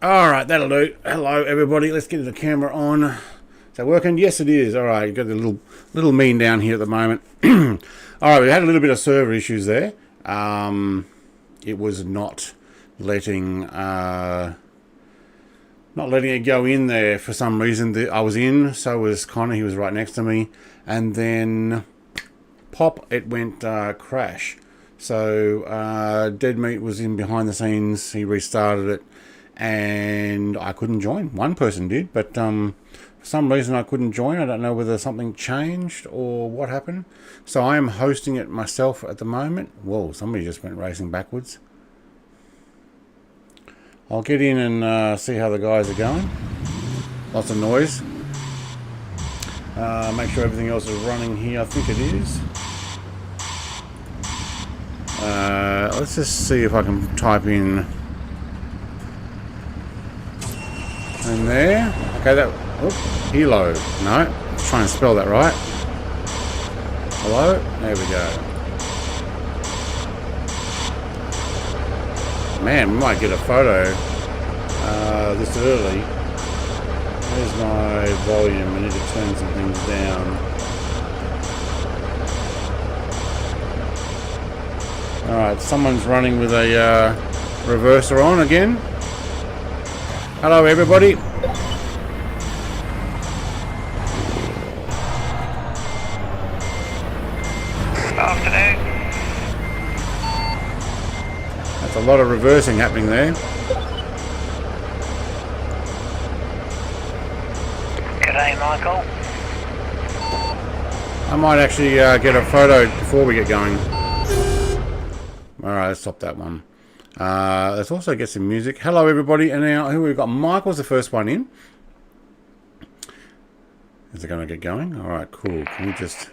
Alright, that'll do. Hello everybody, let's get the camera on. Is that working? Yes it is. Alright, you've got the little mean down here at the moment. Alright, we had a little bit of server issues there. It was not letting it go in there for some reason. I was in, so was Connor, he was right next to me, and then pop, it went crash. So Dead Meat was in behind the scenes, he restarted it, and I couldn't join. One person did, but for some reason I couldn't join. I don't know whether something changed or what happened. So I am hosting it myself at the moment. Whoa, somebody just went racing backwards. I'll get in and see how the guys are going. Lots of noise. Make sure everything else is running here. I think it is. Let's just see if I can type in there. Okay, that. Oh, hello. No, let's try and spell that right. Hello. There we go. Man, we might get a photo this early. There's my volume. I need to turn some things down. Alright, someone's running with a reverser on again. Hello everybody. Afternoon. That's a lot of reversing happening there. G'day, Michael. I might actually get a photo before we get going. Alright, let's stop that one. Let's also get some music. Hello everybody, and now who we've got? Michael's the first one in. Is it going to get going? Alright, cool. Can we just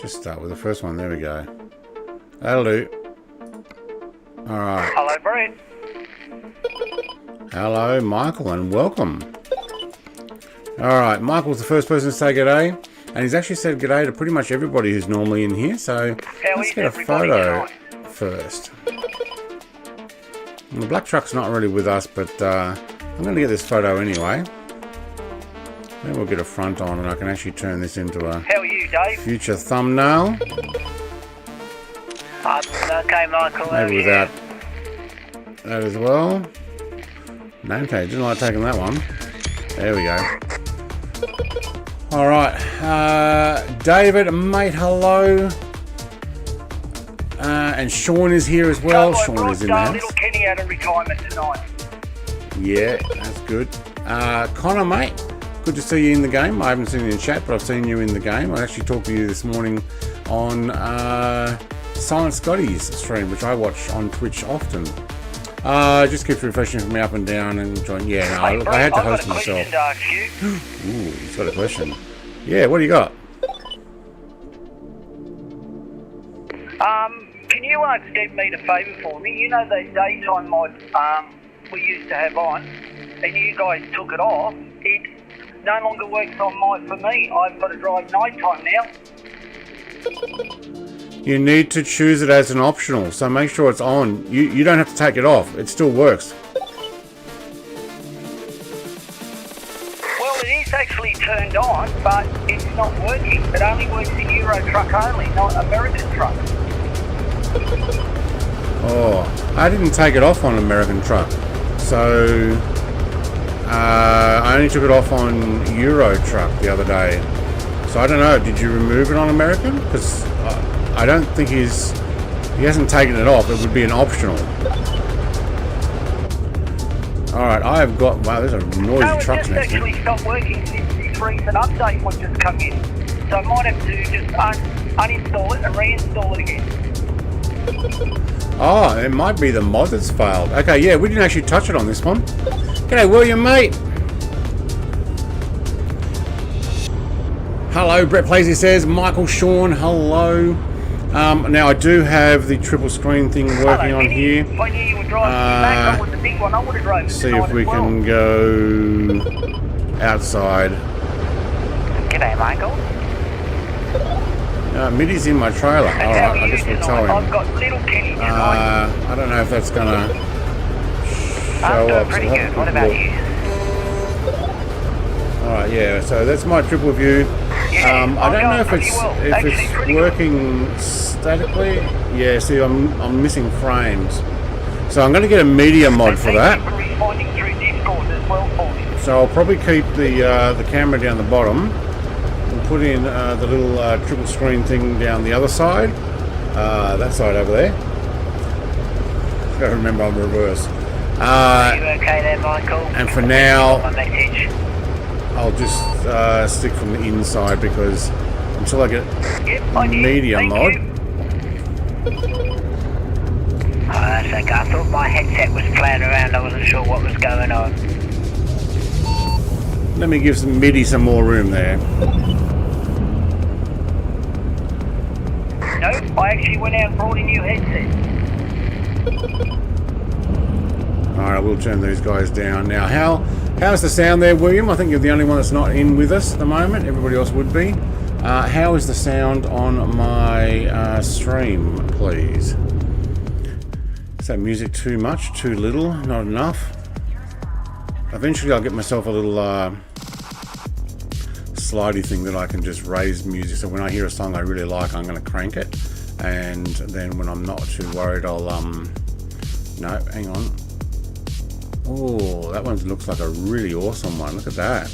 start with the first one? There we go. That'll do. Alright. Hello, Brett. Hello Michael, and welcome. Alright, Michael's the first person to say g'day, and he's actually said g'day to pretty much everybody who's normally in here, so let's get a photo first. And the black truck's not really with us, but I'm going to get this photo anyway. Then we'll get a front on, and I can actually turn this into a How are you, Dave? future thumbnail. Okay, Michael. Maybe without that as well. No, okay, didn't like taking that one. There we go. Alright, David, mate, hello. And Sean is here as well. Sean is in the house. Little Kenny out of retirement tonight. Yeah, that's good. Connor, mate, good to see you in the game. I haven't seen you in chat, but I've seen you in the game. I actually talked to you this morning on Silent Scotty's stream, which I watch on Twitch often. Just keeps refreshing me up and down and join. Yeah, no, Hey, look, bro, I had to I've got host a myself. question to ask you. Ooh, he's got a question. Yeah, what do you got? Can you extend me the favour for me? You know those daytime mods we used to have on, and you guys took it off. It no longer works on for me. I've got to drive nighttime now. You need to choose it as an optional, so make sure it's on. You don't have to take it off. It still works. Well, it is actually turned on, but it's not working. It only works in Euro truck only, not American truck. Oh, I didn't take it off on American truck, so I only took it off on Euro truck the other day. So I don't know. Did you remove it on American? Because I don't think he hasn't taken it off. It would be an optional. All right, I have got. Wow, there's a noisy truck next to me. No, it just actually stopped working since this recent update was just come in. So I might have to just uninstall it and reinstall it again. Oh, it might be the mod that's failed. Okay, yeah, we didn't actually touch it on this one. G'day, William, mate. Hello, Brett Plazy says. Michael, Sean, hello. Now, I do have the triple screen thing working on here. If I knew you were driving back, I was the big one. I would have driven See if we can go outside. G'day, Michael. Middy's in my trailer. Alright, I guess we'll tell him. I've got little Kenny tonight. I don't know if that's gonna show I'm up. doing pretty good. What about you? Alright, yeah, so that's my triple view. Yeah, I don't know if it's working statically. Yeah, see, I'm missing frames. So I'm gonna get a media mod for that. Responding through Discord as well for me. So I'll probably keep the camera down the bottom. Put in the little triple screen thing down the other side, that side over there. Gotta remember I'm reverse. Are you okay there, Michael? And for now, My message. I'll just stick from the inside because until I get I media mod. That's okay. I thought my headset was playing around. I wasn't sure what was going on. Let me give some MIDI some more room there. No, I actually went out and brought a new headset. Alright, we'll turn these guys down. Now, how's the sound there, William? I think you're the only one that's not in with us at the moment. Everybody else would be. How is the sound on my stream, please? Is that music too much? Too little? Not enough? Eventually I'll get myself a little slidey thing that I can just raise music. So when I hear a song I really like, I'm going to crank it. And then when I'm not too worried, I'll... No, hang on. Oh, that one looks like a really awesome one. Look at that.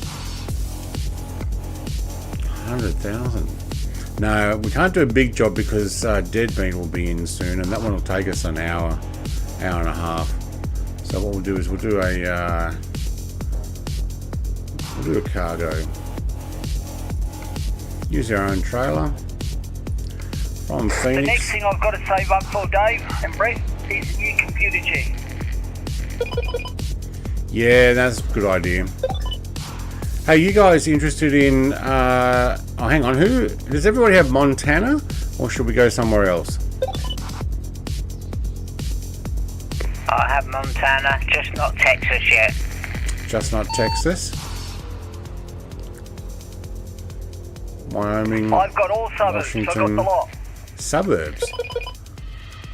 100,000. No, we can't do a big job because Deadbeat will be in soon, and that one will take us an hour and a half. So what we'll do is we'll do a cargo. Use your own trailer from Phoenix. The next thing I've got to save up for, Dave and Brett, is new computer G. Yeah, that's a good idea. Hey, you guys interested in... oh, hang on. Does everybody have Montana? Or should we go somewhere else? I have Montana, just not Texas yet. Just not Texas? Wyoming, I've got all suburbs, Washington, so I've got the lot. Suburbs.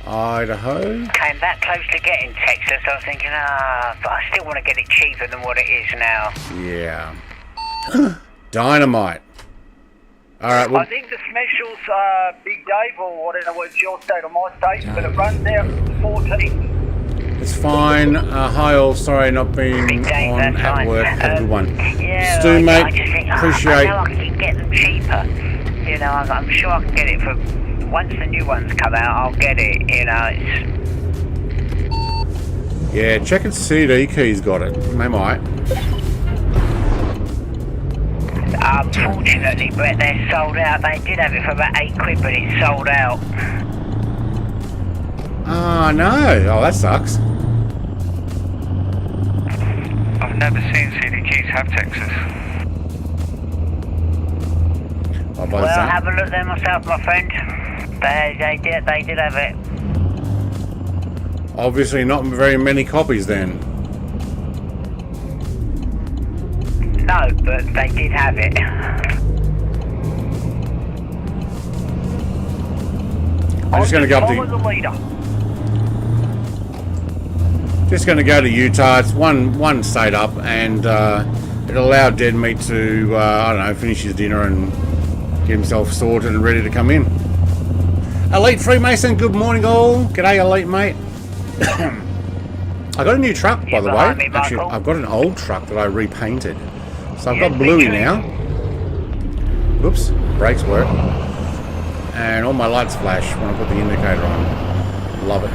Idaho. Came that close to getting Texas, I was thinking, but I still want to get it cheaper than what it is now. Yeah. Dynamite. All right. Well, I think the specials are Big Dave, or whatever it's your state or my state, but it runs out 14. it's fine. Hi all. Sorry not being Big Dave, on that's at fine. work. Have a good one. Yeah, Stu, mate. I just think, Appreciate. I know I can get them cheaper. You know, I'm sure I can get it for once the new ones come out, I'll get it. You know, it's... Yeah, check its CD key's got it. They might. Unfortunately, but they're sold out. They did have it for about £8, but it's sold out. Oh, no. Oh, that sucks. I've never seen CD keys have Texas. Well, have a look there myself, my friend. They did have it. Obviously not very many copies then. No, but they did have it. I'm just going to go up to... Follow the leader. Just going to go to Utah. It's one state up, and it'll allow Dead Meat to, I don't know, finish his dinner and get himself sorted and ready to come in. Elite Freemason, good morning all. G'day, Elite mate. I got a new truck, by the way. Actually, I've got an old truck that I repainted. So I've got Bluey now. Whoops, brakes work. And all my lights flash when I put the indicator on. Love it.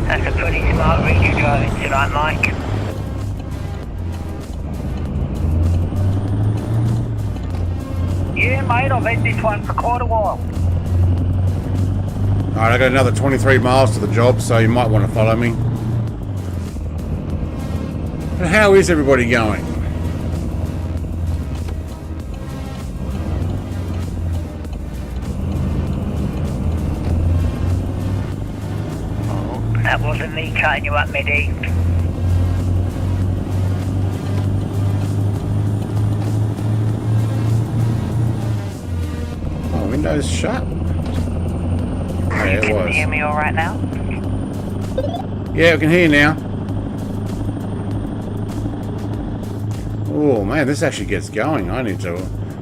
That's a pretty smart rig you're driving tonight, Mike. Yeah, mate, I've had this one for quite a while. Alright, I got another 23 miles to the job, so you might want to follow me. But how is everybody going? That wasn't me cutting you up, Midi. Oh, window's shut. Yeah, it Can was. you hear me all right now? Yeah, I can hear you now. Oh man, this actually gets going. I need to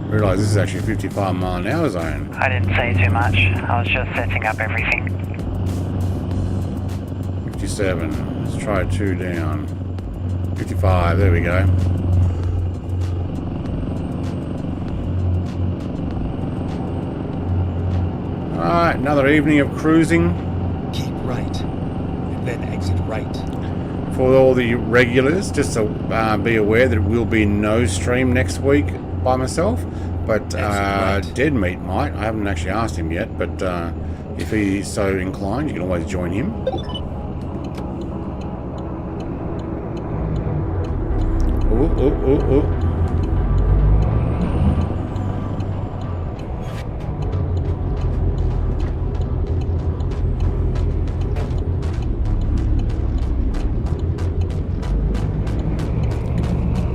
realise this is actually a 55-mile-an-hour zone. I didn't say too much. I was just setting up everything. 57. Let's try 2 down. 55. There we go. Alright, another evening of cruising. Keep right, and then exit right. For all the regulars, just to be aware that it will be no stream next week by myself, but Dead Meat might. I haven't actually asked him yet, but if he's so inclined, you can always join him. Oh.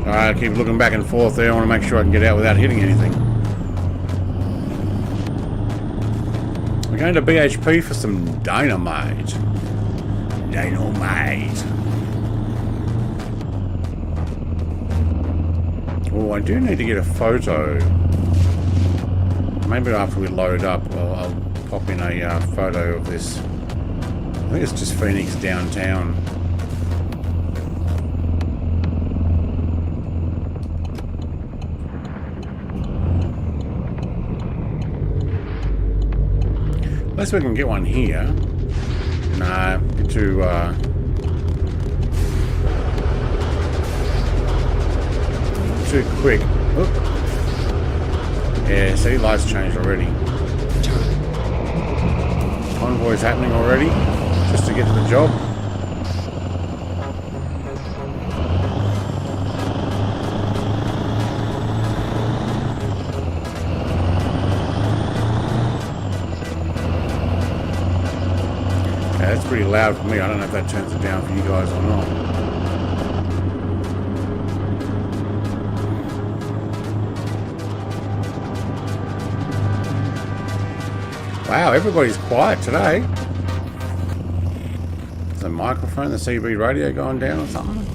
Alright, I keep looking back and forth there. I want to make sure I can get out without hitting anything. We're going to BHP for some dynamite. Dynamite. Oh, I do need to get a photo. Maybe after we load up, I'll pop in a photo of this. I think it's just Phoenix downtown. Unless we can get one here. Nah, get too quick. Oop. Yeah, see, lights changed already. Convoy's happening already, just to get to the job. That's pretty loud for me. I don't know if that turns it down for you guys or not. Wow, everybody's quiet today. Is the microphone, the CB radio going down or something?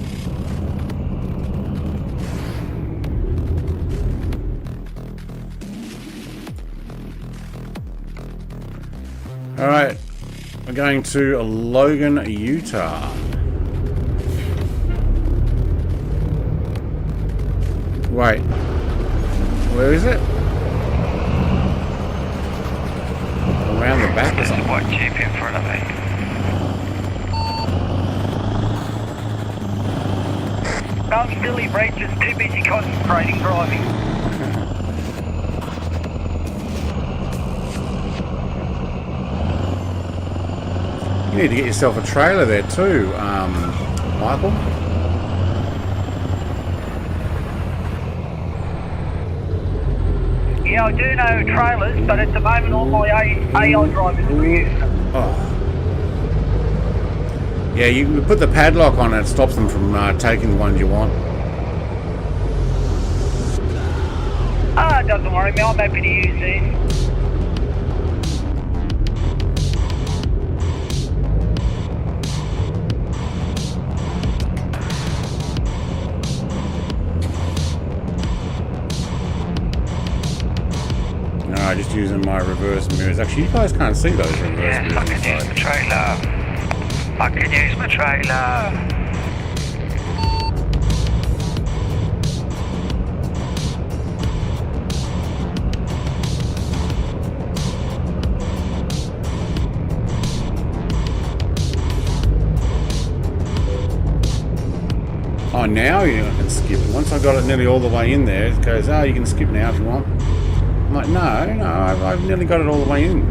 Alright. We're going to Logan, Utah. Wait. Where is it? Around the back or There's a something? white Jeep in front of me. I'm still here, Brett, just too busy concentrating driving. You need to get yourself a trailer there too, Michael. Yeah, I do know trailers, but at the moment all my AI drivers are using them. Oh. Yeah, you can put the padlock on it, it stops them from taking the ones you want. Ah, doesn't worry me, I'm happy to use these. No, just using my reverse mirrors. Actually, you guys can't see those reverse Yes, I mirrors can use inside. my trailer. I can use my trailer. Oh, now you can skip. Once I got it nearly all the way in there, it goes, oh, you can skip now if you want. I'm like, no, I've nearly got it all the way in.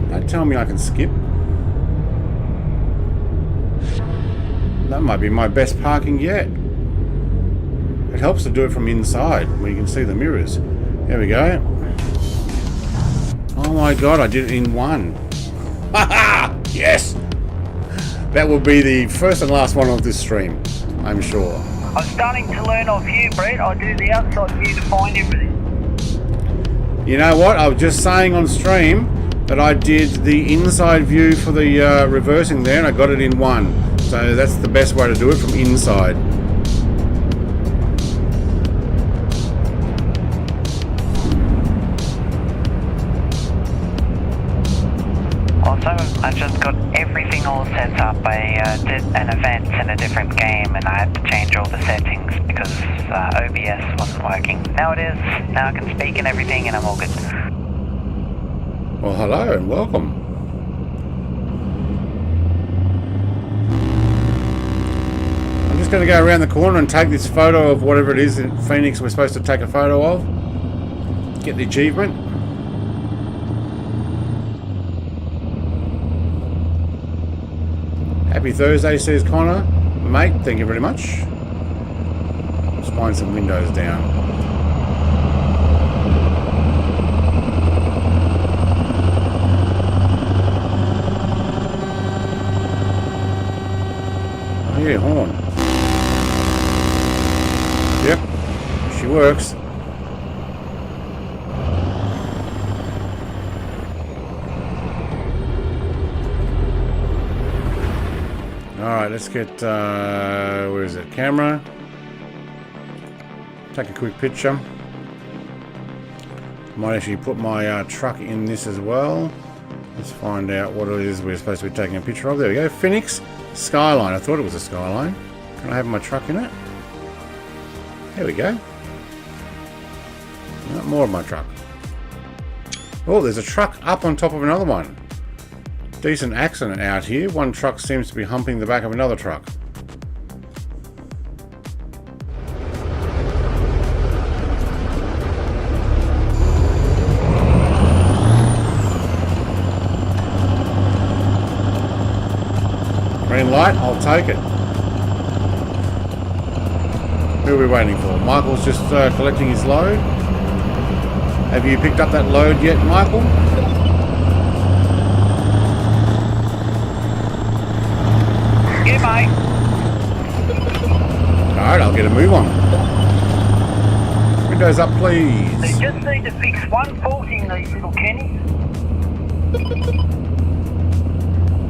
Don't tell me I can skip. That might be my best parking yet. It helps to do it from inside, where you can see the mirrors. There we go. Oh my god, I did it in one. Haha! Yes! That will be the first and last one of this stream, I'm sure. I'm starting to learn off you, Brett. I do the outside view to find everything. You know what? I was just saying on stream that I did the inside view for the reversing there and I got it in one. So that's the best way to do it, from inside. Also, I just got everything all set up. I did an event in a different game and I had to change all the settings because OBS wasn't working. Now it is. Now I can speak and everything and I'm all good. Well, hello and welcome. I'm just going to go around the corner and take this photo of whatever it is in Phoenix we're supposed to take a photo of. Get the achievement. Happy Thursday, says Connor. Mate, thank you very much. Let's find some windows down. Oh yeah, horn. Yep, she works. Alright, let's get, where is it? Camera. Take a quick picture. Might actually put my truck in this as well. Let's find out what it is we're supposed to be taking a picture of. There we go. Phoenix Skyline. I thought it was a Skyline. Can I have my truck in it? There we go. Not more of my truck. Oh, there's a truck up on top of another one. Decent accident out here. One truck seems to be humping the back of another truck. Green light, I'll take it. Who are we waiting for? Michael's just collecting his load. Have you picked up that load yet, Michael? Yeah, mate. Alright, I'll get a move on. Windows up, please. They just need to fix one fault in these little Kennys.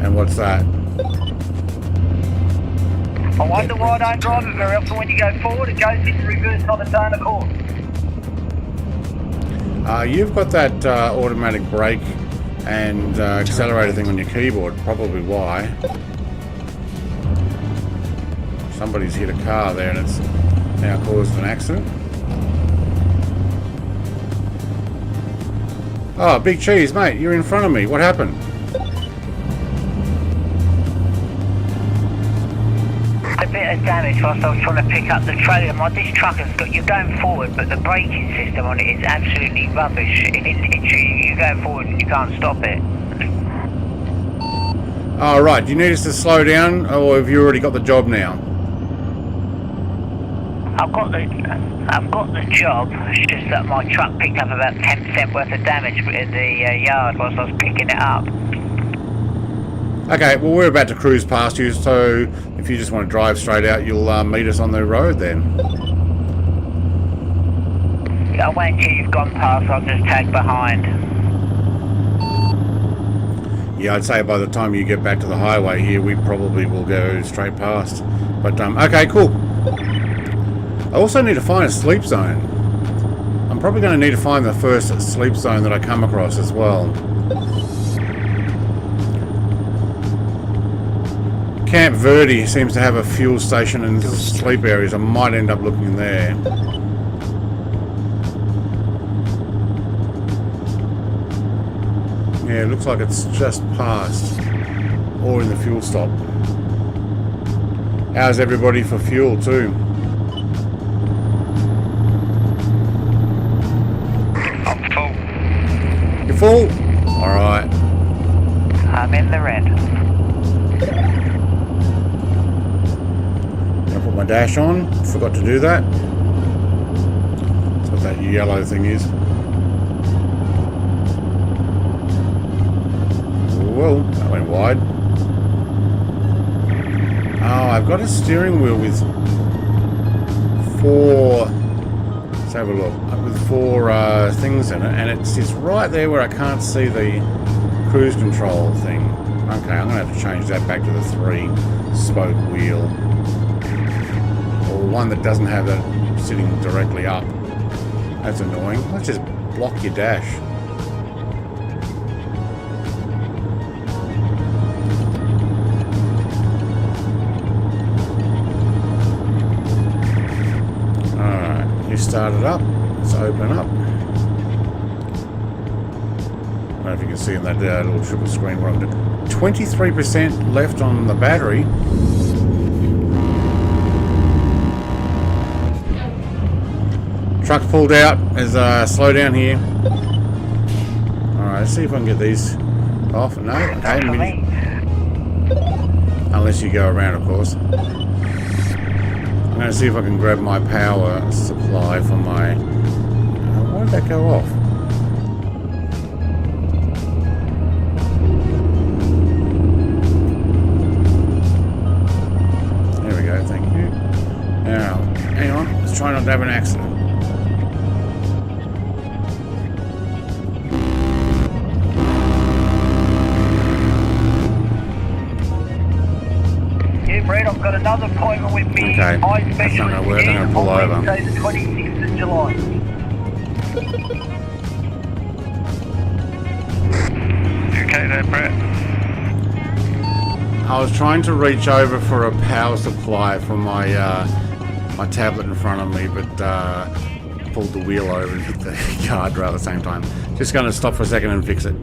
And what's that? I wonder why I don't drive it very often. When you go forward, it goes into reverse on its own accord. You've got that automatic brake and accelerator thing on your keyboard. Probably why. Somebody's hit a car there and it's now caused an accident. Oh, Big Cheese, mate, you're in front of me. What happened? A bit of damage whilst I was trying to pick up the trailer. This truck has got, you're going forward, but the braking system on it is absolutely rubbish. You're going forward and you can't stop it. Oh, right. Do you need us to slow down, or have you already got the job now? I've got the job. It's just that my truck picked up about 10% worth of damage in the yard whilst I was picking it up. Okay, well, we're about to cruise past you, so if you just want to drive straight out, you'll meet us on the road then. I'll wait until you've gone past. I'll just tag behind. Yeah, I'd say by the time you get back to the highway here, we probably will go straight past. But, okay, cool. I also need to find a sleep zone. I'm probably going to need to find the first sleep zone that I come across as well. Camp Verde seems to have a fuel station and sleep areas. I might end up looking there. Yeah, it looks like it's just past, or in the fuel stop. How's everybody for fuel too? I'm full. You full? Alright. I'm in the red. I'll put my dash on. Forgot to do that. That's what that yellow thing is. Whoa, that went wide. Oh, I've got a steering wheel with four. Let's have a look. With four things in it, and it sits right there where I can't see the cruise control thing. Okay, I'm gonna have to change that back to the 3-spoke wheel, or one that doesn't have that sitting directly up. That's annoying. Let's just block your dash. Start it up. Let's open up. I don't know if you can see in that little triple screen where I'm doing 23% left on the battery. Truck pulled out. There's a slow down here. Alright, let's see if I can get these off. No, okay. Unless you go around, of course. I'm going to see if I can grab my power supply from my... why did that go off? There we go, thank you. Now, hang on, let's try not to have an accident. Brad, I've got another appointment with me. Okay, that's not going to work. I'm going to pull over. Wednesday, the 26th of July. Okay there, Brett. I was trying to reach over for a power supply for my my tablet in front of me, but pulled the wheel over and hit the guardrail at the same time. Just going to stop for a second and fix it.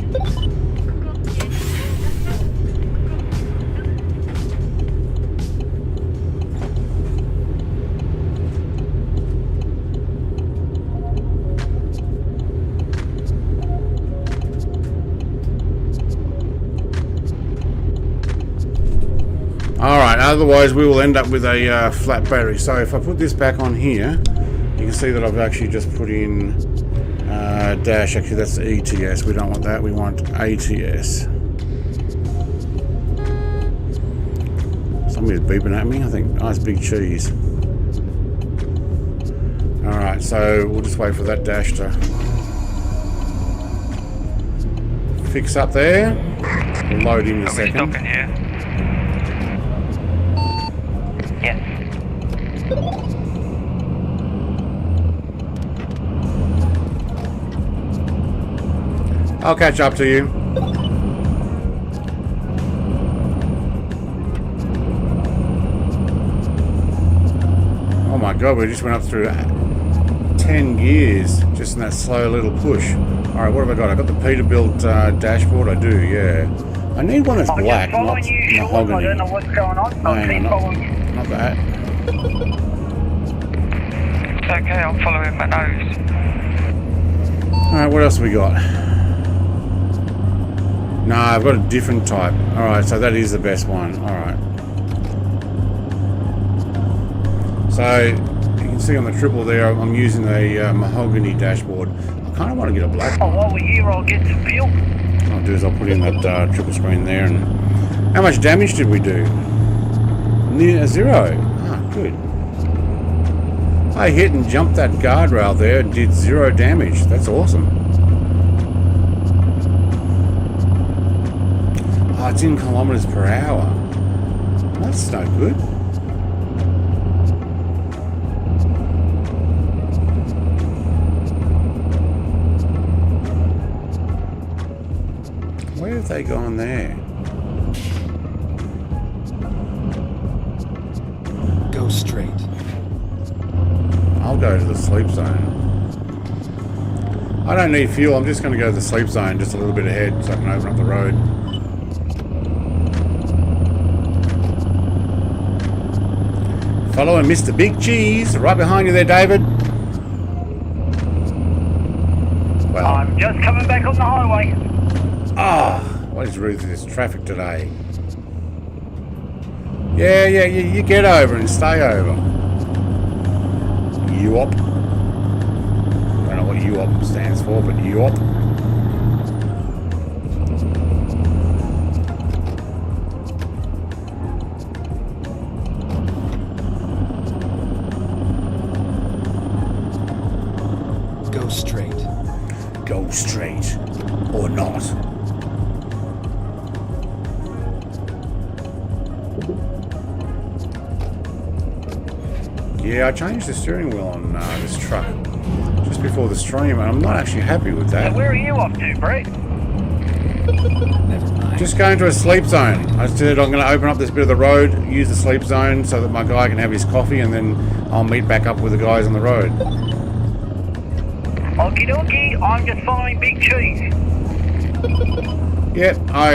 Alright, otherwise we will end up with a flat battery. So if I put this back on here, you can see that I've actually just put in dash. Actually, that's ETS. We don't want that. We want ATS. Somebody's beeping at me. I think nice big cheese. Alright, so we'll just wait for that dash to fix up there. We'll load in a second. Stopping here. Yes. I'll catch up to you. Oh my god, we just went up through 10 10 gears just in that slow little push. Alright, what have I got? I got the Peterbilt dashboard. I do, yeah. I need one that's black, not mahogany. I don't know what's going on. Not that. It's okay, I'm following my nose. Alright, what else have we got? No, I've got a different type. Alright, so that is the best one. Alright. So, you can see on the triple there, I'm using a mahogany dashboard. I kind of want to get a black one. Oh, while we're here, I'll get some fuel. What I'll do is I'll put in that triple screen there. And how much damage did we do? Near 0. Ah, good. I hit and jumped that guardrail there and did 0 damage. That's awesome. Oh, it's in kilometers per hour. That's no good. Where have they gone there? Go straight. I'll go to the sleep zone. I don't need fuel. I'm just going to go to the sleep zone just a little bit ahead so I can open up the road. Following Mr. Big Cheese right behind you there, David. Well, I'm just coming back on the highway. What is with this traffic today? Yeah, you get over and stay over. UOP. Don't know what UOP stands for, but UOP. Go straight. Go straight or not. Yeah, I changed the steering wheel on this truck just before the stream, and I'm not actually happy with that. So where are you off to, Brett? Never mind. Just going to a sleep zone. I said I'm going to open up this bit of the road, use the sleep zone so that my guy can have his coffee, and then I'll meet back up with the guys on the road. Okie dokie, I'm just following Big Cheese. Yeah, I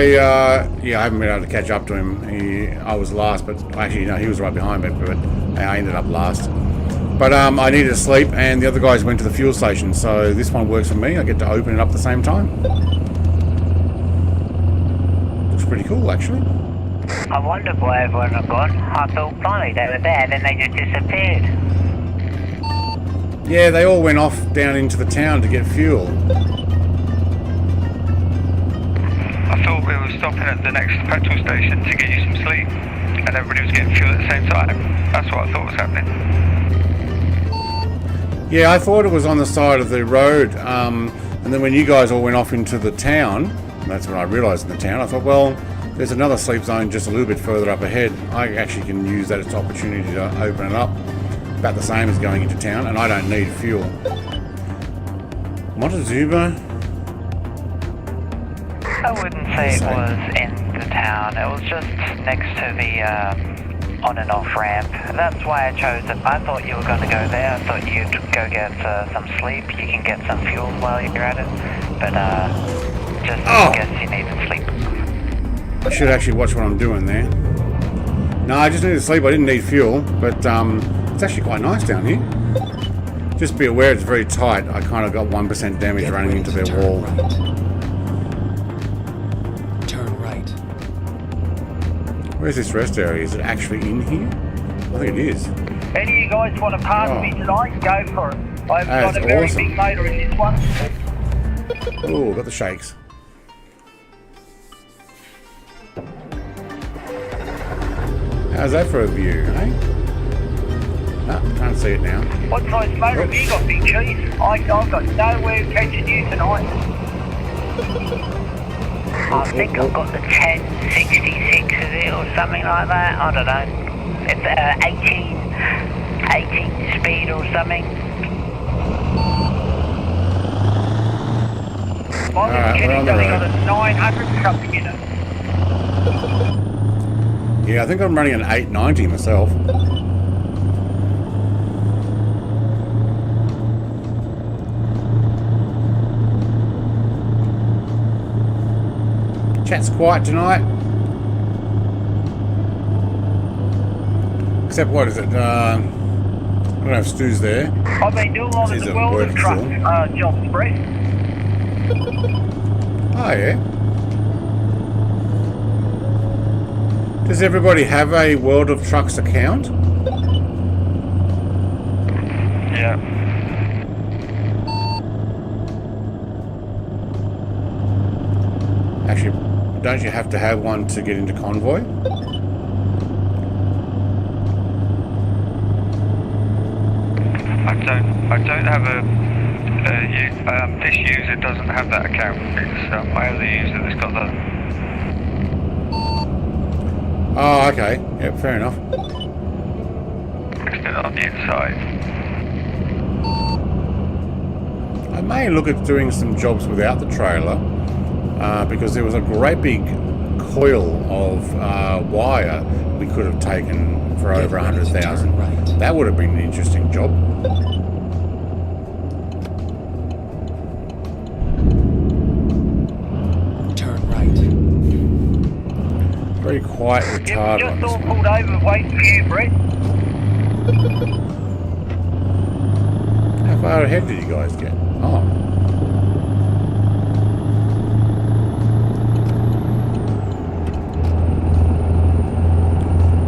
haven't been able to catch up to him. I was last, but actually, no, he was right behind me, but I ended up last. But I needed to sleep, and the other guys went to the fuel station, so this one works for me. I get to open it up at the same time. Looks pretty cool, actually. I wondered why everyone had gone. I thought, blimey, they were there, then they just disappeared. Yeah, they all went off down into the town to get fuel. I thought we were stopping at the next petrol station to get you some sleep, and everybody was getting fuel at the same time. That's what I thought was happening. Yeah, I thought it was on the side of the road, and then when you guys all went off into the town, and that's when I realised in the town, I thought, well, there's another sleep zone just a little bit further up ahead. I actually can use that as an opportunity to open it up. About the same as going into town, and I don't need fuel. Montezuma? I wouldn't say it was in the town. It was just next to the on and off ramp. That's why I chose it. I thought you were going to go there. I thought you'd go get some sleep. You can get some fuel while you're at it. But just in case you needed sleep. I should actually watch what I'm doing there. No, I just needed sleep. I didn't need fuel, but it's actually quite nice down here. Just be aware it's very tight. I kind of got 1% damage running into their wall. Turn right. Where's this rest area? Is it actually in here? I think it is. Any of you guys want to pass me tonight? Go for it. I've got a very big motor in this one. Oh, got the shakes. How's that for a view, eh? No, can't see it now. What size motor have you got, Big Cheese? I've got no way of catching you tonight. I think I've got the 1066 is it or something like that. I don't know. It's 18 speed or something. Mine we're on the only road. got a 900 something in it. Yeah, I think I'm running an 890 myself. Chat's quiet tonight. Except, what is it? I don't know if Stu's there. I've been doing a lot of He's the at welding work truck still. jobs, Brett. Oh, yeah. Does everybody have a World of Trucks account? Yeah. Actually, don't you have to have one to get into Convoy? I don't have this user doesn't have that account. It's my other user that's got that. Oh, okay. Yep, fair enough. Fixed it on the inside. I may look at doing some jobs without the trailer, because there was a great big coil of wire we could have taken for over 100,000. Right. That would have been an interesting job. Turn right. Very quiet retard Yep, on just this all one. pulled over waiting for you, Brett. How far ahead did you guys get? Oh.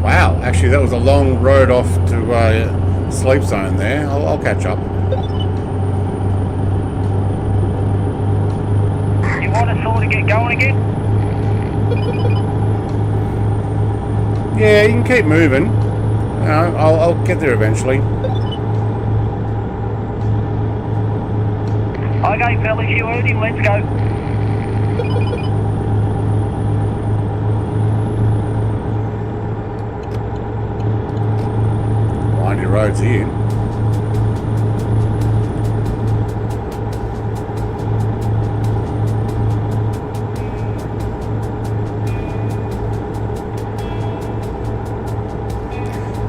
Wow, actually that was a long road off to Sleep Zone there. I'll catch up. You want to sort of get going again? Yeah, you can keep moving. I'll get there eventually. Okay, fellas, you heard him. Let's go. Windy roads here.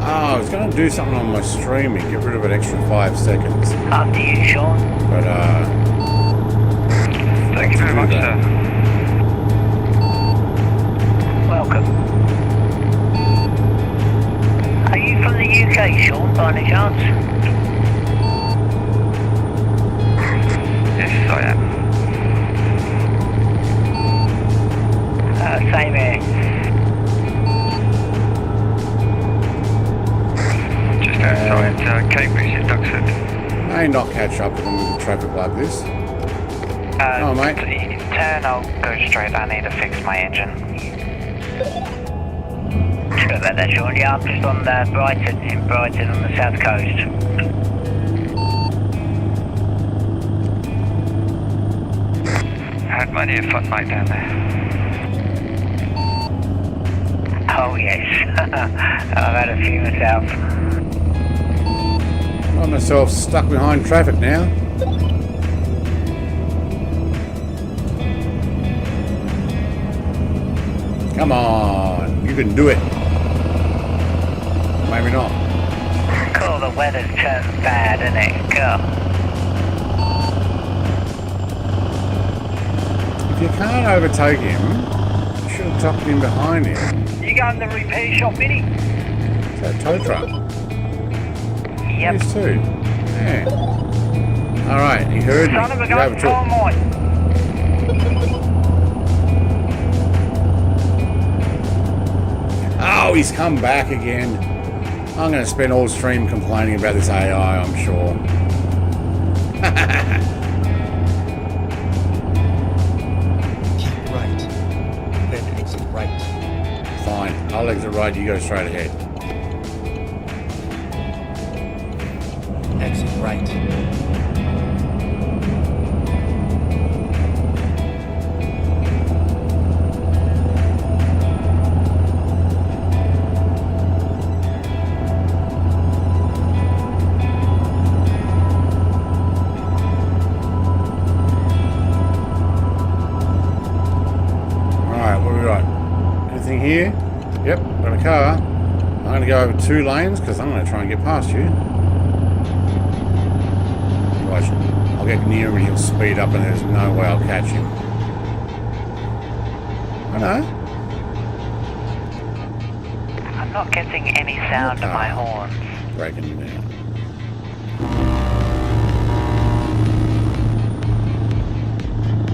I was going to do something on my streaming, get rid of an extra 5 seconds. Up to you, Sean. But, Thank you very much, sir. Welcome. Are you from the UK, Sean, by any chance? Yes, I am. Same here. Just outside Cambridge in Duxford. may not catch up with them with the traffic like this. Oh, mate. Turn, I'll go straight. I need to fix my engine. Sorry about that, Sean. Yeah, I'm just on Brighton, in Brighton on the south coast. Had many a fun night down there. Oh, yes. I've had a few myself. Got myself stuck behind traffic now. Come on, you can do it. Maybe not. Cool, the weather's turned bad, isn't it? Go. If you can't overtake him, you should have tucked him behind him. You going to the repair shop, Minnie? Is that a tow truck? Yep. These two. Yeah. Alright, he heard me. Son of a Get over gun, to it. time on. Oh, he's come back again. I'm going to spend all stream complaining about this AI, I'm sure. Keep right. Then exit right. Fine, I'll exit right, you go straight ahead. Exit right. Alright, what do we got? Anything here? Yep, got a car. I'm going to go over 2 lanes because I'm going to try and get past you. Watch, I'll get near him and he'll speed up and there's no way I'll catch him. I know. I'm not getting any sound of my horns. Breaking it down.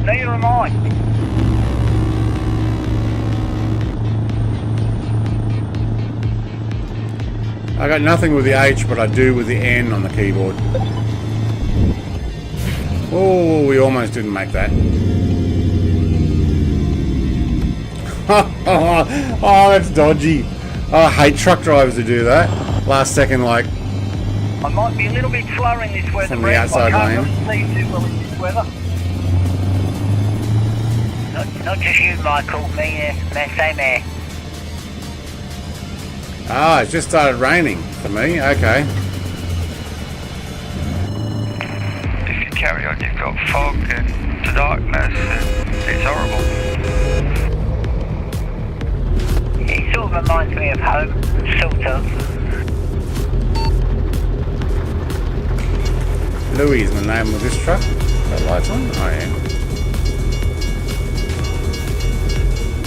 Neither am I. I got nothing with the H, but I do with the N on the keyboard. Oh, we almost didn't make that. Oh, that's dodgy. Oh, I hate truck drivers who do that. Last second, like, I might be a little bit slower in this weather, from the Brett. outside I lane. can't really see too well in this weather. Not just you, Michael. Me, same here. Ah, it's just started raining for me. Okay. If you carry on, you've got fog and the darkness, and it's horrible. It sort of reminds me of home, sort of. Louis is the name of this truck. Got lights on? Oh, yeah.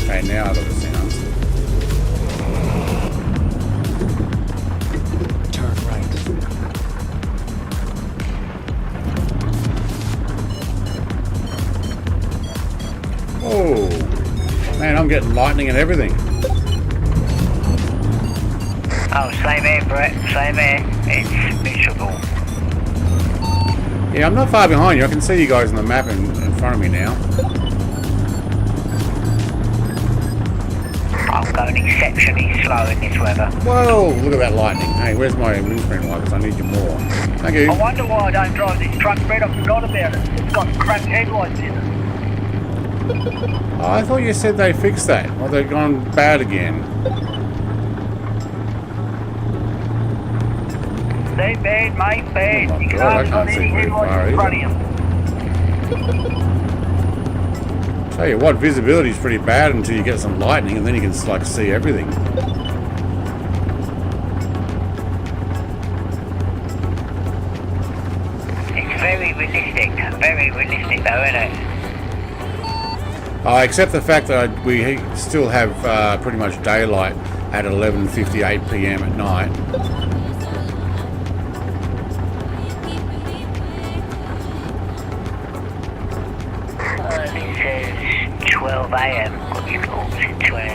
Okay, now I've got the sounds. Turn right. Oh, man, I'm getting lightning and everything. Oh, same here, Brett. Same here. It's miserable. Yeah, I'm not far behind you. I can see you guys on the map in front of me now. I'm going exceptionally slow in this weather. Whoa, look at that lightning. Hey, where's my windscreen wipers? I need you more. Thank you. I wonder why I don't drive this truck, Brett. I forgot about it. It's got cracked headlights in it. Oh, I thought you said they fixed that. Well, they've gone bad again. They're bad, mate, bad. Oh my You can God, I hardly can't got see any very headlights far in front of you. Tell you what, visibility is pretty bad until you get some lightning, and then you can like see everything. It's very realistic though, isn't it? Except the fact that we still have pretty much daylight at 11:58 p.m. at night. It says 12 a.m. What's it called? 12.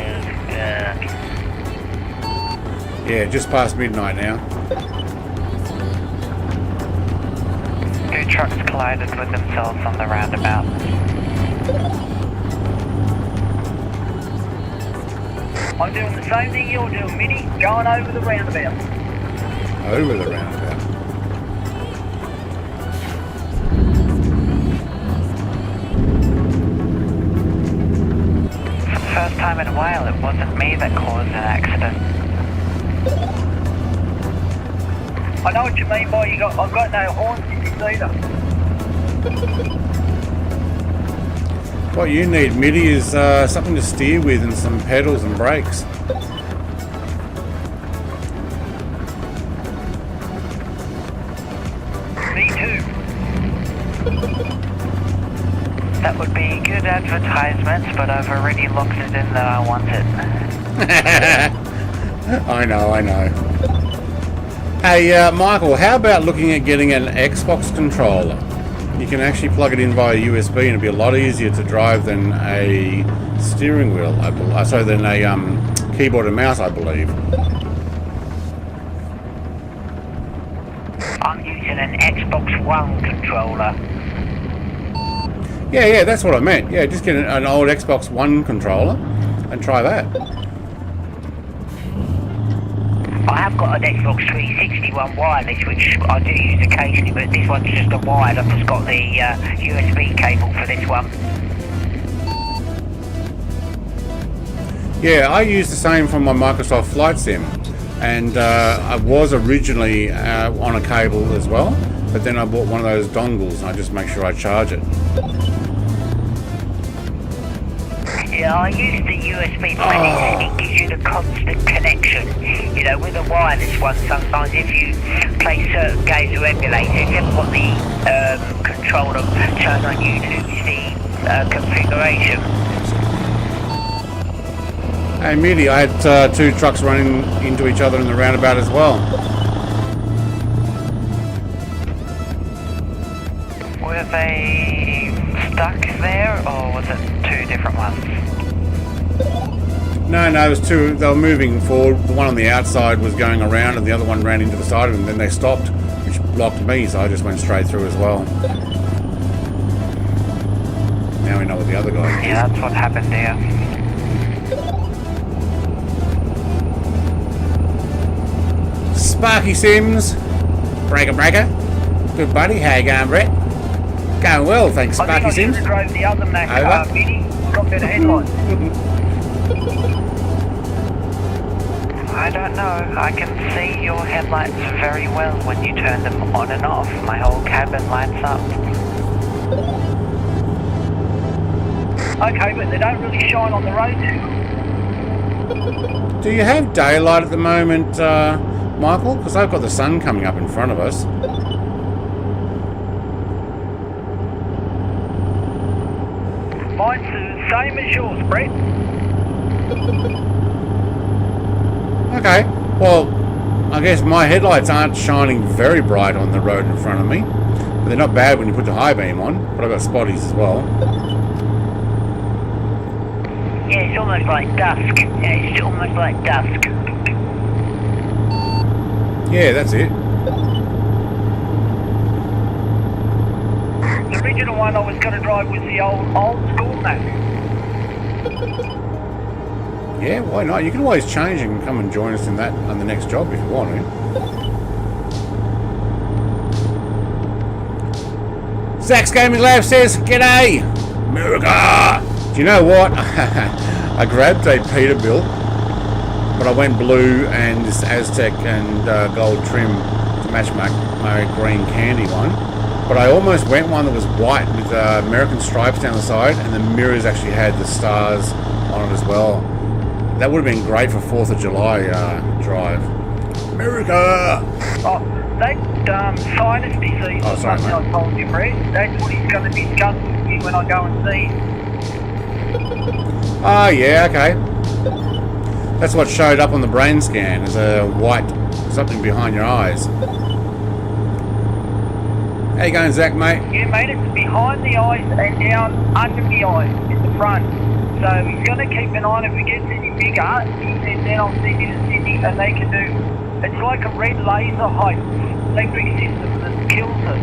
Yeah, just past midnight now. Two trucks collided with themselves on the roundabout. I'm doing the same thing you're doing, Minnie. Going over the roundabout. Over the roundabout. For the first time in a while, it wasn't me that caused an accident. I know what you mean by I've got no horns in this either. What you need, Mitty, is something to steer with and some pedals and brakes. Me too. That would be good advertisement, but I've already locked it in that I want it. I know. Hey, Michael, how about looking at getting an Xbox controller? You can actually plug it in via USB, and it'll be a lot easier to drive than a steering wheel, than a keyboard and mouse, I believe. I'm using an Xbox One controller. Yeah, that's what I meant. Yeah, just get an old Xbox One controller and try that. I have got an Xbox 360 one wireless, which I do use occasionally, but this one's just a wired. I've just got the USB cable for this one. Yeah, I use the same from my Microsoft Flight Sim, and I was originally on a cable as well, but then I bought one of those dongles, and I just make sure I charge it. Yeah, I use the USB, but it gives you the constant connection. You know, with a wireless one, sometimes if you play certain games or emulate it, you haven't got the controller turned on you to the configuration. Hey, Meaty, I had 2 trucks running into each other in the roundabout as well. Were they stuck there, or was it 2 different ones? No, it was 2. They were moving forward. The one on the outside was going around and the other one ran into the side of him. Then they stopped, which blocked me, so I just went straight through as well. Now we know what the other guy is. Yeah, that's what happened here. Sparky Sims. Breaker. Good buddy. How you going, Brett? Going well, thanks, Sparky Sims. I think I drove the other Mac, Over. Mini, dropped out of headlights. I don't know. I can see your headlights very well when you turn them on and off. My whole cabin lights up. Okay, but they don't really shine on the road too. Do you have daylight at the moment, Michael? Because I've got the sun coming up in front of us. Mine's the same as yours, Brett. Okay, well, I guess my headlights aren't shining very bright on the road in front of me. But they're not bad when you put the high beam on, but I've got spotties as well. Yeah, it's almost like dusk. Yeah, that's it. The original one I was going to drive was the old school Mac. Yeah, why not? You can always change and come and join us in that on the next job if you want to. Zach's Gaming Lab says, "G'day, America." Do you know what? I grabbed a Peterbilt, but I went blue and this Aztec and gold trim to match my green candy one. But I almost went one that was white with American stripes down the side, and the mirrors actually had the stars on it as well. That would have been great for 4th of July drive. America! Oh, that sinus disease Oh, or sorry, something mate. I told you, Brett. That's what he's going to discuss with me when I go and see him. Oh, yeah, okay. That's what showed up on the brain scan as a white something behind your eyes. How you going, Zach, mate? Yeah, mate, it's behind the eyes and down under the eyes in the front. So he's going to keep an eye on it. If it gets any bigger, he said then I'll send you to Sydney and they can do, it's like a red laser height electric system that kills it.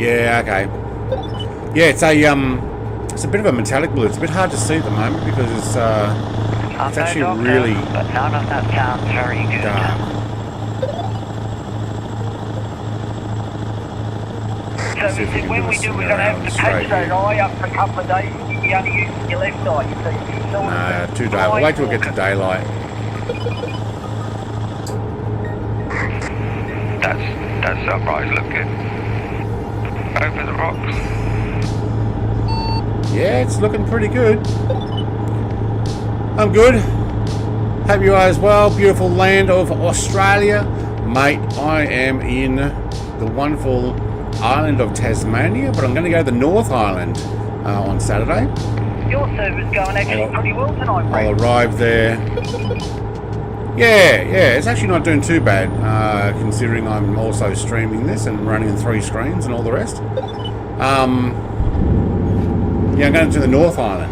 Yeah, okay. Yeah, it's a bit of a metallic blue. It's a bit hard to see at the moment because it's actually doctor, really but none of that sounds very good. dark. So he said when we do, we're going to have to patch that eye up for a couple of days and you'll be only using your left eye, you see. So Too dark. We'll wait till we get to daylight. That sunrise look good. Over the rocks. Yeah, it's looking pretty good. I'm good. Hope you are as well. Beautiful land of Australia. Mate, I am in the wonderful island of Tasmania, but I'm going to go to the North Island on Saturday. your server's going actually pretty well tonight, Brett. I'll arrive there. Yeah, it's actually not doing too bad, considering I'm also streaming this and running in 3 screens and all the rest. Yeah, I'm going to the North Island.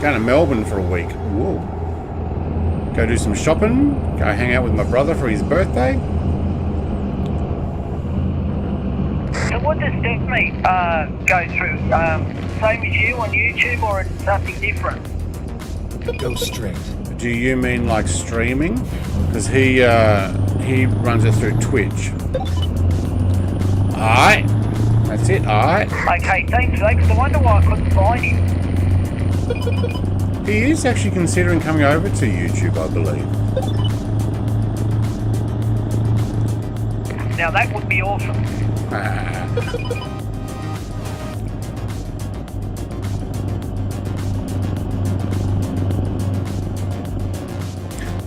Going to Melbourne for a week. Whoa. Go do some shopping. Go hang out with my brother for his birthday. So what does Deathmeat go through? Same as you on YouTube, or it's something different? Go straight. Do you mean like streaming? Because he runs it through Twitch. Alright. That's it, alright. Okay, thanks, Alex. I wonder why I couldn't find him. He is actually considering coming over to YouTube, I believe. Now that would be awesome.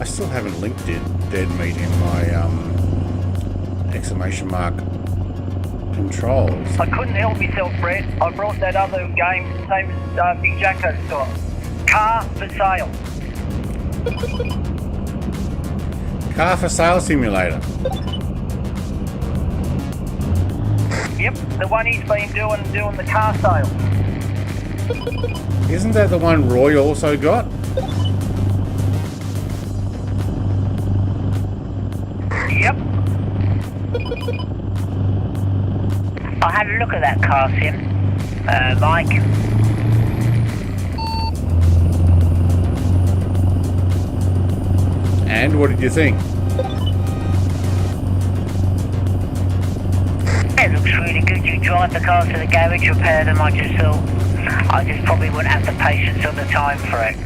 I still haven't linked Dead Meat in my exclamation mark controls. I couldn't help myself, Brett. I brought that other game, same as Big Jacko's got. Car for sale. Car for sale simulator. Yep, the one he's been doing the car sale. Isn't that the one Roy also got? Yep. I had a look at that car sim, Mike. And what did you think? It looks really good. You drive the cars to the garage, repair them. I just thought I just probably wouldn't have the patience or the time for it.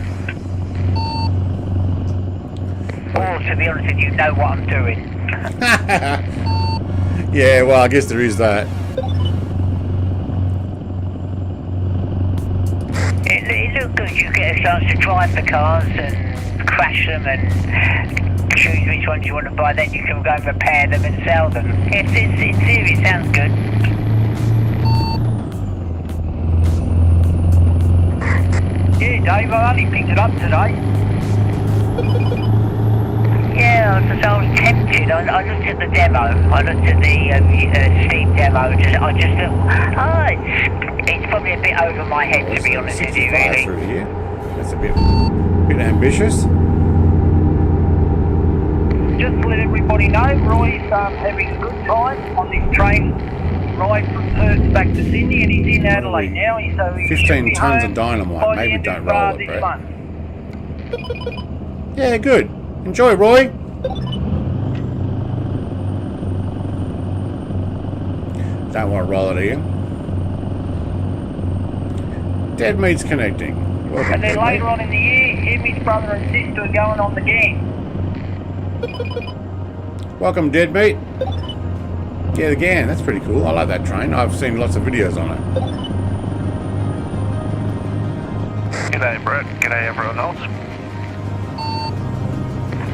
Or to be honest with you, know what I'm doing. Yeah, well, I guess there is that. It looked good. You get a chance to drive the cars and crash them and choose which ones you want to buy. Then you can go and repair them and sell them. In theory, it sounds good. Yeah, Dave, I only picked it up today. Yeah, I was tempted. I looked at the demo. I looked at the Steam demo. I just thought, it's probably a bit over my head, to be honest with you, really. Through here. That's a bit ambitious. Just to let everybody know, Roy's having a good time on this train ride from Perth back to Sydney, and he's in Adelaide now. So he 15 tons of dynamite. Maybe don't roll it, Brett. Yeah, good. Enjoy, Roy. Don't want to roll it here. Dead Meat's connecting. Welcome, And then Dead later Meat. on in the year, him, his brother and sister are going on the gang. Welcome, Dead Meat. Yeah, the GAN. That's pretty cool. I like that train. I've seen lots of videos on it. G'day, Brett. G'day, everyone else.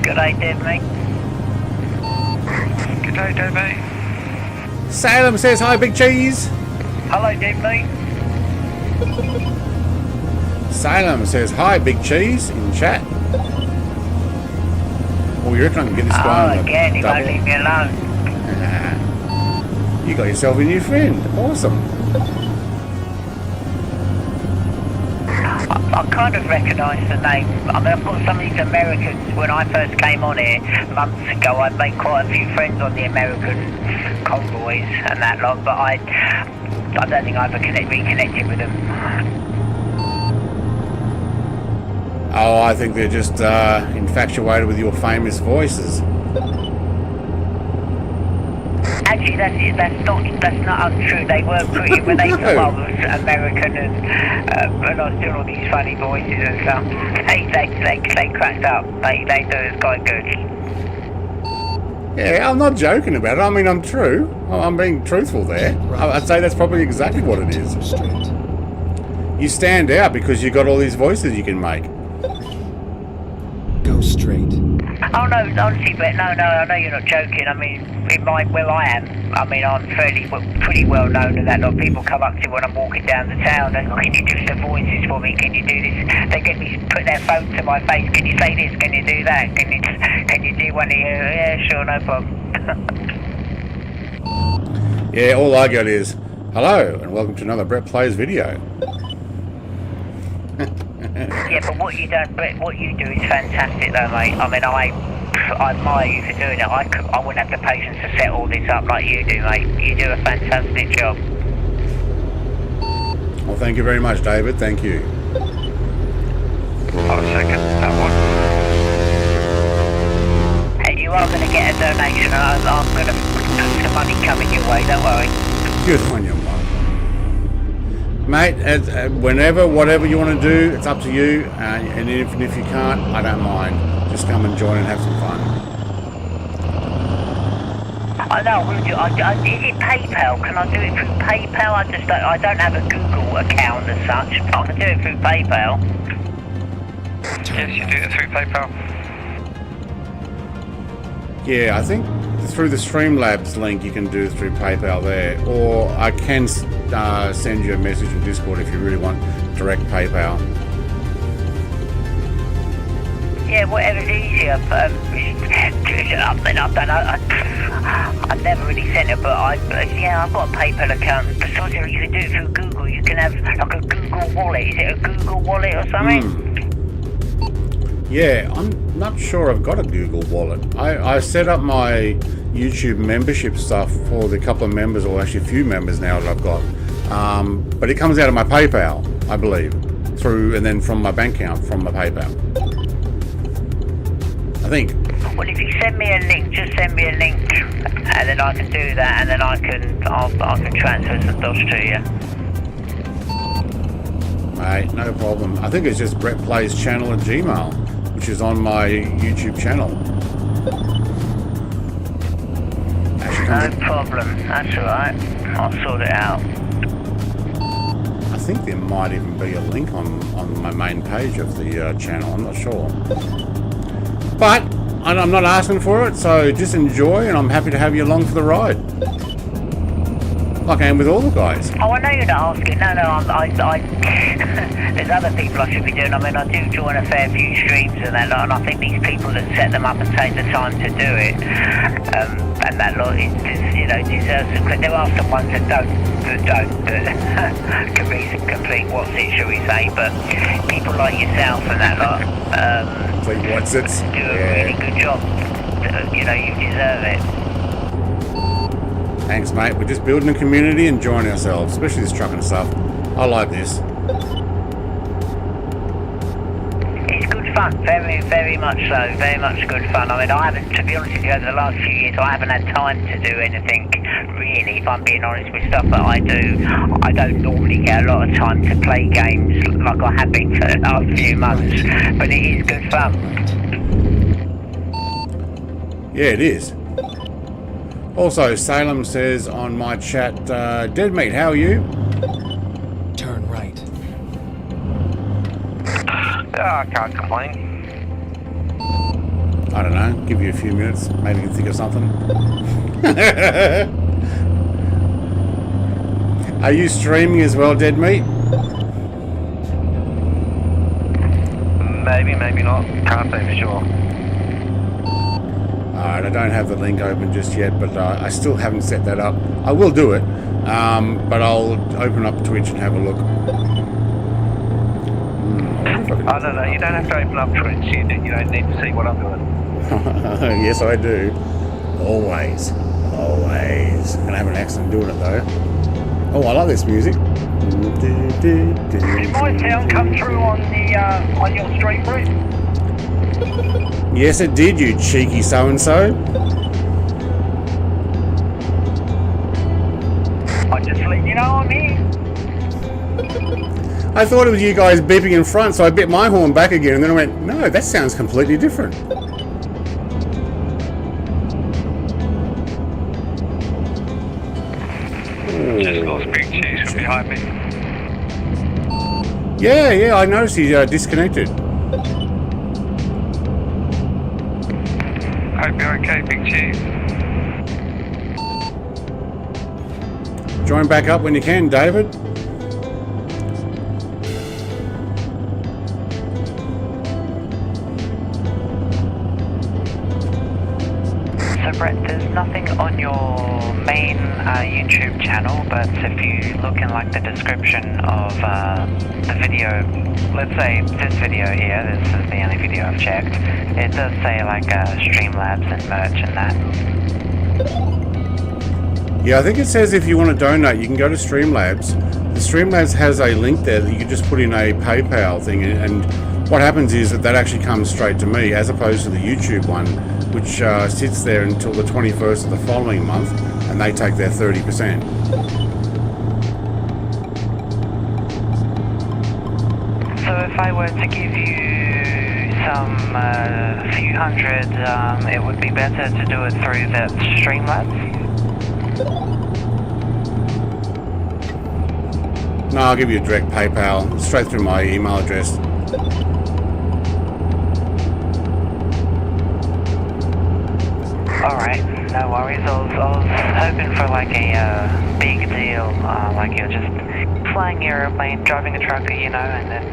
G'day, Dead Mate. G'day, Davey. Salem says hi, Big Cheese. Hello, Dead Meat. Salem says hi, Big Cheese in chat. Oh, you reckon I can get this guy on the Again, he won't double? leave me alone. You got yourself a new friend. Awesome. I kind of recognise the name. I mean, I've got some of these Americans. When I first came on here months ago, I made quite a few friends on the American convoys and that lot, but I don't think I ever reconnected with them. Oh, I think they're just infatuated with your famous voices. Actually, that's not untrue. They were pretty when they thought I was American and I was doing all these funny voices and stuff. They cracked up. They do it quite good. Yeah, I'm not joking about it. I mean, I'm true. I'm being truthful there. I'd say that's probably exactly what it is. Straight. You stand out because you got all these voices you can make. Go straight. Oh no, honestly, but no, I know you're not joking. I mean, where I am, I mean, I'm pretty well known and that lot. People come up to me when I'm walking down the town and, can you do some voices for me? Can you do this? They get me put their phone to my face. Can you say this? Can you do that? Can you do one of you? Yeah, sure, no problem. Yeah, all I got is, hello, and welcome to another Brett Plays video. Yeah, but what you do is fantastic, though, mate. I mean, I admire you for doing it. I wouldn't have the patience to set all this up like you do, mate. You do a fantastic job. Well, thank you very much, David. Thank you. I'll second that one. Hey, you are going to get a donation. I'm going to put some money coming your way, don't worry. Good on you, mate. Whenever, whatever you want to do, it's up to you. And if you can't, I don't mind. Just come and join and have some fun. I know. Is it PayPal? Can I do it through PayPal? I don't have a Google account as such. I can do it through PayPal. Yes, you do it through PayPal. Yeah, I think through the Streamlabs link you can do it through PayPal there. Or I can send you a message in Discord if you really want direct PayPal. Yeah, whatever's easier. I mean, I don't know. I've never really sent it, but I've got a PayPal account. Besides, you can do it through Google. You can have like a Google wallet. Is it a Google wallet or something? Yeah, I'm not sure I've got a Google wallet. I set up my YouTube membership stuff for the couple of members, or actually a few members now that I've got. But it comes out of my PayPal, I believe, and then from my bank account from my PayPal. I think. Well, if you send me a link, just send me a link, and then I can do that, and then I can transfer some dollars to you. Mate, no problem. I think it's just Brett Plays Channel at Gmail, which is on my YouTube channel. No problem. That's all right. I'll sort it out. I think there might even be a link on my main page of the channel. I'm not sure. But I'm not asking for it, so just enjoy, and I'm happy to have you along for the ride. Like I am with all the guys. Oh, I know you're not asking. No, there's other people I should be doing. I mean, I do join a fair few streams and that lot, and I think these people that set them up and take the time to do it, and that lot, deserves some credit. There are some ones that don't complete what's it, shall we say, but people like yourself and that lot, Complete what's it? do a really good job. You deserve it. Thanks, mate. We're just building a community and enjoying ourselves, especially this trucking stuff. I like this. It's good fun, very, very much so, very much good fun. I mean, I haven't, to be honest with you, over the last few years, I haven't had time to do anything, really, if I'm being honest with stuff that I do. I don't normally get a lot of time to play games like I have been for the last few months, but it is good fun. Yeah, it is. Also, Salem says on my chat, Dead Meat, how are you? Turn right. I can't complain. I don't know, give you a few minutes, maybe you can think of something. Are you streaming as well, Dead Meat? Maybe, maybe not. Can't say for sure. Alright, I don't have the link open just yet, but I still haven't set that up. I will do it, but I'll open up Twitch and have a look. I don't know, you don't have to open up Twitch, you don't need to see what I'm doing. Yes, I do. Always. Always. Gonna have an accident doing it though. Oh, I like this music. Did my sound come through on your stream, Brett? Yes, it did, you cheeky so-and-so. I just let you know I'm here. I thought it was you guys beeping in front, so I bit my horn back again, and then I went, no, that sounds completely different. Just lost Big Cheese from behind me. Yeah, I noticed he disconnected. Hope you're okay, Big Cheese. Join back up when you can, David. So Brett, there's nothing on your main YouTube channel, but if you look in like the description of the video, let's say this video here, this is the only video I've checked, it does say like Streamlabs and merch and that. Yeah, I think it says if you want to donate, you can go to Streamlabs. The Streamlabs has a link there that you can just put in a PayPal thing, and what happens is that actually comes straight to me, as opposed to the YouTube one, which sits there until the 21st of the following month, and they take their 30%. So if I were to give you some few hundred, it would be better to do it through that Streamlabs? No, I'll give you a direct PayPal, straight through my email address. Alright, no worries. I was hoping for like a big deal, like you're just flying your airplane, driving a trucker, and then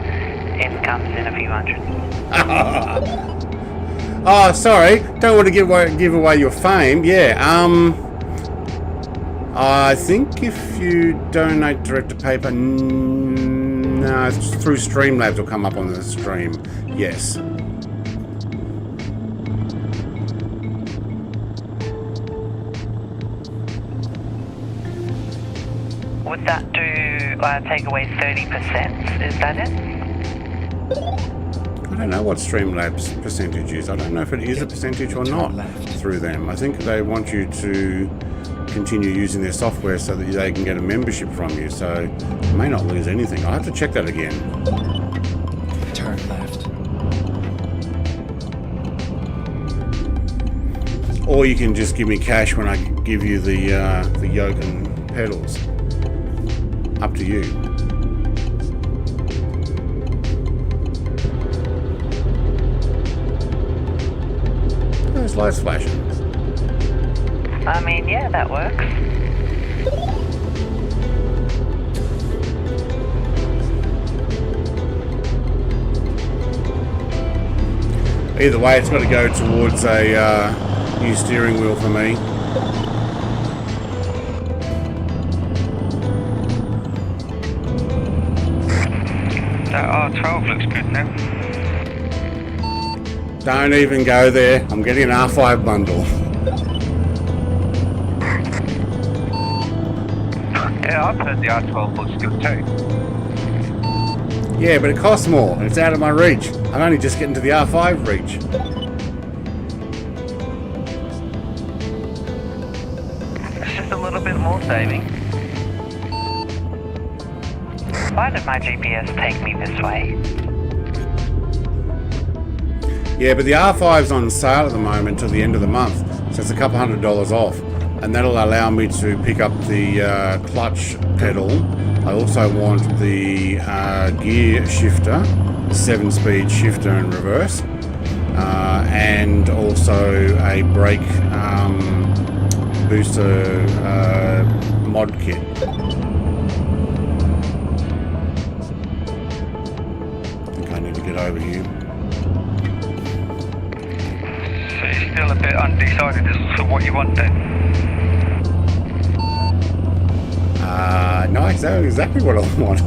in comes in a few hundred. Oh, sorry. Don't want to give away your fame. Yeah. I think if you donate direct to paper, no, it's through Streamlabs will come up on the stream. Yes. Would that do, take away 30%? Is that it? I don't know what Streamlabs percentage is. I don't know if it is a percentage or not through them. I think they want you to continue using their software so that they can get a membership from you. So you may not lose anything. I'll have to check that again. Turn left. Or you can just give me cash when I give you the yoke and pedals. Up to you. There's lights flashing. I mean, yeah, that works. Either way, it's got to go towards a new steering wheel for me. That R12 looks good now. Don't even go there. I'm getting an R5 bundle. Yeah, I've heard the R12 looks good too. Yeah, but it costs more. And it's out of my reach. I'm only just getting to the R5 reach. It's just a little bit more saving. Why did my GPS take me this way? Yeah, but the R5's on sale at the moment till the end of the month. So it's a couple $100 off. And that'll allow me to pick up the clutch pedal. I also want the gear shifter, the 7-speed shifter and reverse. And also a brake booster mod kit. Over you. So you're still a bit undecided as to what you want then? No, I know exactly what I want.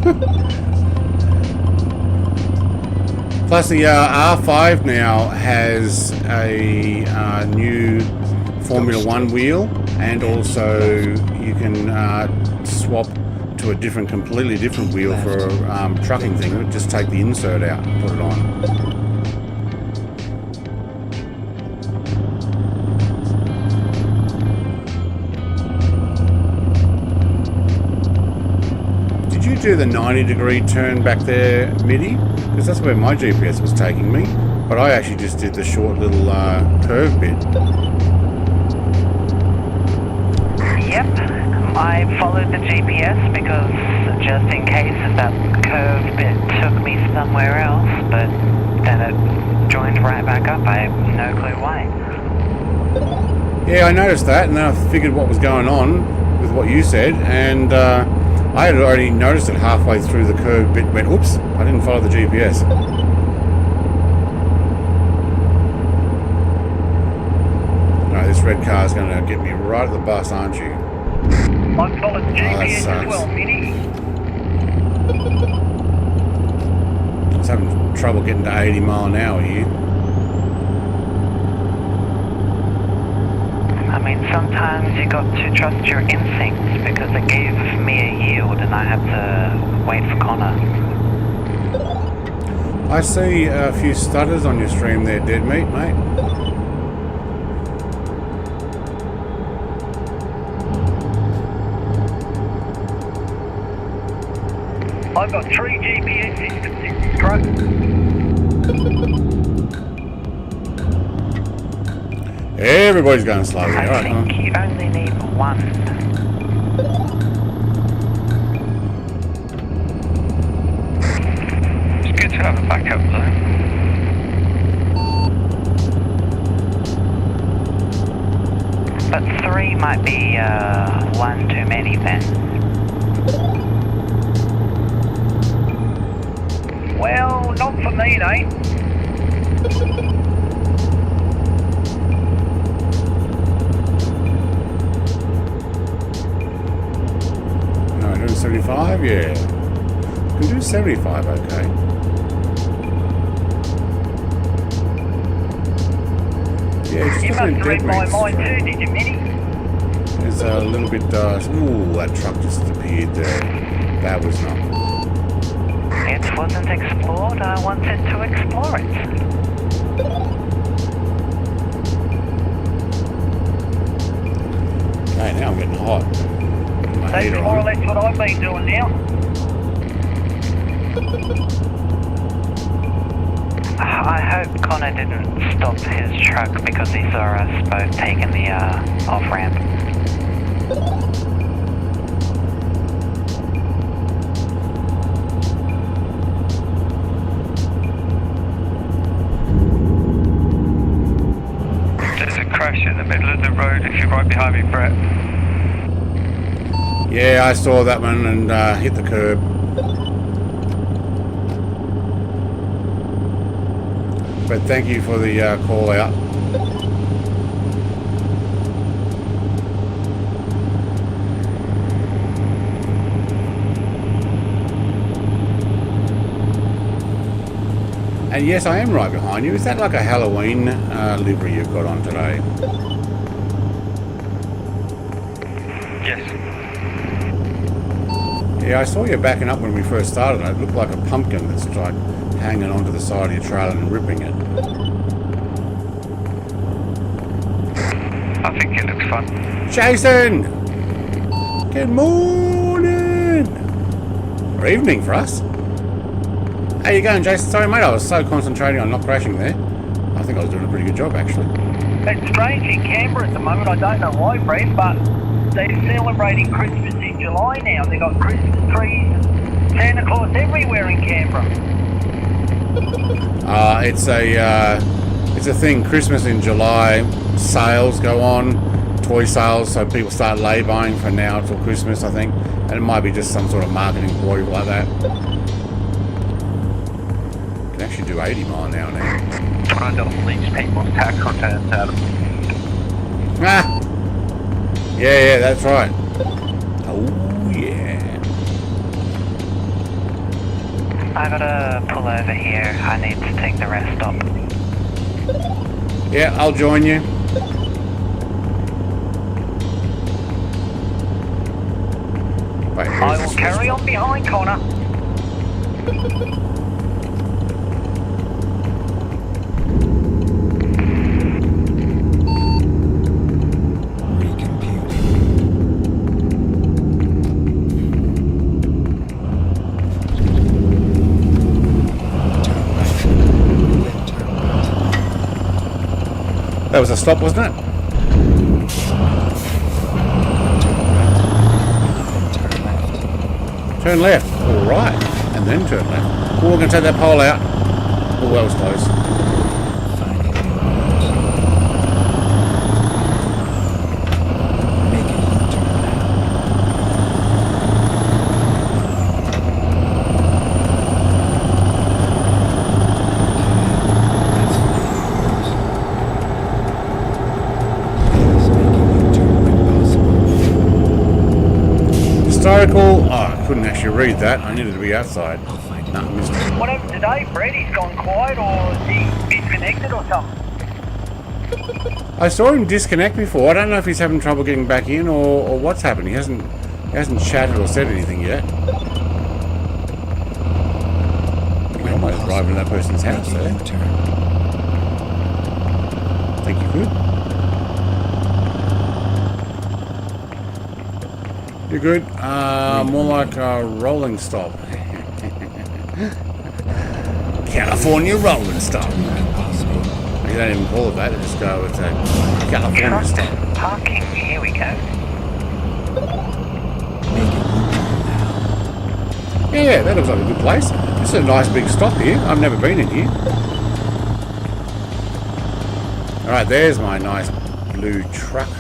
Plus the R5 now has a new Formula 1 wheel, and also you can swap to a completely different wheel for a trucking thing. Just take the insert out and put it on. Did you do the 90-degree turn back there, MIDI? Because that's where my GPS was taking me. But I actually just did the short little curve bit. Yep. I followed the GPS because just in case if that curve bit took me somewhere else, but then it joined right back up. I have no clue why. Yeah, I noticed that, and then I figured what was going on with what you said, and I had already noticed it halfway through the curve bit, went, oops, I didn't follow the GPS. Alright, this red car is going to get me right at the bus, aren't you? I followed the GPS as well, Minnie. I was having trouble getting to 80 mile an hour here. I mean, sometimes you got to trust your instincts because it gave me a yield and I had to wait for Connor. I see a few stutters on your stream there, Dead Meat, mate. I've got 3 GPS systems in this truck. Everybody's going slowly. I Alright, think you only need one. It's good to have a backup though. But 3 might be one too many then. Well, not for me, it ain't. 75, yeah. Can do 75, okay. Yeah, just You must looking have at read dead my rigs. mind too, did you, Minnie? There's a little bit, ooh, that truck just appeared there. That was not good. It wasn't explored. I wanted to explore it. Okay, now I'm getting hot. My That's heater more or on. less what I've been doing now. I hope Connor didn't stop his truck because he saw us both taking the off-ramp. There's a crash in the middle of the road if you're right behind me, Brett. Yeah, I saw that one and hit the curb. But thank you for the call out. And yes, I am right behind you. Is that like a Halloween livery you've got on today? Yes. Yeah, I saw you backing up when we first started. It looked like a pumpkin that's like hanging onto the side of your trailer and ripping it. I think it looks fun. Jason! Good morning! Or evening for us. How you going, Jason? Sorry, mate, I was so concentrating on not crashing there. I think I was doing a pretty good job, actually. It's strange in Canberra at the moment. I don't know why, Brett, but they're celebrating Christmas in July now. They've got Christmas trees and Santa Claus everywhere in Canberra. It's a thing. Christmas in July, sales go on, toy sales, so people start lay buying for now till Christmas, I think. And it might be just some sort of marketing ploy like that. You can actually do 80 mile an hour now. Trying to leach people's tax returns out of them. Ah! Yeah, that's right. Oh, yeah. I gotta pull over here. I need to take the rest stop. Yeah, I'll join you. Wait, I will carry on behind Connor. That was a stop, wasn't it? Turn left. All right. And then turn left. Oh, we're going to take that pole out. Oh, that was close. Historical. Oh, I couldn't actually read that. I needed to be outside. No, I missed it. What happened today, Brett? He's gone quiet or is he disconnected or something? I saw him disconnect before. I don't know if he's having trouble getting back in or what's happened. He hasn't chatted or said anything yet. I might have driven to that person's house there. Think you could? You're good. More like a rolling stop. California rolling stop. You don't even call it that. They just go with a California stop. Parking. Here we go. Yeah, that looks like a good place. This is a nice big stop here. I've never been in here. Alright, there's my nice blue truck.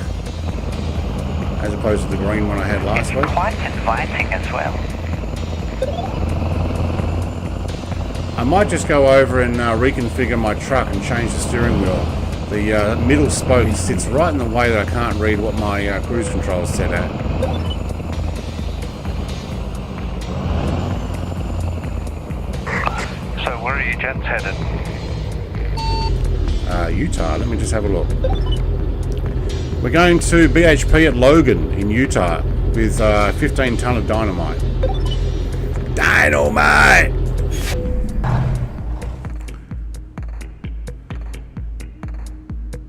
As opposed to the green one I had last week. Quite inviting as well. I might just go over and reconfigure my truck and change the steering wheel. The middle spoke sits right in the way that I can't read what my cruise control is set at. where are you gents headed? Utah. Let me just have a look. We're going to BHP at Logan in Utah with 15 ton of dynamite. Dynamite!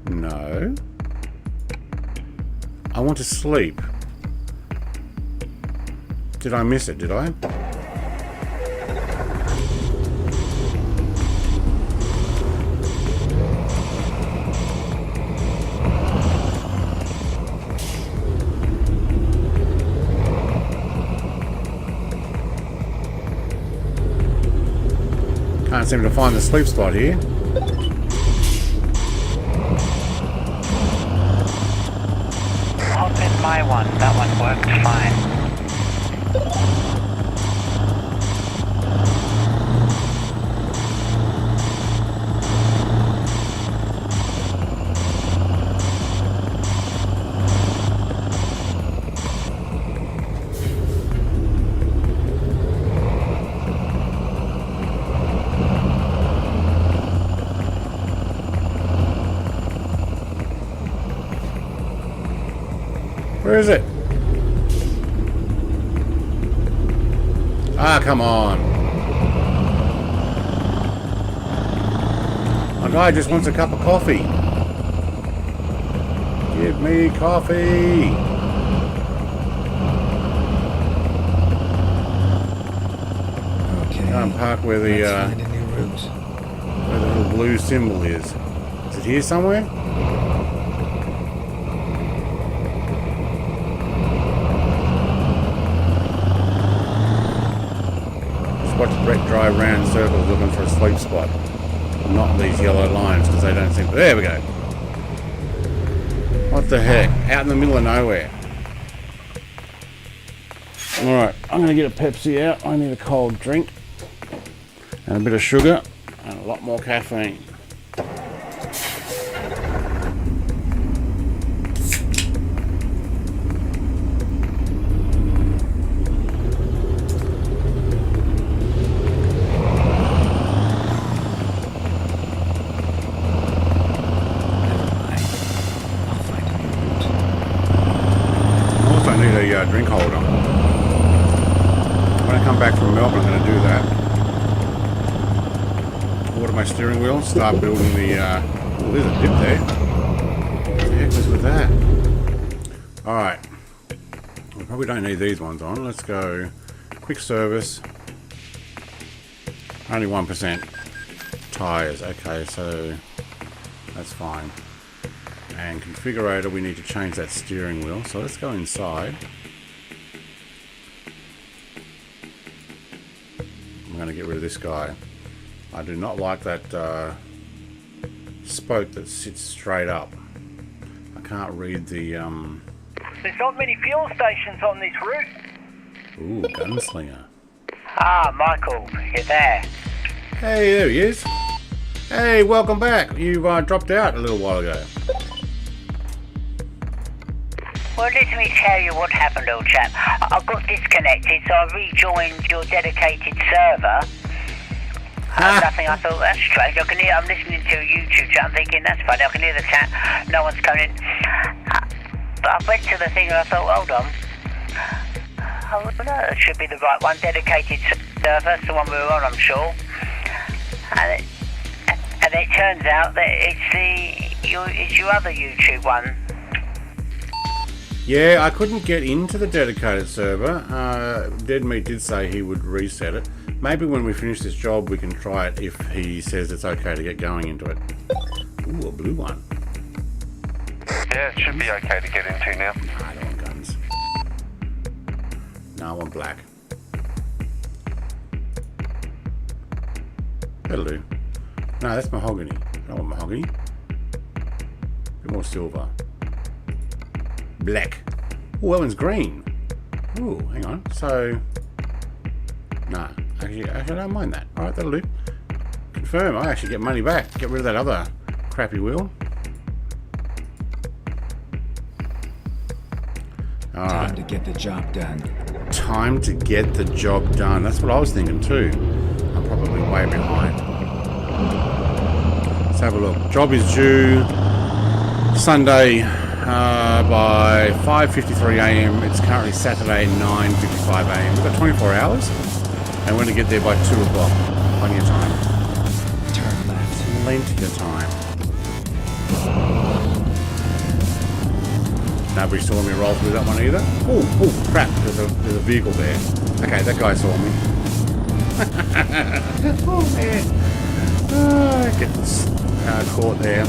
No. I want to sleep. Did I miss it? Did I? Can't seem to find the sleep spot here. Hop in my one. That one worked fine. Where is it? Ah, come on. My guy just wants a cup of coffee. Give me coffee. Okay. Can't park where the Let's find a new route. where the little blue symbol is. Is it here somewhere? Watch Brett drive round in circles looking for a sleep spot. Not these yellow lines because they don't seem. There we go. What the heck? Out in the middle of nowhere. Alright, I'm going to get a Pepsi out. I need a cold drink. And a bit of sugar. And a lot more caffeine. Drink holder. When I come back from Melbourne, I'm going to do that. Order my steering wheel, start building the. Oh, there's a dip there. What the heck was with that? Alright. We probably don't need these ones on. Let's go. Quick service. Only 1% tyres. Okay, so that's fine. And configurator, we need to change that steering wheel. So let's go inside. I'm going to get rid of this guy. I do not like that spoke that sits straight up. I can't read the... There's not many fuel stations on this route. Ooh, gunslinger. Ah, Michael, you're there. Hey, there he is. Hey, welcome back. You dropped out a little while ago. Well, let me tell you what happened, old chap. I got disconnected, so I rejoined your dedicated server. Nothing, I thought, that's strange. I can hear, I'm listening to a YouTube chat, I'm thinking, that's funny, I can hear the chat, no one's coming in. But I went to the thing and I thought, hold on. Oh, no, it should be the right one, dedicated server, that's the one we were on, I'm sure. And it turns out that it's your other YouTube one. Yeah, I couldn't get into the dedicated server. Dead Meat did say he would reset it. Maybe when we finish this job we can try it if he says it's okay to get going into it. Ooh, a blue one. Yeah, it should be okay to get into now. Nah, I don't want guns. No, I want black. That'll do. No, that's mahogany. I don't want mahogany. A bit more silver. Black. Oh, that one's green. Ooh, hang on. So, nah. Actually, I don't mind that. Alright, that'll do. Confirm. I actually get money back. Get rid of that other crappy wheel. Alright. Time to get the job done. Time to get the job done. That's what I was thinking too. I'm probably way behind. Let's have a look. Job is due Sunday by 5:53 a.m. It's currently Saturday 9:55 a.m. We've got 24 hours and we're going to get there by 2 o'clock. Plenty of time. Turn left. Plenty of time. Nobody saw me roll through that one either. Oh crap, there's a vehicle there. Okay, that guy saw me. Oh man. Gets caught there.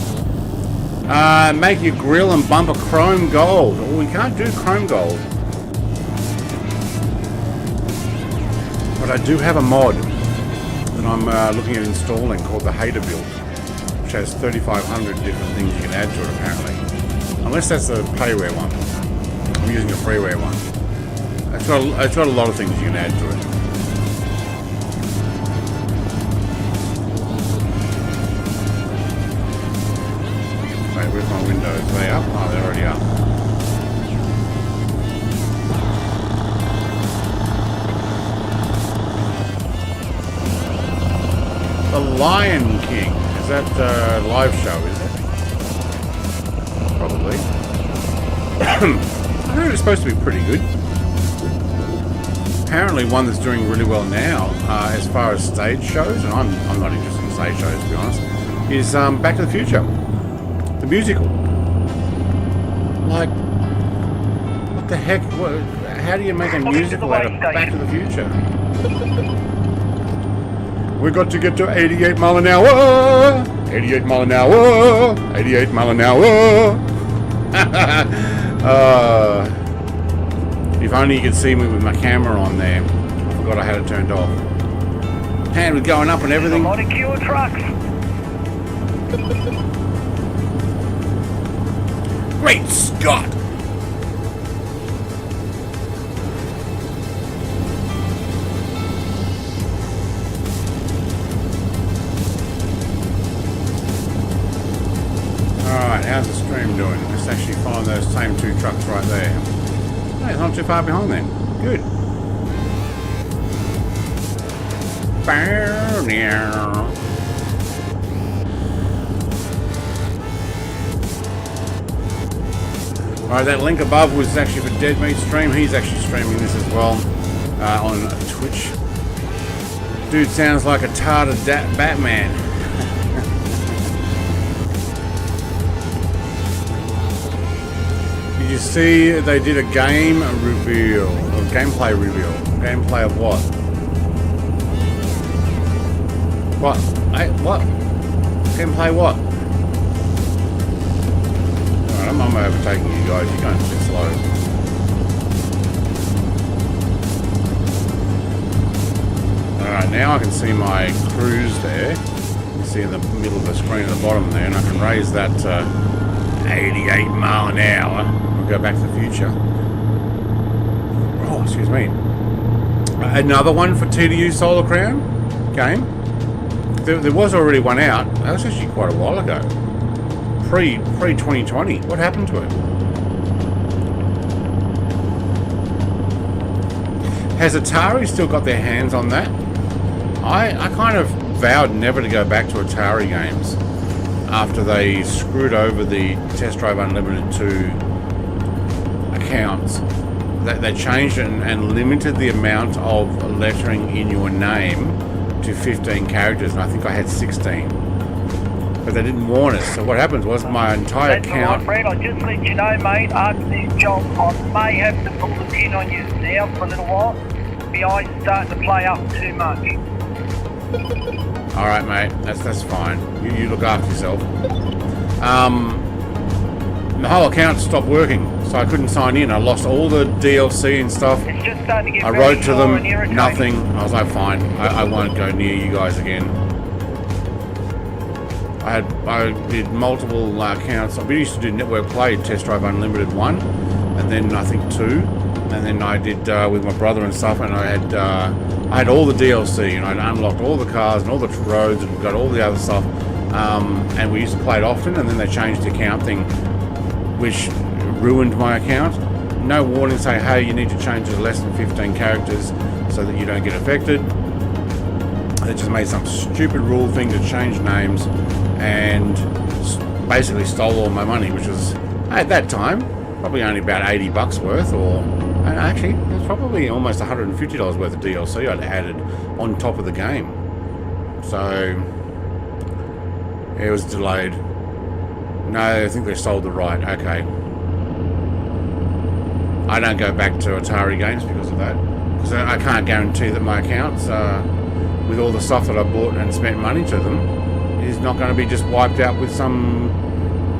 Make your grill and bumper chrome gold. Oh, we can't do chrome gold. But I do have a mod that I'm looking at installing called the HOTAS build, which has 3,500 different things you can add to it apparently. Unless that's the payware one. I'm using a freeware one. It's got a lot of things you can add to it. Wait, where's my windows? Are they up? Oh, they're already up. The Lion King. Is that a live show, is it? Probably. I heard it's supposed to be pretty good. Apparently one that's doing really well now, as far as stage shows, and I'm not interested in stage shows to be honest, is Back to the Future. The musical. Like, what the heck? How do you make a musical out of Back to the Future? We got to get to 88 mile an hour! 88 mile an hour! 88 mile an hour! If only you could see me with my camera on there. I forgot I had it turned off. Hand was going up and everything. A lot of queue trucks. Great Scott! Alright, how's the stream doing? Let's actually find those same 2 trucks right there. Hey, it's not too far behind then. Good. Alright, that link above was actually for Dead Meat Stream. He's actually streaming this as well on Twitch. Dude sounds like a tarted Batman. Did you see they did a game reveal, or gameplay reveal? Gameplay of what? What? Hey, what? Gameplay what? Alright, I'm overtaking you guys, you're going a bit slow. Alright, now I can see my cruise there. You see in the middle of the screen at the bottom there, and I can raise that 88 mile an hour. We'll go Back to the Future. Oh, excuse me. Another one for TDU Solar Crown game. There was already one out. That was actually quite a while ago. Pre-2020. What happened to it? Has Atari still got their hands on that? I kind of vowed never to go back to Atari games after they screwed over the Test Drive Unlimited 2 accounts. They changed it and limited the amount of lettering in your name to 15 characters, and I think I had 16. But they didn't warn us, so what happened was my entire account... Fred, I just let you know, mate, after this job, I may have to pull the pin on you now for a little while. My eyes starting to play up too much. Alright, mate, that's fine. You look after yourself. The whole account stopped working, so I couldn't sign in. I lost all the DLC and stuff. It's just starting to get I wrote to them, nothing. I was like, fine, I won't go near you guys again. I did multiple accounts. We used to do Network Play, Test Drive Unlimited 1, and then I think 2, and then I did with my brother and stuff, and I had all the DLC, and I'd unlocked all the cars and all the roads and got all the other stuff, and we used to play it often, and then they changed the account thing, which ruined my account. No warning saying, hey, you need to change it to less than 15 characters so that you don't get affected. They just made some stupid rule thing to change names and basically stole all my money, which was, at that time, probably only about $80 worth, or actually, it was probably almost $150 worth of DLC I'd added on top of the game. So, it was delayed. No, I think they sold the right. Okay. I don't go back to Atari games because of that. Because I can't guarantee that my accounts, with all the stuff that I bought and spent money to them, is not going to be just wiped out with some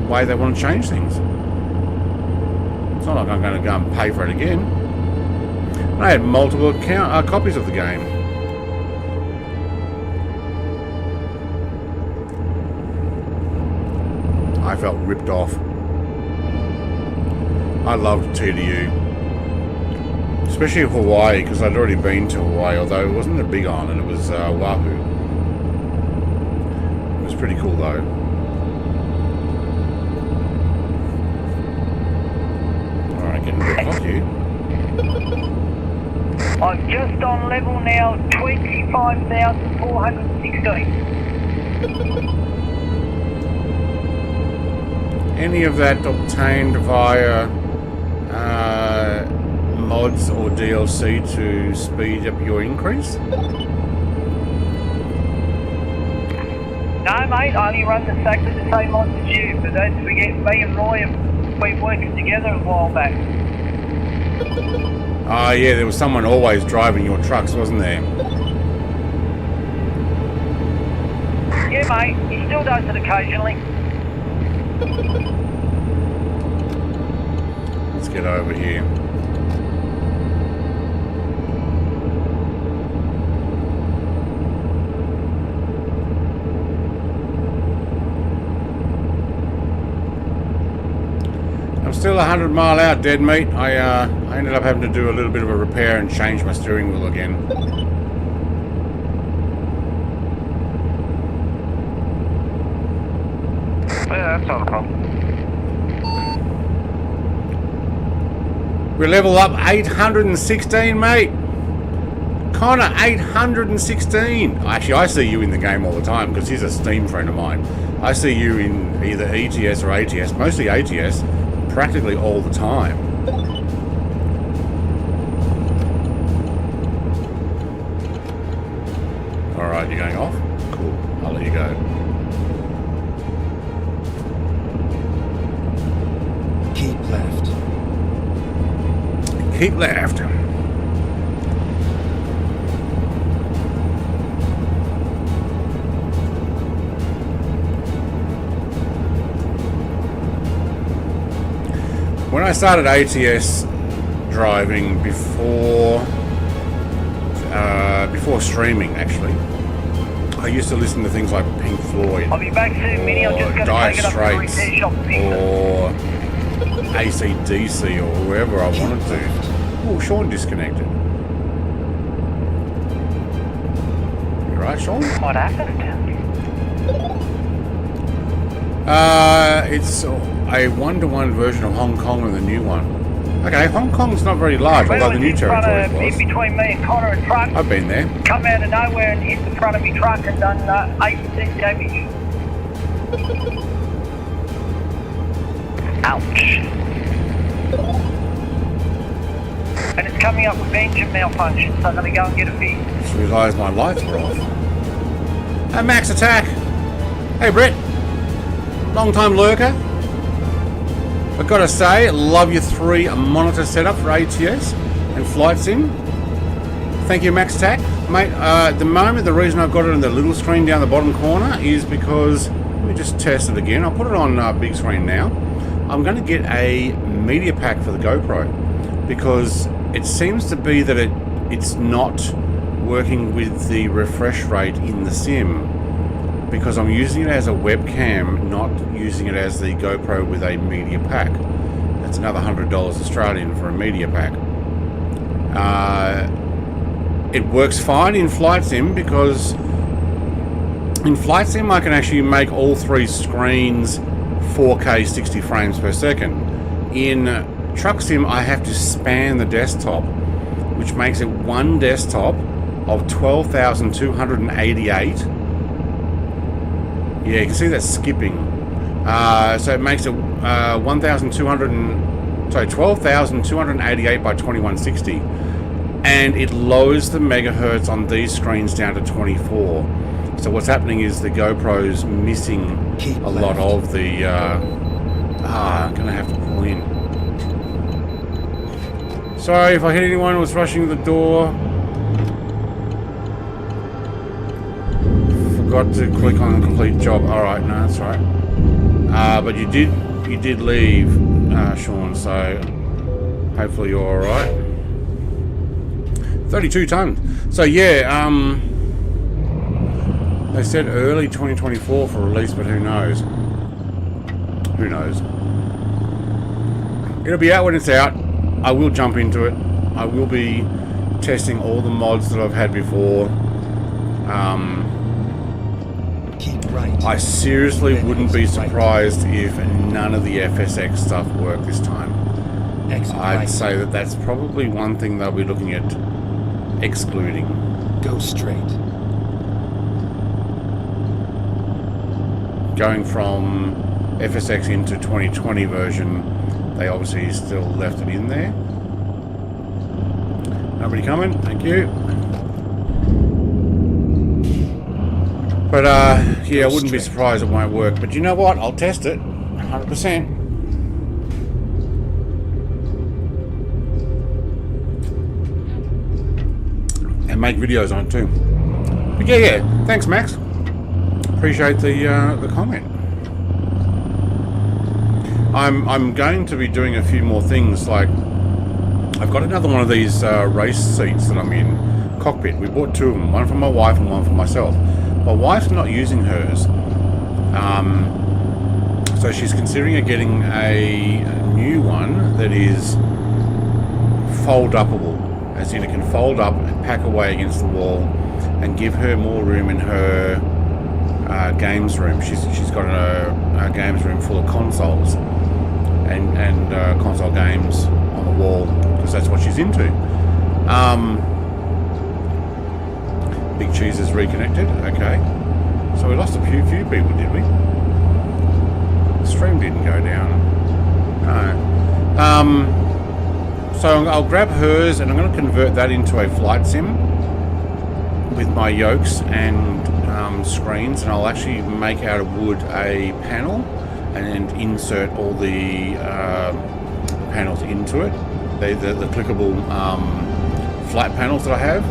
way they want to change things. It's not like I'm going to go and pay for it again. I had multiple copies of the game. I felt ripped off. I loved TDU, especially Hawaii, because I'd already been to Hawaii, although it wasn't a big island, it was Oahu. It was pretty cool though. Alright, getting a bit cocky. I'm just on level now, 25,416. Any of that obtained via mods or DLC to speed up your increase? No, mate, I only run exactly the same mods as you, but don't forget, me and Roy have been working together a while back. Oh yeah, there was someone always driving your trucks, wasn't there? Yeah, mate, he still does it occasionally. Let's get over here. I'm still 100 mile out, dead meat. I ended up having to do a little bit of a repair and change my steering wheel again. Yeah, that's not a problem. We level up 816, mate. Connor, 816. Actually, I see you in the game all the time because he's a Steam friend of mine. I see you in either ETS or ATS, mostly ATS, practically all the time. Alright, you're going off? Cool, I'll let you go. Keep left. Keep left. When I started ATS driving before streaming, actually, I used to listen to things like Pink Floyd, I'll be back soon, Minnie. I'm just going to Dire take it up to the Straits, repair shop and fix it. or AC/DC, or whoever I wanted to. Oh, Sean disconnected. You right, Sean? What happened? It's a one-to-one version of Hong Kong and the new one. Okay, Hong Kong's not very large, although the new territory was. In between me and Connor and truck. I've been there. Come out of nowhere and hit the front of my truck and done 8% damage. Ouch. And it's coming up with engine malfunction, so I'm going to go and get it fixed. Just realised my lights were off. Hey, Max Attack. Hey, Brett. Long time lurker. I've got to say, love your 3 monitor setup for ATS and Flight Sim. Thank you, Max Attack. Mate, at the moment, the reason I've got it on the little screen down the bottom corner is because, let me just test it again. I'll put it on big screen now. I'm going to get a media pack for the GoPro because it seems to be that it's not working with the refresh rate in the sim, because I'm using it as a webcam, not using it as the GoPro with a media pack. That's another $100 Australian for a media pack. It works fine in Flight Sim because in Flight Sim I can actually make all 3 screens 4K 60 frames per second. In Truck Sim I have to span the desktop, which makes it one desktop of 12,288. Yeah, you can see that skipping. So it makes it 12,288 by 2160. And it lowers the megahertz on these screens down to 24. So what's happening is the GoPro's missing a lot of the... I'm going to have to pull in. Sorry if I hit anyone who was rushing the door. Forgot to click on complete job. Alright, no, that's right. But you did leave, Sean, so hopefully you're alright. 32 tons. So yeah, they said early 2024 for release, but who knows? Who knows? It'll be out when it's out. I will jump into it. I will be testing all the mods that I've had before. Keep right. I seriously wouldn't be surprised if none of the FSX stuff worked this time. I'd say that that's probably one thing they'll be looking at excluding. Go straight. Going from FSX into 2020 version, they obviously still left it in there. Nobody coming, thank you. But yeah, I wouldn't be surprised it won't work. But you know what? I'll test it, 100%. And make videos on it too. But yeah, thanks Max. Appreciate the comment. I'm going to be doing a few more things. Like I've got another one of these race seats that I'm in, cockpit. We bought two of them, one for my wife and one for myself. My wife's not using hers, so she's considering getting a new one that is fold-upable, as in it can fold up and pack away against the wall and give her more room in her games room. She's got a games room full of consoles and console games on the wall, because that's what she's into. Big Cheese is reconnected. Okay, so we lost a few people, did we? The stream didn't go down. No. So I'll grab hers and I'm going to convert that into a flight sim with my yokes and screens, and I'll actually make out of wood a panel and insert all the panels into it. The clickable flat panels that I have,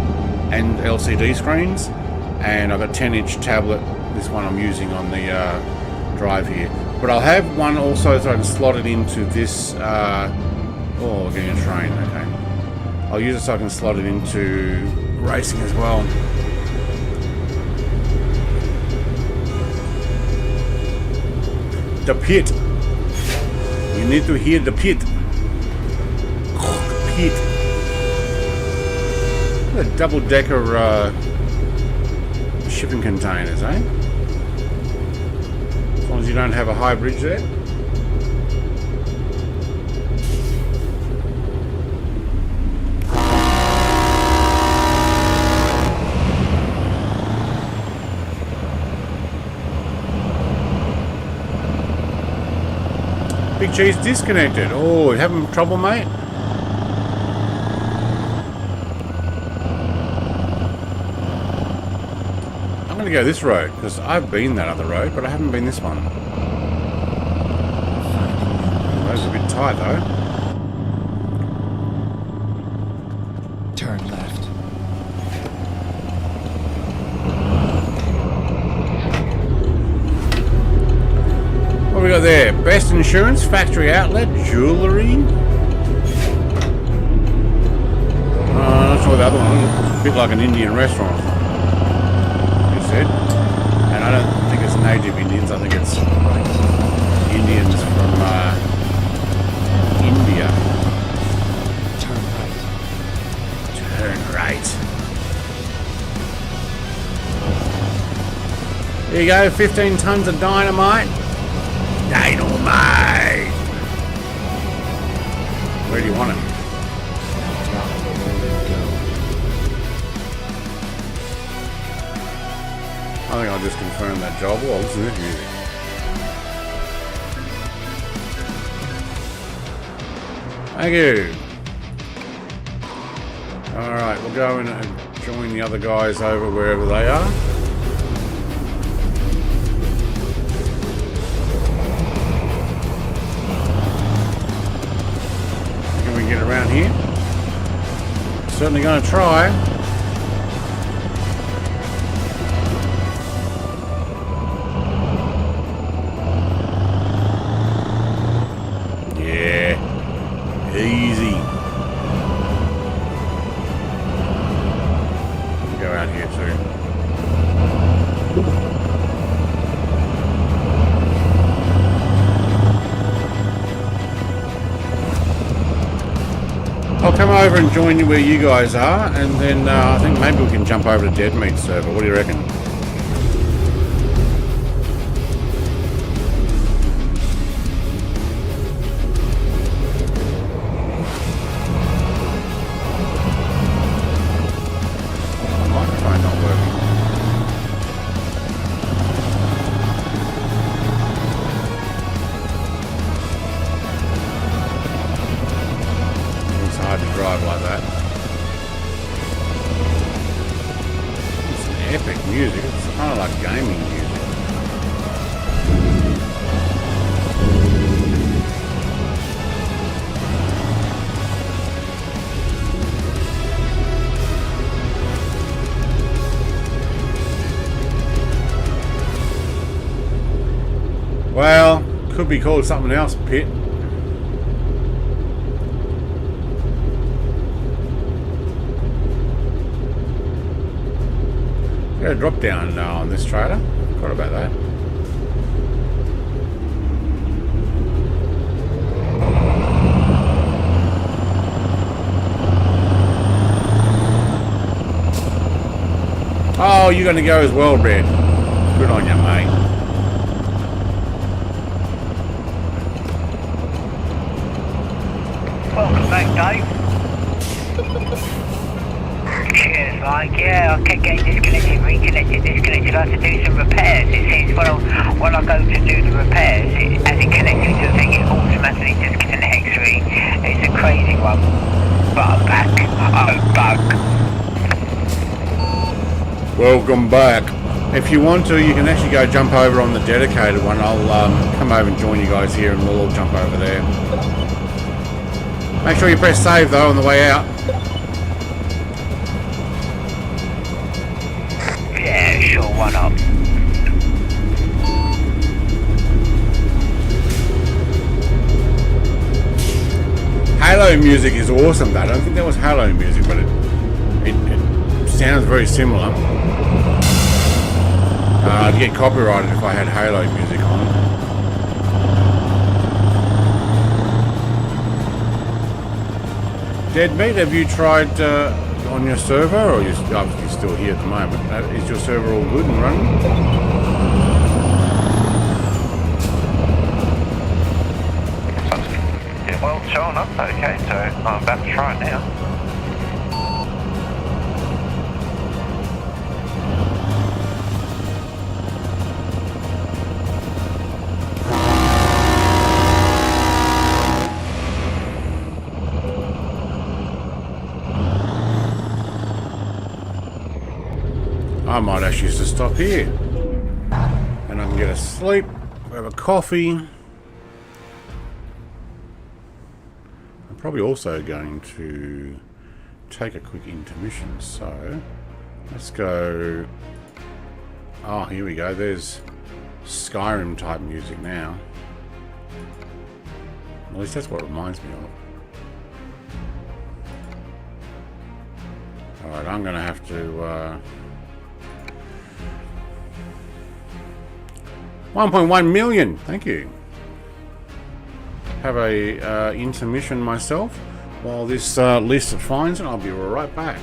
and LCD screens, and I've got a 10-inch tablet. This one I'm using on the drive here, but I'll have one also so I can slot it into this. Oh, we're getting a train. Okay, I'll use it so I can slot it into racing as well. The pit. You need to hear the pit. The pit. The double-decker shipping containers, eh? As long as you don't have a high bridge there. Big Cheese disconnected. Oh, you having trouble, mate? I'm going to go this road, because I've been that other road, but I haven't been this one. Oh, that's a bit tight, though. Turn left. What we got there? Best insurance, factory outlet, jewellery. Not sure what the other one is. A bit like an Indian restaurant, you said. And I don't think it's native Indians, I think it's Indians from India. Turn right. Turn right. There you go, 15 tons of dynamite. Dynamite! Where do you want him? I think I'll just confirm that job. Oh, listen to this music. Thank you. Alright, we'll go in and join the other guys over wherever they are. Can we get around here? Certainly going to try. Yeah, easy. Go out here too. I'll come over and join you where you guys are, and then I think maybe we can jump over to Dead Meat server. What do you reckon? Microphone not working. It's hard to drive like that. It's an epic music. It's kind of like gaming music. Well, could be called something else, Pit. Got a drop down on this trailer. Forgot about that. Oh, you're going to go as well, Red. Good on you, mate. Welcome back, Dave. Cheers, Mike. Yeah, I kept getting disconnected, reconnected, disconnected. I had to do some repairs. It seems when I go to do the repairs, as it connects me to the thing, it automatically disconnects me. It's a crazy one. But I'm back. I'm back. Welcome back. If you want to, you can actually go jump over on the dedicated one. I'll come over and join you guys here, and we'll all jump over there. Make sure you press save though on the way out. Yeah, sure, why not? Halo music is awesome though. I don't think that was Halo music, but it sounds very similar. I'd get copyrighted if I had Halo music on. Dead Meat, have you tried on your server, or you're obviously still here at the moment? Is your server all good and running? Yeah, well, showing up okay, so I'm about to try it now. I might actually just stop here, and I can get a sleep, have a coffee. I'm probably also going to take a quick intermission, so let's go. Oh, here we go. There's Skyrim type music now. At least that's what it reminds me of. Alright, I'm gonna have to 1.1 million, thank you. Have a intermission myself while this list finds it. I'll be right back.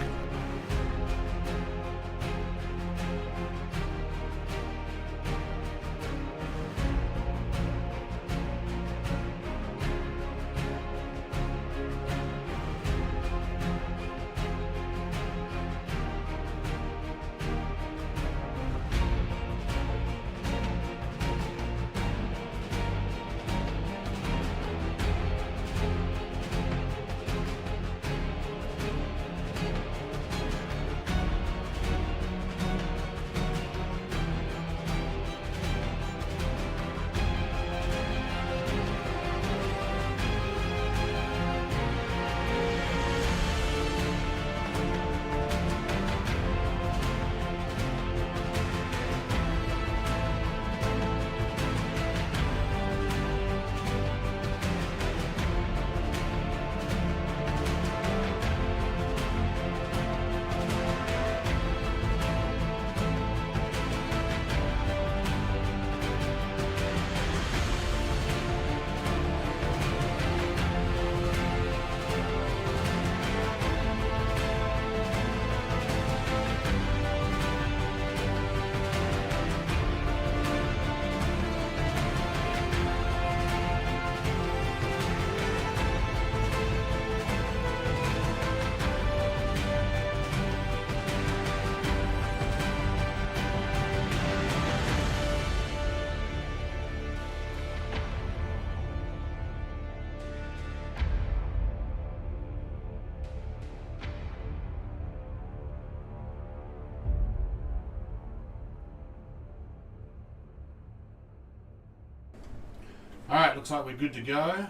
Alright, looks like we're good to go.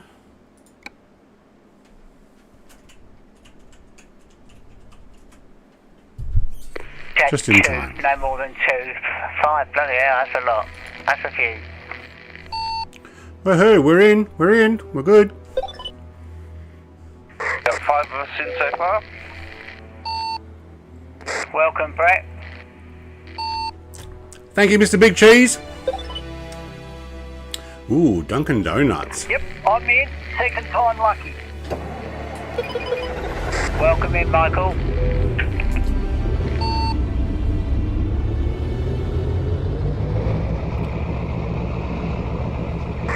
Just in time. No more than 2. 5, bloody hell, that's a lot. That's a few. Woohoo, we're in, we're good. Got 5 of us in so far. Welcome, Brett. Thank you, Mr. Big Cheese. Ooh, Dunkin' Donuts. Yep, I'm in. Second time lucky. Welcome in, Michael.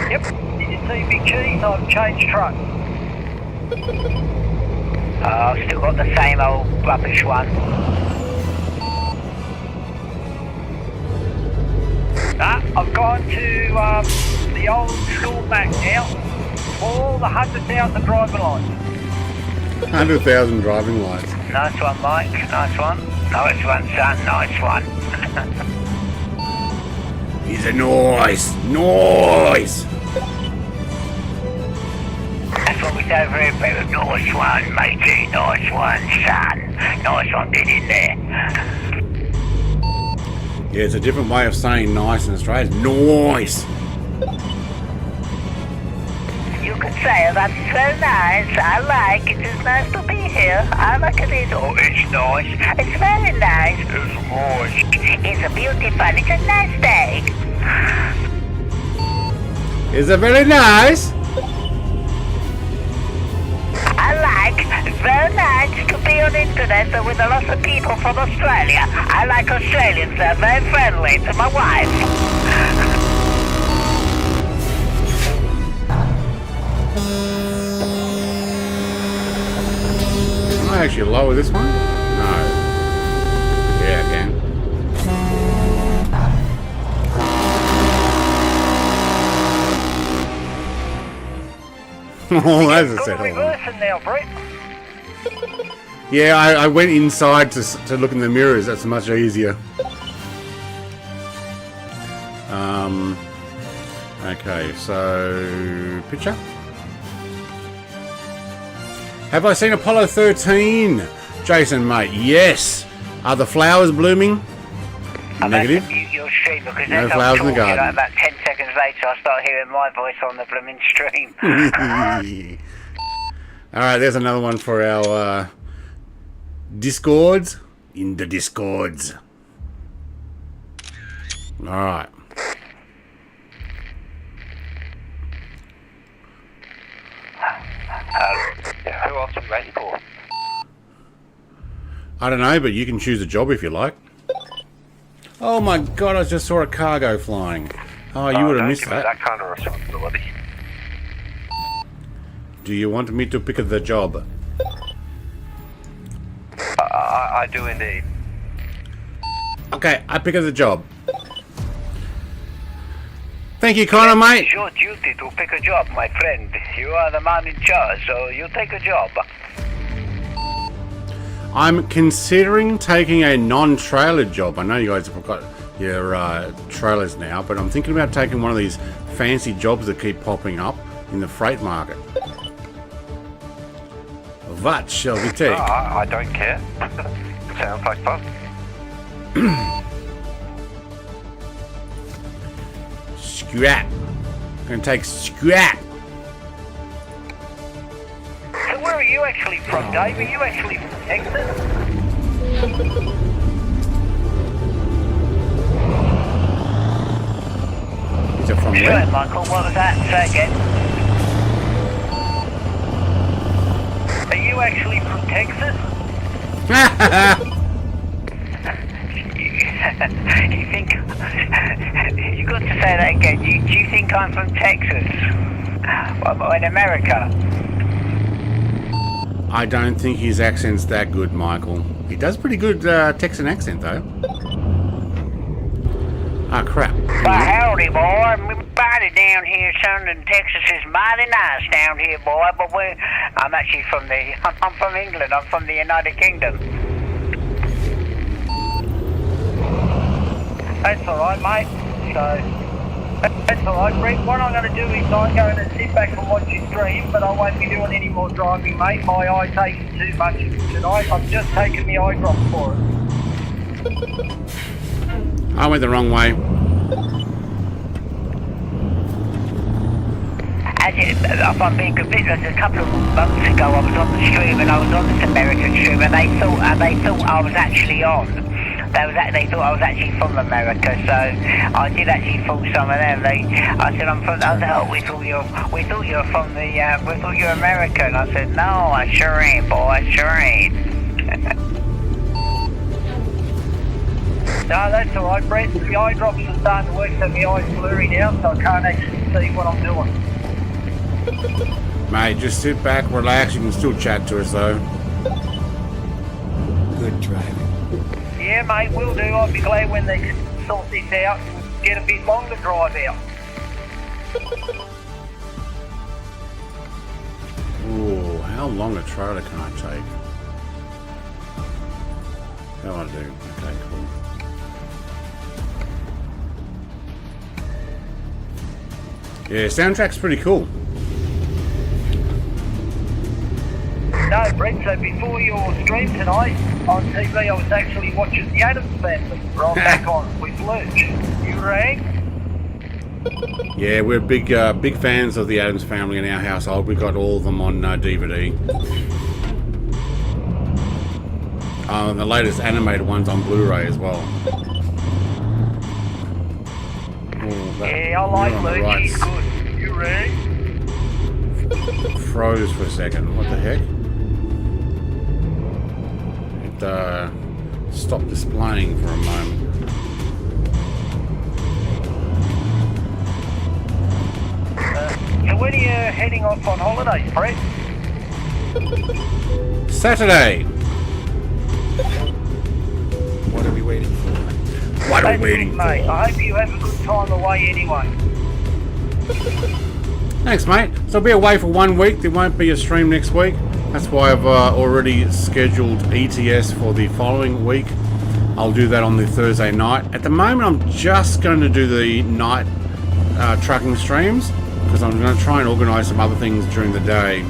Yep, did you see Big Cheese? I've changed truck. I've still got the same old rubbish one. I've gone to the old school Mac now. All the 100,000 driver lines. 100,000 driving lights. Nice one, Mike. Nice one. Nice one, son. Nice one. He's a noise. That's what we say over here, baby. Nice one, matey. Nice one, son. Nice one, get in there. Yeah, it's a different way of saying nice in Australia. Nice. You could say that's so nice. I like it. It's nice to be here. I like it. Oh, it's nice. It's very nice. It's nice. It's a beautiful. It's a nice day. Is it very nice? I like. It's very nice to be on the internet with a lot of people from Australia. I like Australians. They're very friendly to my wife. Can I actually lower this one? No. Yeah, I can. Oh, that's a Got set a reversing now, Brett. Yeah, I went inside to look in the mirrors. That's much easier. Okay, so picture. Have I seen Apollo 13? Jason, mate, yes. Are the flowers blooming? Negative. Your stream because No as flowers I'm in the talking, garden. about 10 seconds later, I start hearing my voice on the blooming stream. Alright, there's another one for our Discords. In the Discords. Alright. Yeah, who else are we waiting for? I don't know, but you can choose a job if you like. Oh my god, I just saw a cargo flying. Oh, you would have missed that. That kind of responsibility. Do you want me to pick the job? I do indeed. Okay, I pick the job. Thank you, Connor, mate. It's your duty to pick a job, my friend. You are the man in charge, so you take a job. I'm considering taking a non-trailer job. I know you guys have got your trailers now, but I'm thinking about taking one of these fancy jobs that keep popping up in the freight market. What shall we take? I don't care. Sounds like fun. Scrap. I'm gonna take scrap. So where are you actually from, Dave? Are you actually from Texas? Is it from Sure, where? Michael, what was that? Say again. Are you actually from Texas? You think... you got to say that again. Do you think I'm from Texas? Well, in America? I don't think his accent's that good, Michael. He does pretty good Texan accent, though. Ah, crap. Well, howdy, boy. Everybody down here, son, in Texas is mighty nice down here, boy. But I'm actually from I'm from England. I'm from the United Kingdom. That's alright, mate. So, That's alright, Brett. What I'm going to do is I'm going to sit back and watch your stream, but I won't be doing any more driving, mate. My eye taking too much tonight. I'm just taking the eye drop for it. I went the wrong way. If I'm being completely honest, a couple of months ago I was on the stream and I was on this American stream and they thought I was actually on. They thought I was actually from America, so I did actually fool some of them. I said I'm from. I said, oh, we thought you were from the. We thought you were American. I said, no, I sure ain't, boy. I sure ain't. No, that's alright, Brett. The eye drops are starting to work, so my eye's blurry now, so I can't actually see what I'm doing. Mate, just sit back, relax. You can still chat to us though. Good driving. Yeah, mate, will do. I'll be glad when they sort this out and get a bit longer drive out. Ooh, how long a trailer can I take? How do I do? Okay, cool. Yeah, soundtrack's pretty cool. No, Brett, so before your stream tonight on TV, I was actually watching the Addams Family right back on with Luke. You rang? Yeah, we're big fans of the Addams Family in our household. We've got all of them on DVD. The latest animated ones on Blu-ray as well. Yeah, I like Luke, he's good. You rang? Froze for a second. What the heck? Stopped displaying for a moment. So when are you heading off on holidays, Brett? Saturday. What are we waiting for? What are we waiting for? Mate, I hope you have a good time away anyway. Thanks, mate. So I'll be away for 1 week. There won't be a stream next week. That's why I've already scheduled ETS for the following week. I'll do that on the Thursday night. At the moment, I'm just going to do the night trucking streams because I'm going to try and organise some other things during the day.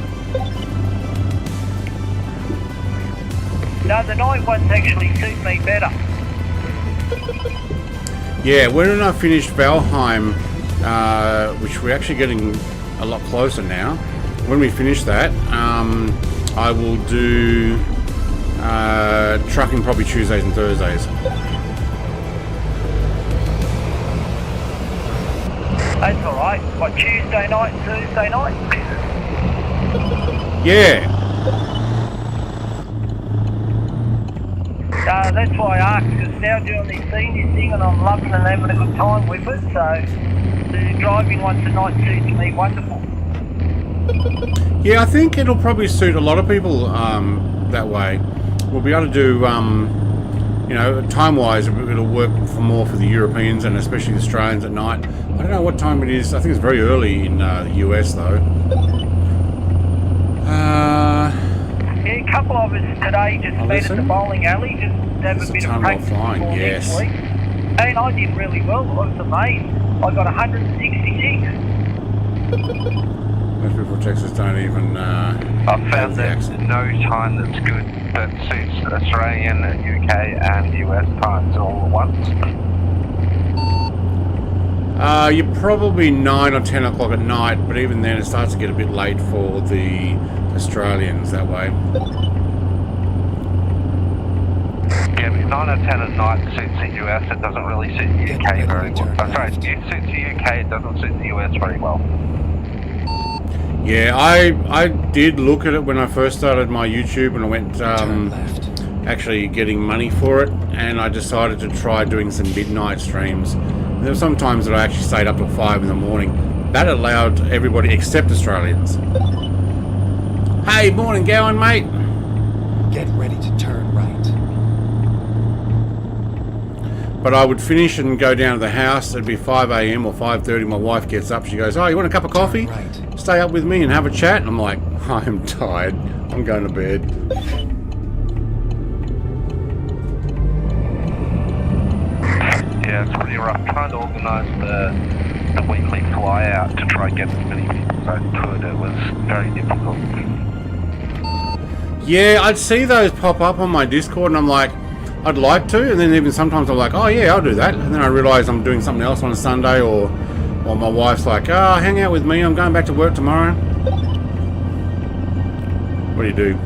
No, the night ones actually suit me better. Yeah, when I finished Valheim, which we're actually getting a lot closer now, when we finish that, I will do trucking probably Tuesdays and Thursdays. That's alright. What, Tuesday night, Thursday night? Yeah. That's why I asked, because now doing this senior thing and I'm loving and having a good time with it, so the driving once a night suits me wonderful. Yeah, I think it'll probably suit a lot of people that way. We'll be able to do, you know, time-wise, it'll work more for the Europeans and especially the Australians at night. I don't know what time it is. I think it's very early in the US, though. Yeah, a couple of us today just met at the bowling alley, just have a bit of practice flying, before yes. next week. And I did really well. I was amazed. I got 166. Most people in Texas don't even I've found there's no time that's good that suits Australian, UK and US times all at once. You're probably 9 or 10 o'clock at night, but even then it starts to get a bit late for the Australians that way. Yeah, but 9 or 10 at night suits the US, it doesn't really suit the UK very well. Sorry, it suits the UK, it doesn't suit the US very well. Yeah, I did look at it when I first started my YouTube and I went actually getting money for it, and I decided to try doing some midnight streams. And there were some times that I actually stayed up till 5 in the morning. That allowed everybody except Australians. Hey, morning going, mate. Get ready to turn right. But I would finish and go down to the house. It'd be 5 a.m. or 5:30. My wife gets up. She goes, "Oh, you want a cup of coffee? Right. Stay up with me and have a chat." And I'm like, "I'm tired. I'm going to bed." Yeah, it's pretty rough trying to organise the the weekly fly out to try and get as many people as I could. It was very difficult. Yeah, I'd see those pop up on my Discord and I'm like, I'd like to, and then even sometimes I'm like, oh yeah, I'll do that, and then I realise I'm doing something else on a Sunday, or my wife's like, oh, hang out with me, I'm going back to work tomorrow. What do? You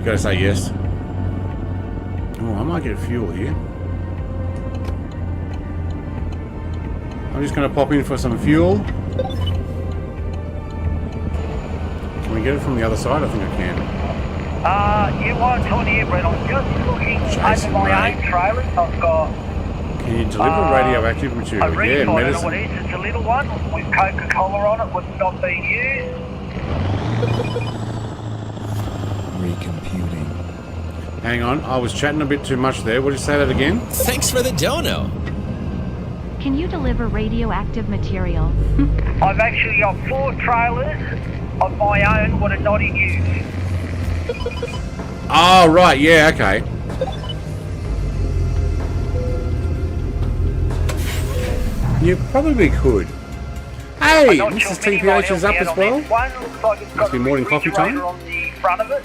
gotta say yes. Oh, I might get fuel here. I'm just gonna pop in for some fuel. Can we get it from the other side? I think I can. You want on here, Brett? I'm just looking over my own trailers. I've got. Can you deliver radioactive material? A Rhino, Yeah, I don't know medicine. what it is. It's a little one with Coca-Cola on it, what's not being used. Recomputing. Hang on, I was chatting a bit too much there. What did you say that again? Thanks for the dono. Can you deliver radioactive material? I've actually got 4 trailers of my own what are not in use. Oh, right, yeah, okay. You probably could. Hey, Mrs. TPH is up as well. Must be morning coffee time. On the front of it.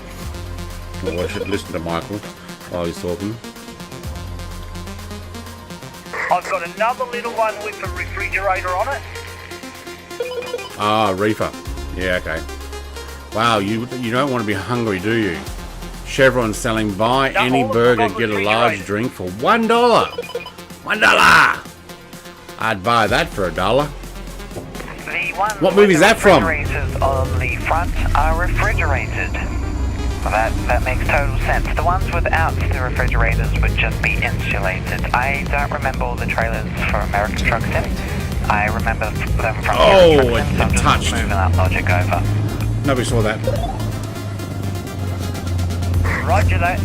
Oh, I should listen to Michael while he's talking. I've got another little one with a refrigerator on it. Ah, reefer. Yeah, okay. Wow, you don't want to be hungry, do you? Chevron selling buy No, any all of burger, them get a got large refrigerators. drink for $1. $1. I'd buy that for $1. The ones What movie is with that from? refrigerators on the front are refrigerated. That makes total sense. The ones without the refrigerators would just be insulated. I don't remember all the trailers for American Truck Sim. I remember them from Oh, Truck Sim, so I'm it just touched. moving that logic over. Nobody saw that. Roger that.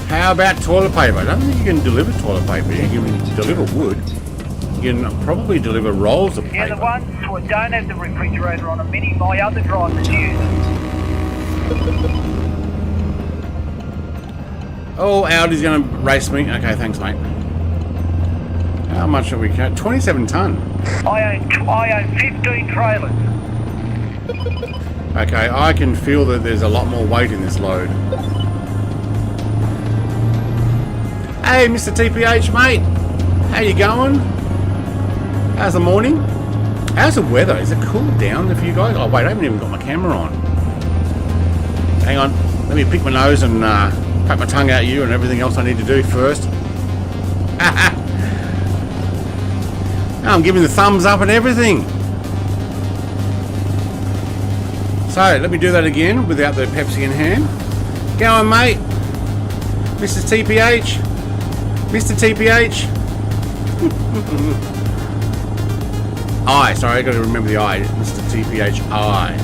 How about toilet paper? I don't think you can deliver toilet paper. You can deliver wood. You can probably deliver rolls of Yeah, paper. the ones who don't have the refrigerator on a Mini, my other drivers use. Oh, Audi's going to race me. Okay, thanks, mate. How much are we cut? 27 ton. I own 15 trailers. Okay, I can feel that there's a lot more weight in this load. Hey, Mr. TPH, mate. How you going? How's the morning? How's the weather? Is it cooled down for you guys? Oh, wait, I haven't even got my camera on. Hang on. Let me pick my nose and poke my tongue out you and everything else I need to do first. I'm giving the thumbs up and everything. So, let me do that again without the Pepsi in hand. Go on, mate. Mrs. TPH. Mr. TPH. I. Sorry, I got to remember the I. Mr. TPH I.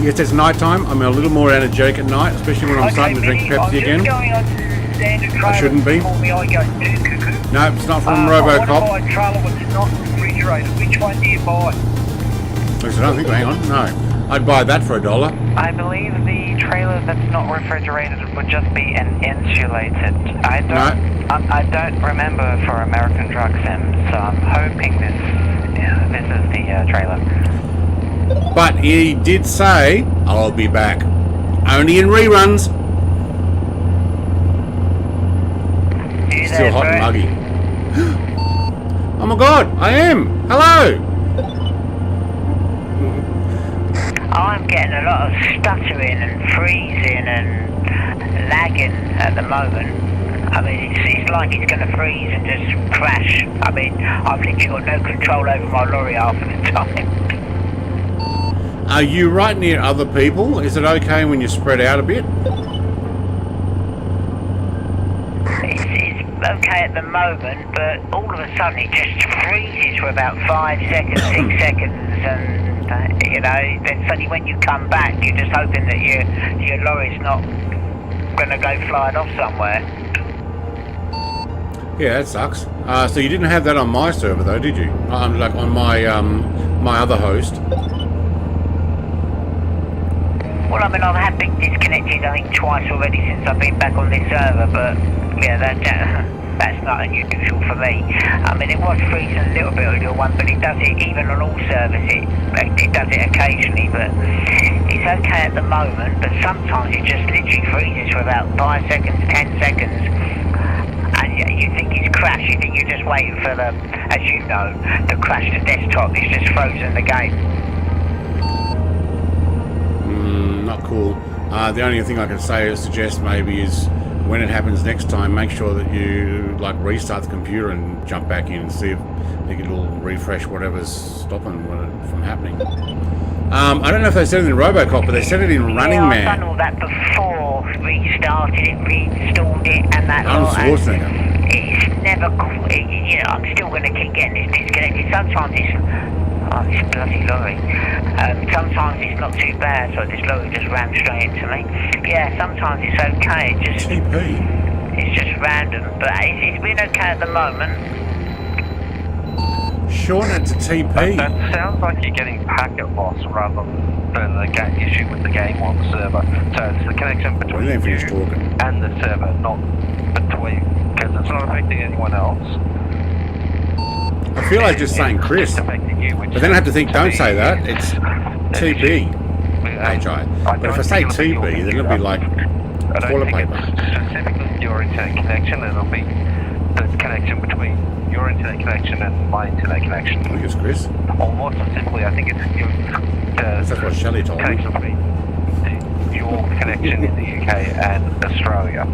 Yes, it's night time. I'm a little more energetic at night, especially when I'm starting to drink Mini, Pepsi again. I'm just going on to the standard trailer. I shouldn't be. Before me, I go too cuckoo. No, it's not from I want to Robocop. buy a trailer that's not refrigerated. Which one do you buy? At least I don't think. Hang on. No. I'd buy that for $1. I believe the trailer that's not refrigerated would just be an insulated. I don't remember for American Truck Sim, so I'm hoping this is the trailer. But he did say, I'll be back. Only in reruns. You Still there, hot and Brett? muggy. Oh my god, I am. Hello. I'm getting a lot of stuttering and freezing and lagging at the moment. I mean, it's like it's going to freeze and just crash. I mean, I've literally got no control over my lorry half of the time. Are you right near other people? Is it okay when you spread out a bit? It's okay at the moment, but all of a sudden it just freezes for about 5 seconds, 6 seconds, and you know, then suddenly when you come back, you're just hoping that your lorry's not going to go flying off somewhere. Yeah, that sucks. So you didn't have that on my server though, did you? Like on my my other host. Well, I mean, I've had been disconnected, I think, twice already since I've been back on this server, but yeah, that's not unusual for me. I mean, it was freezing a little bit on your one, but it does it even on all servers. It does it occasionally, but it's okay at the moment. But sometimes it just literally freezes for about 5 seconds, 10 seconds, and you think it's crashed. You think you're just waiting for the, as you know, the crash to desktop. It's just frozen the game. Not cool. The only thing I can say or suggest maybe is when it happens next time, make sure that you like restart the computer and jump back in and see if it'll refresh whatever's stopping it from happening. I don't know if they said it in Robocop, but they said it in Running Man. I've done all that before, restarted it, reinstalled it, and that lot. It's never, you know, I'm still going to keep getting this disconnected. Sometimes this bloody lorry. Sometimes it's not too bad, so this lorry just ran straight into me. Yeah, sometimes it's okay. It's just random, but it's been okay at the moment. Sean, it's a TP. That sounds like you're getting packet loss rather than the issue with the game on the server. So it's the connection between you and the server, not between, because it's not affecting anyone else. I feel like just saying Chris, but then I have to think, don't say that, it's TP. But if I say TP, then it'll be like toilet paper. Specifically your internet connection, it'll be the connection between your internet connection and my internet connection. I think it's Chris. Or more specifically, I think it's that's what Shelley told me. Your connection in the UK and Australia.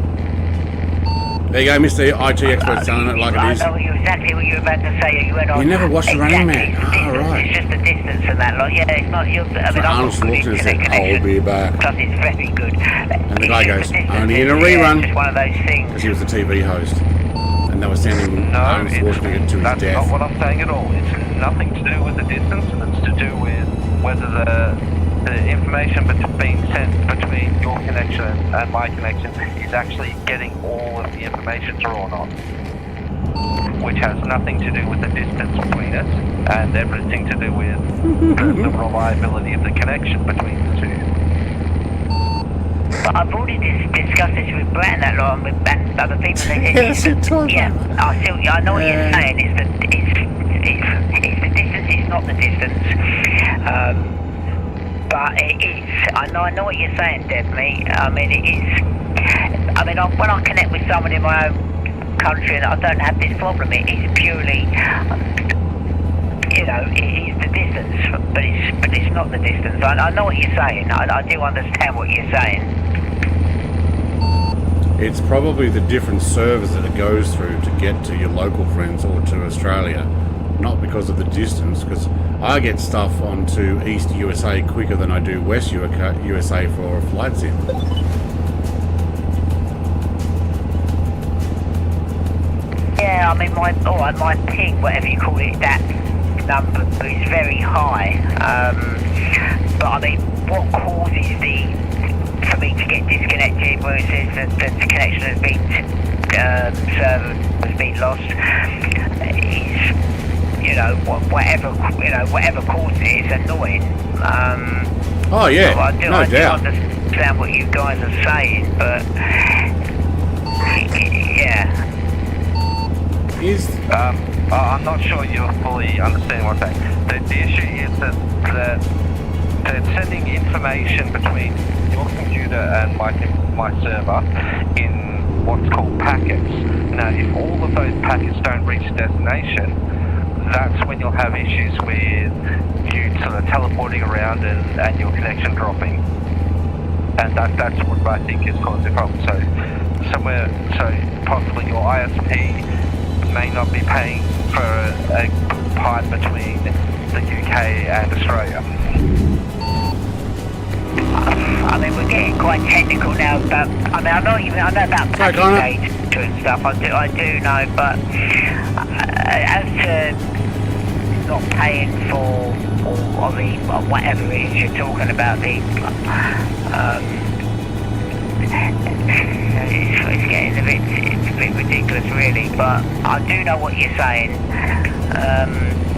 There you go, Mr. IT expert telling it like it is. I know exactly what you were about to say. You never watched the Running Man. Oh, right. It's just the distance and that lot. Yeah, it's not. I mean, Arnold Schwarzenegger said, I'll be back. Plus, it's very good. And the guy goes, only in a rerun. It's one of those things. Because he was the TV host. And they were sending Arnold Schwarzenegger to his death. That's not what I'm saying at all. It's nothing to do with the distance. It's to do with whether the information being sent between your connection and my connection is actually getting all of the information through or not. Which has nothing to do with the distance between it and everything to do with the reliability of the connection between the two. But I've already discussed this with Brett and that lot and other people. Yeah, I know what you're saying. It's the distance. It's not the distance. But it is. I know what you're saying, Definitely. I mean, it is. I mean, when I connect with someone in my own country, and I don't have this problem. It is purely, you know, it is the distance, but it's not the distance. I know what you're saying. I do understand what you're saying. It's probably the different servers that it goes through to get to your local friends or to Australia, not because of the distance, because I get stuff onto East USA quicker than I do West USA for a flight sim. Yeah, I mean, my ping, whatever you call it, that number is very high. But I mean, what causes for me to get disconnected where it says that the connection has been, server has been lost, is, you know, whatever causes it, it's annoying. Oh yeah, so I do understand what you guys are saying, but yeah. I'm not sure you're fully understanding what I'm saying. The issue is that they're sending information between your computer and my server in what's called packets. Now, if all of those packets don't reach destination, that's when you'll have issues with you sort of teleporting around and your connection dropping. And that's what I think is causing the problem. So possibly your ISP may not be paying for a pipe between the UK and Australia. I mean, we're getting quite technical now, but I mean, I know about packet data and stuff. I do know, but as to not paying for or whatever it is you're talking about, it's getting a bit ridiculous, really. But I do know what you're saying.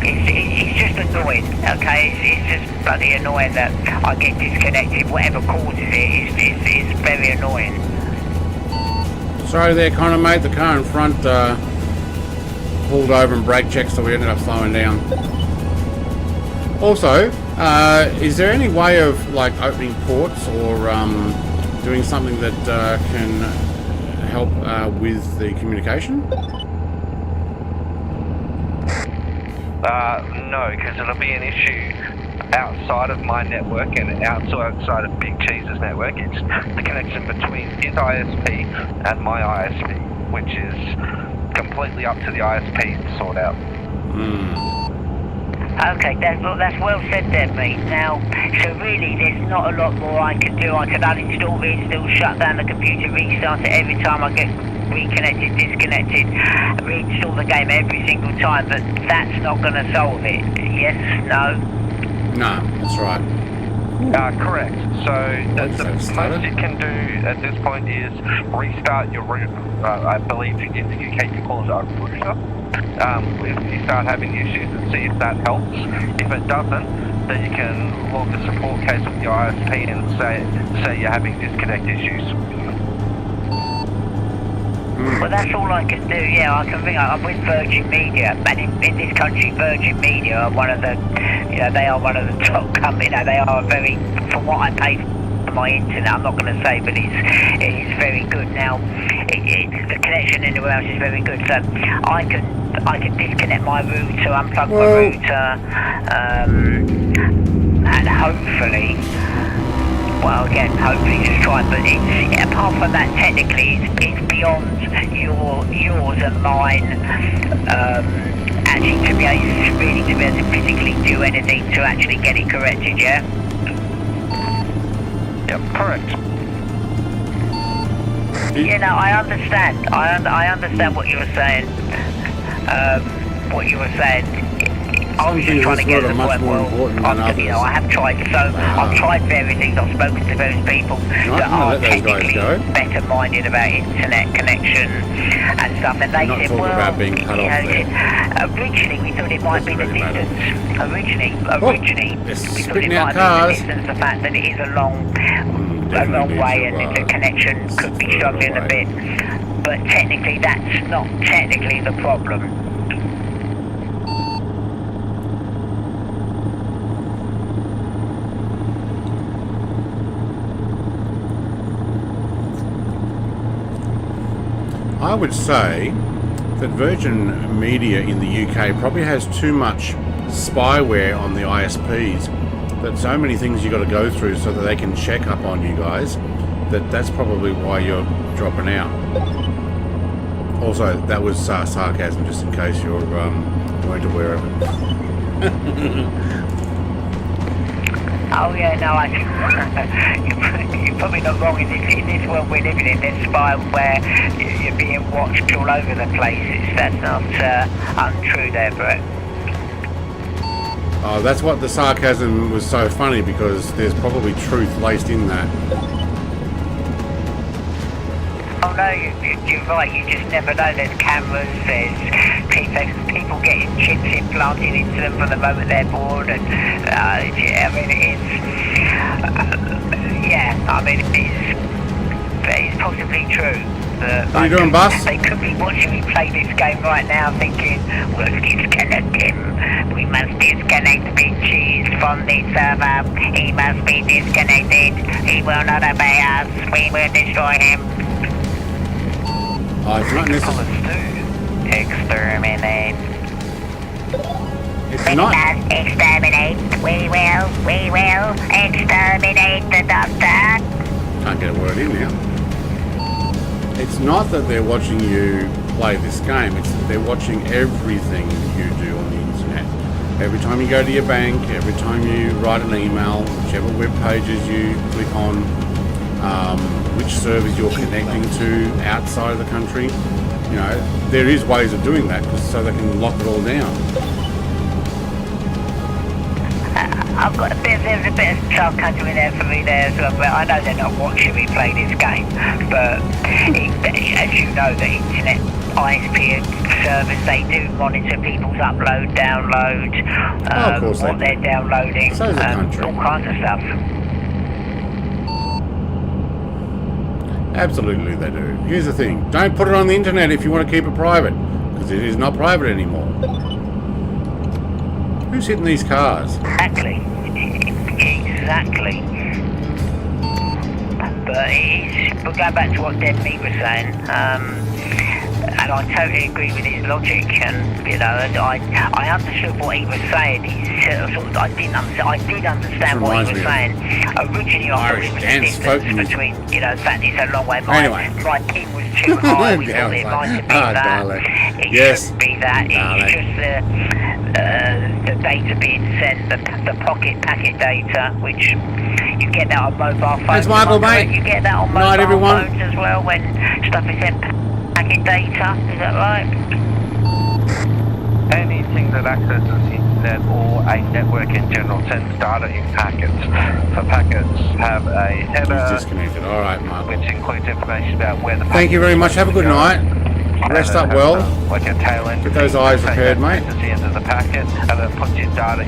It's just annoying. annoying, okay? It's just bloody annoying that I get disconnected. Whatever causes it, it's very annoying. Sorry there, Connor, mate. The car in front pulled over and brake checked, so we ended up slowing down. Also, is there any way of like opening ports or doing something that can help with the communication? No, because it'll be an issue outside of my network and outside of Big Cheese's network. It's the connection between his ISP and my ISP, which is completely up to the ISP to sort out. Okay, that's well said there, mate. Now, so really, there's not a lot more I can do. I can uninstall, reinstall, shut down the computer, restart it every time I get reconnected, disconnected, reinstall the game every single time, but that's not going to solve it. Yes? No? No, that's right. Correct. So the most you can do at this point is restart your router. I believe in the UK you call it a router. If you start having issues, and see if that helps. If it doesn't, then you can log the support case with your ISP and say you're having disconnect issues. Well, that's all I can do, yeah. I can think I'm with Virgin Media, and in this country, Virgin Media are one of the, they are one of the top companies. They are very, from what I pay for my internet, I'm not going to say, but it's very good. Now, the connection anywhere else is very good, so I can disconnect my router, unplug my router, and hopefully. Well, again, hopefully just try, but it's, apart from that, technically, it's beyond yours and mine, actually to be able to physically do anything to actually get it corrected, yeah? Yep, correct. I understand. I understand what you were saying. I was just trying to get to the point where I have tried I've tried various things, I've spoken to various people that are technically better minded about internet connection and stuff, and they said, well, originally we thought it might be the distance. Originally we thought it might be the distance, the fact that it is a long way and the connection could be struggling a bit, but technically that's not technically the problem. I would say that Virgin Media in the UK probably has too much spyware on the ISPs, that so many things you got to go through so that they can check up on you guys, that's probably why you're dropping out. Also, that was sarcasm, just in case you weren't aware of it. Oh yeah, no, you're probably not wrong. In this world we're living in, there's spyware, you're being watched all over the place. That's not untrue there, Brett. Oh, that's what the sarcasm was so funny, because there's probably truth laced in that. Oh no, you're right, you just never know. There's cameras, there's people getting chips implanted into them from the moment they're born, and it's possibly true. What are you doing, boss? They could be watching me play this game right now thinking, we'll disconnect him. We must disconnect Big Cheese from the server. He must be disconnected. He will not obey us. We will destroy him. It's not necessary. Exterminate. It's not. Exterminate. We will exterminate the doctor. Can't get a word in now. It's not that they're watching you play this game, it's that they're watching everything you do on the internet. Every time you go to your bank, every time you write an email, whichever web pages you click on, which servers you're connecting to outside of the country. There is ways of doing that, so they can lock it all down. There's a bit of sarcasm in there for me there as well, but I know they're not watching me play this game, but as you know, the internet ISP servers, they do monitor people's upload, download, of course what they they're do. downloading, So does the country. all kinds of stuff. Absolutely they do. Here's the thing. Don't put it on the internet if you want to keep it private. Because it is not private anymore. Who's hitting these cars? Exactly. Exactly. But we'll go back to what Dead Meat was saying. And I totally agree with his logic, and you know, I understood what he was saying. I did understand what he was saying. Originally, I thought it was the distance between, you know, that is a long way. My ping was too high. We thought it might have been that. It shouldn't be that. It's just the data being sent, the pocket packet data, which you get that on mobile phones. Thanks, Michael, mate. You get that on mobile phones as well when stuff is sent. Packet data, is that right? Anything that accesses internet or a network in general sends data in packets. So packets have a header. He's disconnected. All right, Michael. Which includes information about where the. Thank you very much. Have a good night. Rest up well. Like a tail end. Get those eyes repaired, mate. At the end of the packet, and then puts your data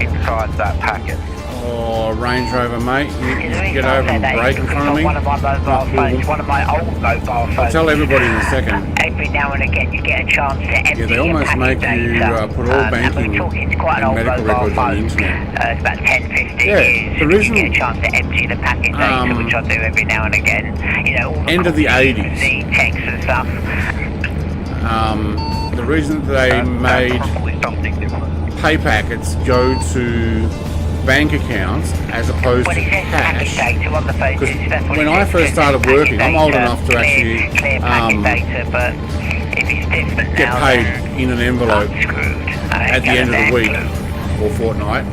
inside that packet. Oh, Range Rover, mate. You get over over and brake in front of me. One of my mobile phones, one of my old mobile phones. I'll tell everybody in a second. Every now and again you get a chance to empty Yeah, they almost make you put all banking and medical records on the internet. It's about 10-15 Yeah, years. the reason- You get a chance to empty the packet data, which I do every now and again. You know, all the End of the copies, 80s. the text and stuff. The reason they made Probably something different. pay packets go to bank accounts as opposed When to it says packet cash. data on the phone, that's what When it I says. first It started says working, I'm packet old data, enough to actually clear packet data, but if it's different get now, paid then in an envelope I'm screwed. at the end of the week or fortnight.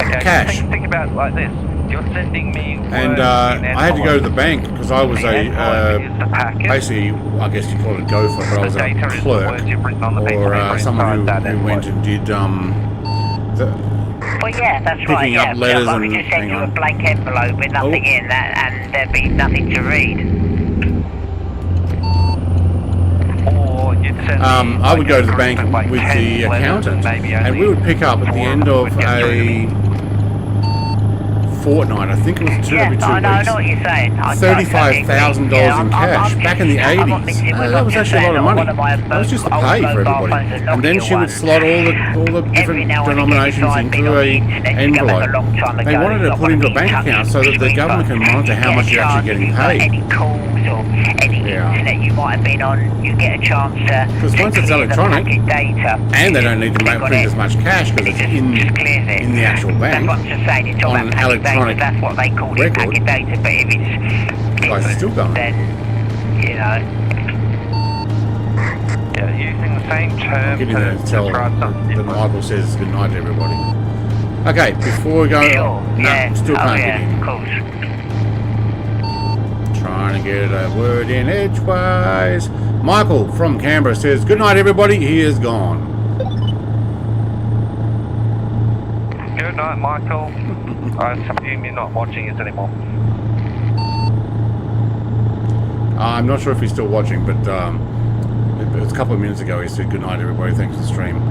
Okay, Cash. Think about it like this. You're sending me. And I had to go to the bank because I was basically, I guess you call it a gopher, but I was a clerk or someone who went and did Well, yeah, that's picking right. up Yeah, letters I could and just send hang you a on. blank envelope with nothing in that, and there'd be nothing to read. Or you'd send me, I would like, go to the a bank group of, like, with 10 the letters, accountant, maybe and only we would pick up at the 4 end of would get through to me. a fortnight. I think it was every 2 I know weeks. what you're saying. $35,000 in cash back in the 80s. That was actually a lot of money. That was just to pay for everybody. And then she would slot all the different denominations into a envelope. They wanted to put into a bank account so that the government can monitor how much you're actually getting paid. Any calls or any internet you might have been on, you get a chance to. Because once it's clear the electronic, packet data, and they don't need to print as much cash because it's in the actual bank. That's what I'm just saying. It's all on about an packet data. electronic That's what they call it, record. packet data. But if it's Guys, it's still going. then you know. Yeah, using the same term Getting there to tell describe that something different. Michael says good night to everybody. Okay, before we go, Sure. no, Yeah. still can't get in. Of course. Trying to get a word in edgewise. Michael from Canberra says, good night everybody, he is gone. Good night, Michael. I assume you're not watching us anymore. I'm not sure if he's still watching, but it was a couple of minutes ago he said good night everybody, thanks for the stream.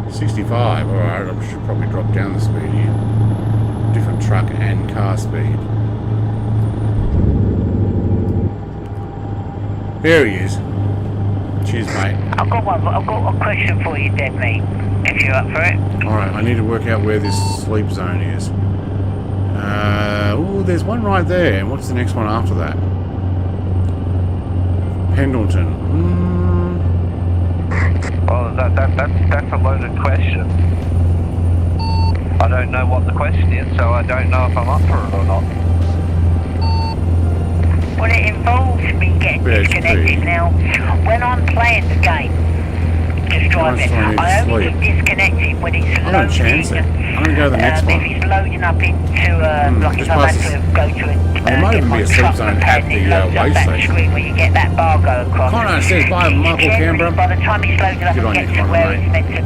$65, alright, I should probably drop down the speed here. Different truck and car speed. There he is. Cheers, mate. I've got a question for you, Dead Meat, if you're up for it. Alright, I need to work out where this sleep zone is. Oh, there's one right there. And what's the next one after that? Pendleton. Well, that's a loaded question. I don't know what the question is, so I don't know if I'm up for it or not. Well, it involves me getting disconnected now. When I'm playing the game, just driving, I only get disconnected when it's I'm going to chance it. I'm going to go to the next If one. it's loading up into, like if just I've past had to go to a, there might even be a sleep truck zone repair at and the, it loads up weigh that station. screen where you get that bar go across. Connor says bye, Michael Generally, Canberra. by the time it's loaded up Good on and you, gets to Connor, where mate. it's meant to,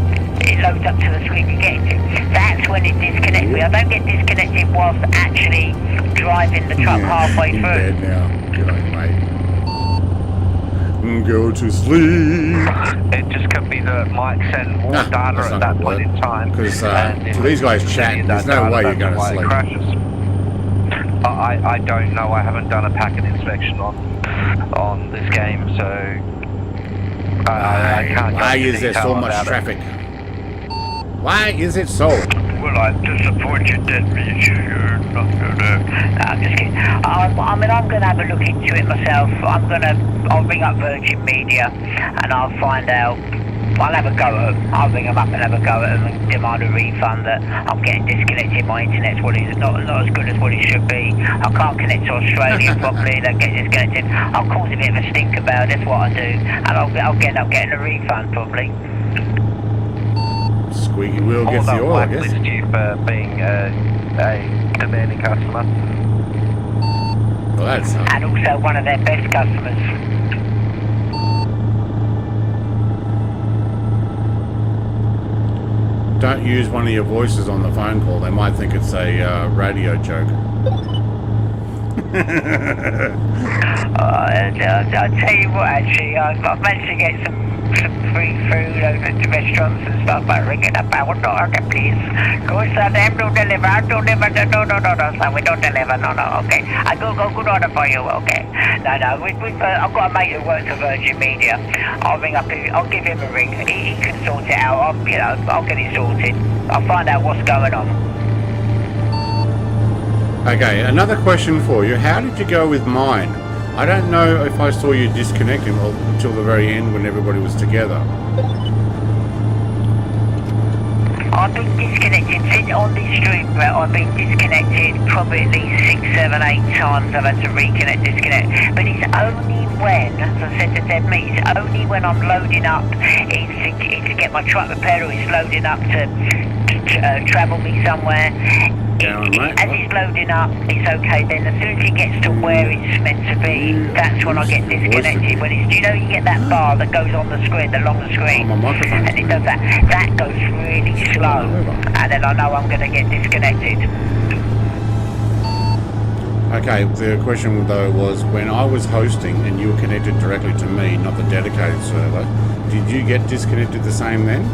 loads up to the screen you get into. That's when it disconnects me. I don't get disconnected whilst actually driving the truck halfway in through. bed now. Good on, mate. Go to sleep. It just could be that Mike sent more data that's at not that gonna point work. in time. Because and if these guys it's chatting, that there's no data, way you're that's going to why it sleep. crashes. I don't know. I haven't done a packet inspection on this game, so I can't. Why go into is there detail so much about it. traffic? Why is it so? Well, I disappoint you, Dead Meat. You're not gonna... I'm just kidding. I mean, I'm going to have a look into it myself. I'll ring up Virgin Media and I'll find out. I'll have a go at them. I'll ring them up and have a go at them and demand a refund that I'm getting disconnected. My internet's not as good as what it should be. I can't connect to Australia properly. They get disconnected. I'll cause a bit of a stink about it. That's what I do. And I'll end up getting a refund probably. Squeaky wheel gets the oil, I guess. Blacklist you for being a demanding customer. Well, that's And also one of their best customers. Don't use one of your voices on the phone call. They might think it's a radio joke. I'll tell you what, actually, I've managed to get some free food over at the restaurants and stuff by ringing up our door, please. Corsair, they don't deliver, no, so we don't deliver, no, okay. I go good order for you, okay. No, I've got a mate who works for Virgin Media. I'll ring up, I'll give him a ring, he can sort it out, I'll get it sorted. I'll find out what's going on. Okay, another question for you. How did you go with mine? I don't know if I saw you disconnecting until the very end when everybody was together. I've been disconnected since on this stream, I've been disconnected probably at least 6, 7, 8 times. I've had to reconnect, disconnect. But it's only when, as I said to Dead Meat, it's only when I'm loading up, it's to get my truck repaired or it's loading up to travel me somewhere. As it's loading up, it's okay. Then as soon as it gets to where it's meant to be, that's when I get disconnected. When it's, you get that bar that goes on the screen, along the screen, and it does that. That goes really slow, and then I know I'm going to get disconnected. Okay, the question though was when I was hosting and you were connected directly to me, not the dedicated server, did you get disconnected the same then?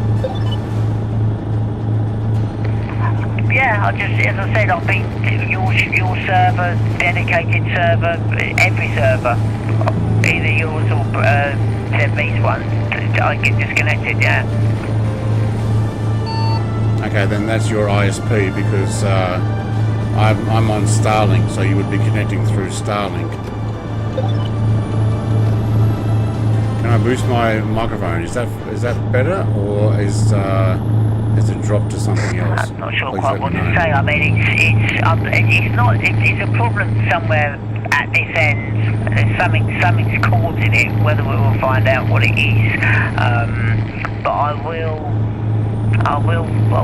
Yeah, as I said, I've been to your server, dedicated server, every server, either yours or Dead Meat's one. I get disconnected, yeah. Okay, then that's your ISP because I'm on Starlink, so you would be connecting through Starlink. Can I boost my microphone? Is that better, or is it dropped to something else? I'm not sure Please quite let me what to know. say. I mean, it's a problem somewhere at this end. Something's causing it. Whether we will find out what it is, but I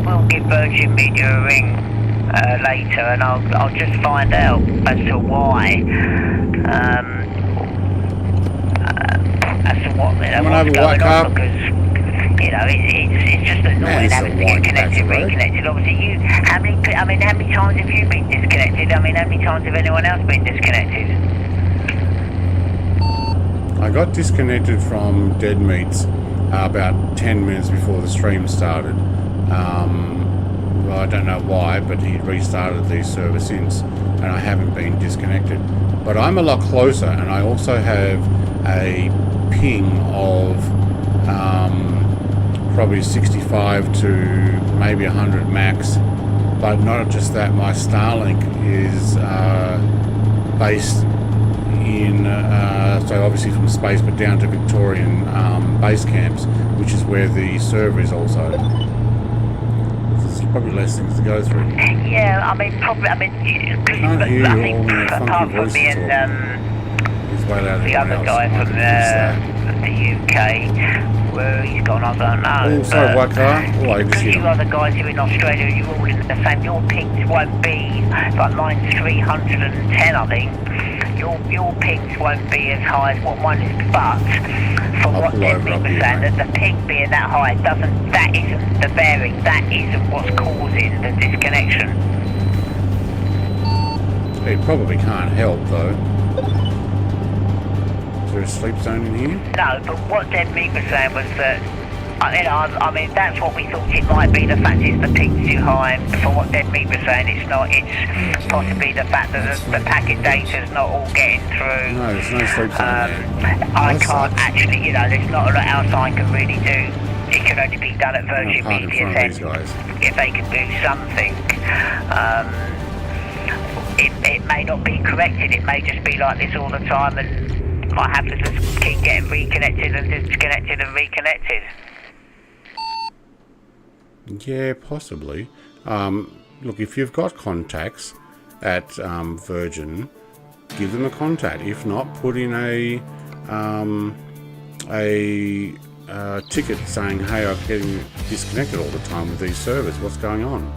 will give Virgin Media a ring later, and I'll just find out as to why. As to what's going on, because it's just annoying having to get connected, reconnected. Obviously, how many times have you been disconnected? I mean, how many times have anyone else been disconnected? I got disconnected from Dead Meats about 10 minutes before the stream started. Well, I don't know why, but he restarted the server since, and I haven't been disconnected. But I'm a lot closer, and I also have a ping of probably 65 to maybe 100 max. But not just that, my Starlink is based in, so obviously from space, but down to Victorian base camps, which is where the server is also. There's probably less things to go through. Yeah, I mean, probably, Can't hear I you think all in a apart funky from voice me at all. and He's way louder the than other else. guy I from can use that. the UK, where he's gone, I don't know. Oh, sorry, what car? Oh, I just Because hit you him. other guys who are in Australia, you're all in the same. Your pings won't be, like mine's 310, I think. your pings won't be as high as what mine is, but from what Deadmeat was saying, that the ping being that high that isn't the bearing, that isn't what's causing the disconnection. It probably can't help though. Is there a sleep zone in here? No, but what Deadmeat was saying was that, I mean, that's what we thought it might be. The fact is the ping's too high. For what Deadmeat was saying, it's not. It's possibly the fact that the packet data's not all getting through. No, there's no sleep zone there. I can't actually, there's not a lot else I can really do. It can only be done at Virgin Media Centre. If they can do something. It may not be corrected, it may just be like this all the time, and I have to just keep getting reconnected and disconnected and reconnected. Yeah, possibly. Look, if you've got contacts at Virgin, give them a contact. If not, put in a ticket saying, hey, I'm getting disconnected all the time with these servers. What's going on?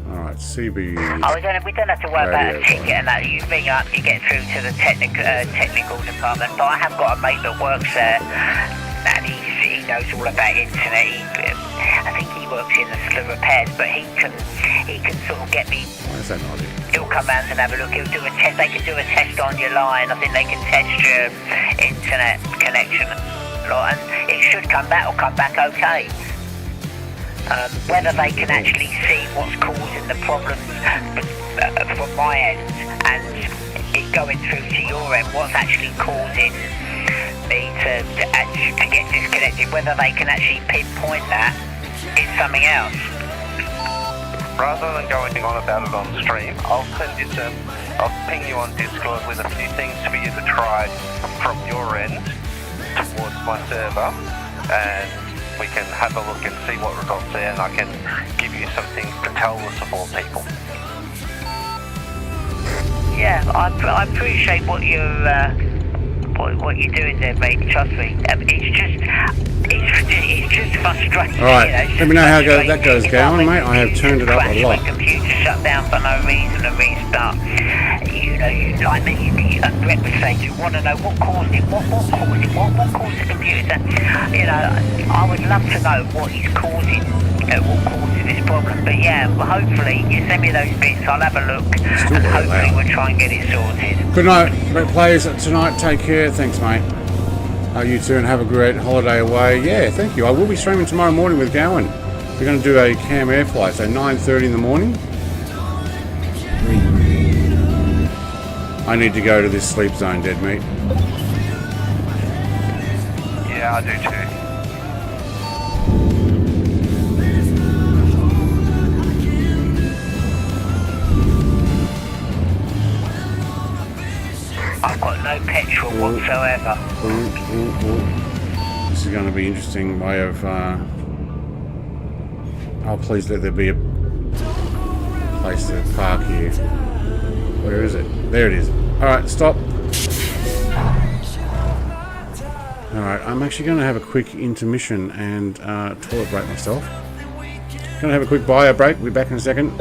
Alright, CB. We don't have to worry about a ticket and that. You ring up, you get through to the technical department. But I have got a mate that works there, and he knows all about internet. I think he works in the repairs, but he can sort of get me. Why is that not it? He'll come round and have a look. He'll do a test. They can do a test on your line. I think they can test your internet connection, and it should come back. Or come back okay. Whether they can actually see what's causing the problems from my end and it going through to your end, what's actually causing me to get disconnected, whether they can actually pinpoint that is something else. Rather than going on about it on stream, I'll ping you on Discord with a few things for you to try from your end towards my server, and we can have a look and see what results there, and I can give you some things to tell the support people. Yeah, I appreciate what you're doing there, mate. Trust me. It's just frustrating. All right, let me know how that goes going, mate. I have turned it up a lot. When computer shut down for no reason and restart. Like me, Brett was saying, you want to know what caused it, what caused the computer. I would love to know what is causing, what causes this problem. But yeah, hopefully you send me those bits, I'll have a look, and hopefully we'll try and get it sorted. Good night, great players tonight. Take care. Thanks, mate. You too, and have a great holiday away. Yeah, thank you. I will be streaming tomorrow morning with Gowan. We're going to do a cam air flight, so 9:30 in the morning. I need to go to this sleep zone, Deadmeat. Yeah, I do too. I've got no petrol whatsoever. This is going to be an interesting way of... Oh, please let there be a place to park here. Where is it? There it is. Alright, stop. Alright, I'm actually going to have a quick intermission and toilet break myself. Going to have a quick bio break. We'll be back in a second.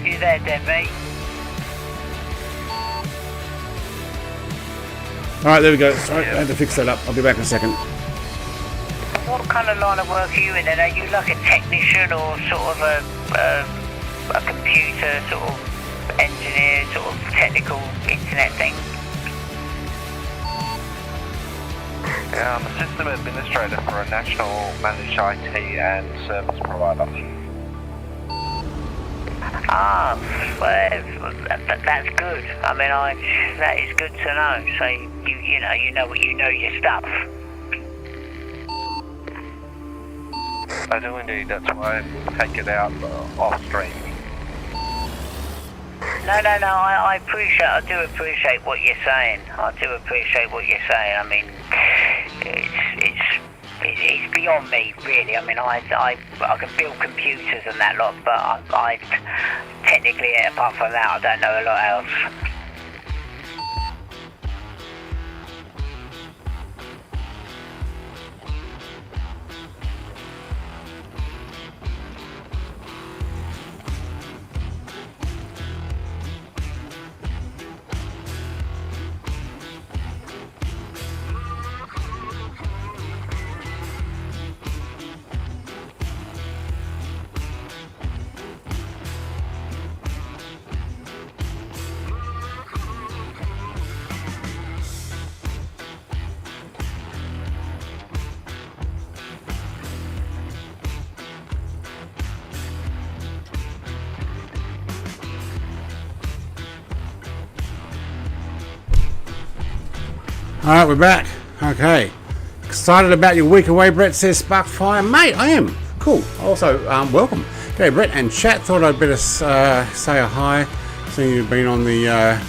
You there, Debbie? Alright, there we go. Sorry, I had to fix that up. I'll be back in a second. What kind of line of work are you in then? Are you like a technician or sort of a computer sort of engineer, sort of technical internet thing? Yeah, I'm a system administrator for a national managed IT and service provider. Ah, well, that's good. I mean, that is good to know. So you know your stuff. I do indeed. That's why I take it out off stream. I do appreciate what you're saying. I mean, it's beyond me, really. I mean, I can build computers and that lot, but I technically, apart from that, I don't know a lot else. Alright, we're back. Okay. Excited about your week away, Brett says Sparkfire. Mate, I am. Cool. Also, welcome. Okay, Brett and chat. Thought I'd better say a hi. Seeing you've been on the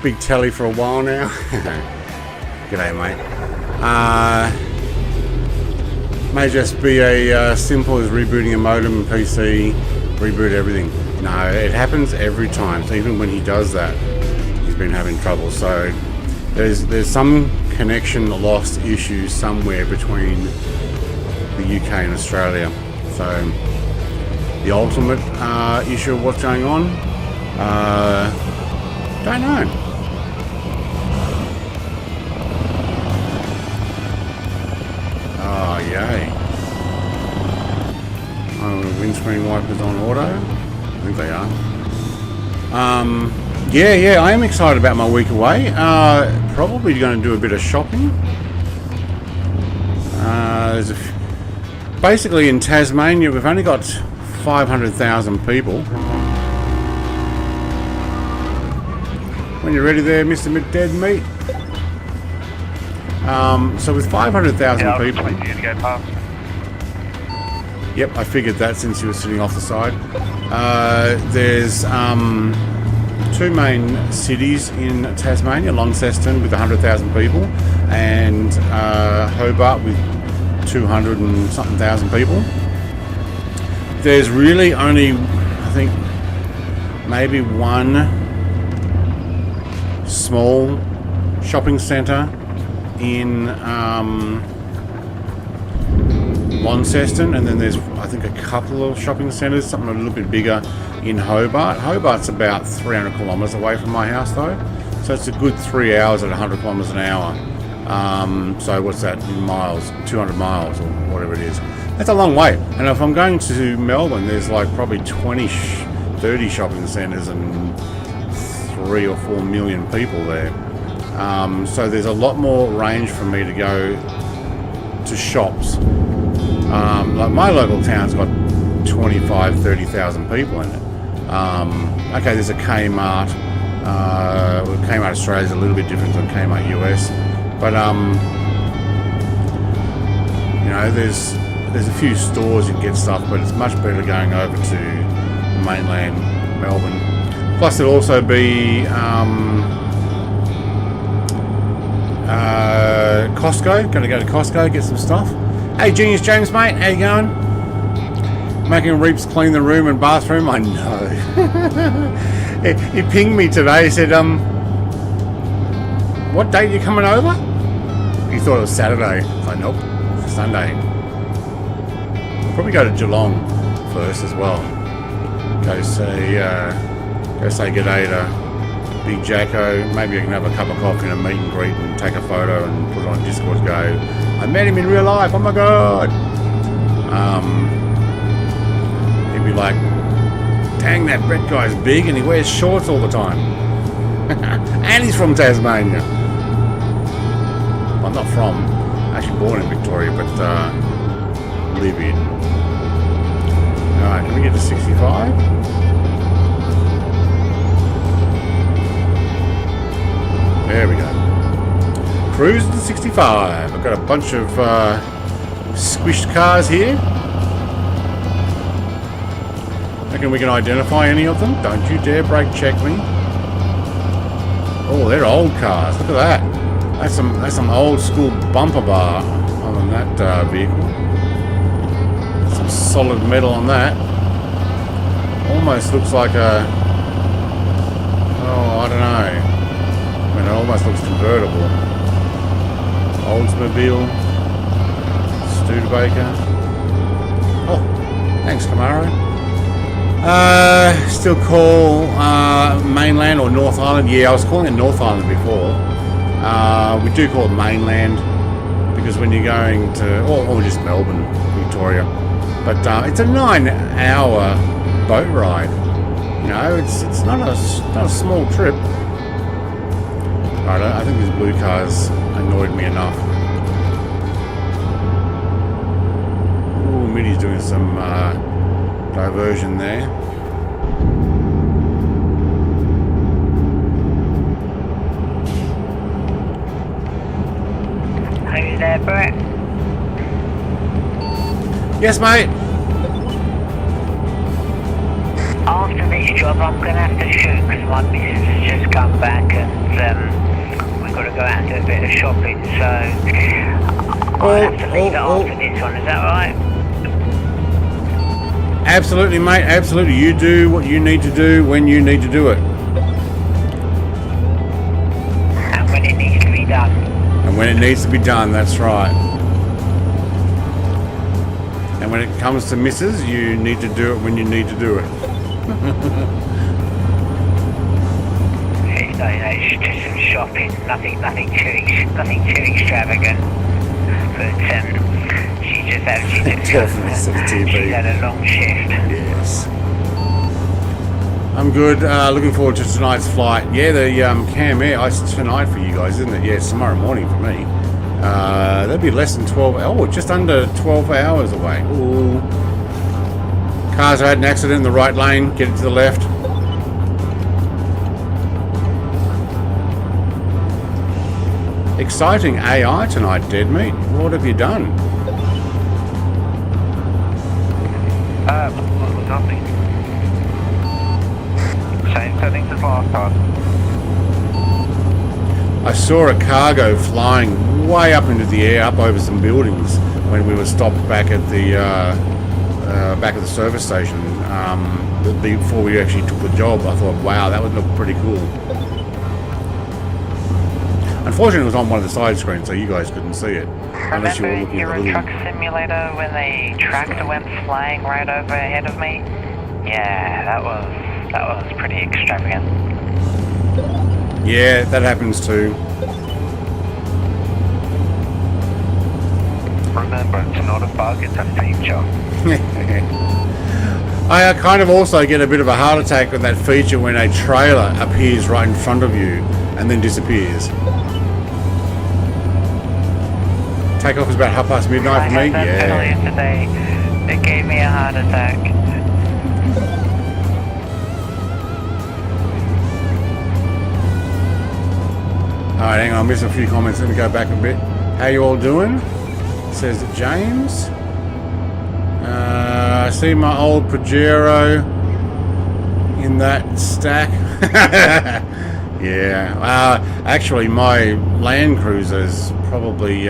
big telly for a while now. G'day, mate. May just be a simple as rebooting a modem and PC, reboot everything. No, it happens every time. So even when he does that, he's been having trouble. So there's some connection lost issues somewhere between the UK and Australia. So the ultimate issue of what's going on, don't know. Oh, yay. Oh, windscreen wipers on auto. I think they are. Yeah, I am excited about my week away. Probably going to do a bit of shopping. There's basically in Tasmania, we've only got 500,000 people. When you're ready there, Mr. Dead Meat. So with 500,000 people... Waiting for you to go past. Yep, I figured that since you were sitting off the side. There's two main cities in Tasmania, Launceston with 100,000 people and Hobart with 200 and something thousand people. There's really only, I think, maybe one small shopping centre in Launceston, and then there's, I think, a couple of shopping centres, something a little bit bigger in Hobart. Hobart's about 300 kilometres away from my house though, so it's a good 3 hours at 100 kilometres an hour. So what's that in miles? 200 miles or whatever it is. That's a long way. And if I'm going to Melbourne, there's like probably 30 shopping centres and 3 or 4 million people there. So there's a lot more range for me to go to shops. Like my local town's got 25-30,000 people in it. Okay, there's a Kmart. Kmart Australia is a little bit different than Kmart US, but you know, there's a few stores you can get stuff, but it's much better going over to mainland Melbourne. Plus, there'll also be Costco. Going to go to Costco, get some stuff. Hey, Genius James, mate, how you going? Making Reaps clean the room and bathroom. I know. He pinged me today. He said, what date are you coming over? He thought it was Saturday. I was like, nope, it's Sunday. I'll probably go to Geelong first as well. Go say g'day to Big Jacko. Maybe I can have a cup of coffee and a meet and greet and take a photo and put it on Discord. Go, I met him in real life. Oh my god. He'd be like, dang, that Brett guy's big and he wears shorts all the time. And he's from Tasmania. Well, not from. Actually born in Victoria, but live in. Alright, can we get to 65? There we go. Cruise to 65. I've got a bunch of squished cars here. Reckon we can identify any of them? Don't you dare brake check me. Oh, they're old cars. Look at that. That's some old school bumper bar on that vehicle. Some solid metal on that. Almost looks like a... Oh, I don't know. I mean, it almost looks convertible. Oldsmobile. Studebaker. Oh, thanks, Camaro. Still call mainland or North Island. Yeah, I was calling it North Island before. We do call it mainland because when you're going to, or just Melbourne, Victoria. But it's a 9-hour boat ride. You know, it's not a small trip. Right, I think these blue cars annoyed me enough. Ooh, Mitty's doing some diversion there. Are you there, Brett? Yes, mate. After this job, I'm going to have to shoot because my missus has just come back and we've got to go out and do a bit of shopping. So I'll have to leave it after this one. Is that right? Absolutely, mate. Absolutely. You do what you need to do when you need to do it. And when it needs to be done. And when it needs to be done, that's right. And when it comes to misses, you need to do it when you need to do it. It's just some shopping. Nothing too extravagant. But she's had a long shift. Yes. I'm good. Looking forward to tonight's flight. Yeah, the Cam Air. It's tonight for you guys, isn't it? Yeah, it's tomorrow morning for me. That'd be less than 12. Oh, just under 12 hours away. Ooh. Cars had an accident in the right lane. Get it to the left. Exciting AI tonight, Dead Meat. What have you done? Nothing. Same settings as last time. I saw a cargo flying way up into the air, up over some buildings when we were stopped back at the service station. Before we actually took the job, I thought, wow, that would look pretty cool. Unfortunately, it was on one of the side screens, so you guys couldn't see it. Unless you were looking at the little... Truck Simulator when the tractor went flying right over ahead of me? Yeah, that was pretty extravagant. Yeah, that happens too. Remember, it's not a bug, it's a feature. I kind of also get a bit of a heart attack with that feature when a trailer appears right in front of you and then disappears. Takeoff is about midnight for me. I had that Yeah. earlier today. It gave me a heart attack. Alright, hang on, I missed a few comments. Let me go back a bit. How you all doing? Says James. I see my old Pajero in that stack. Yeah. Actually, my Land Cruiser's probably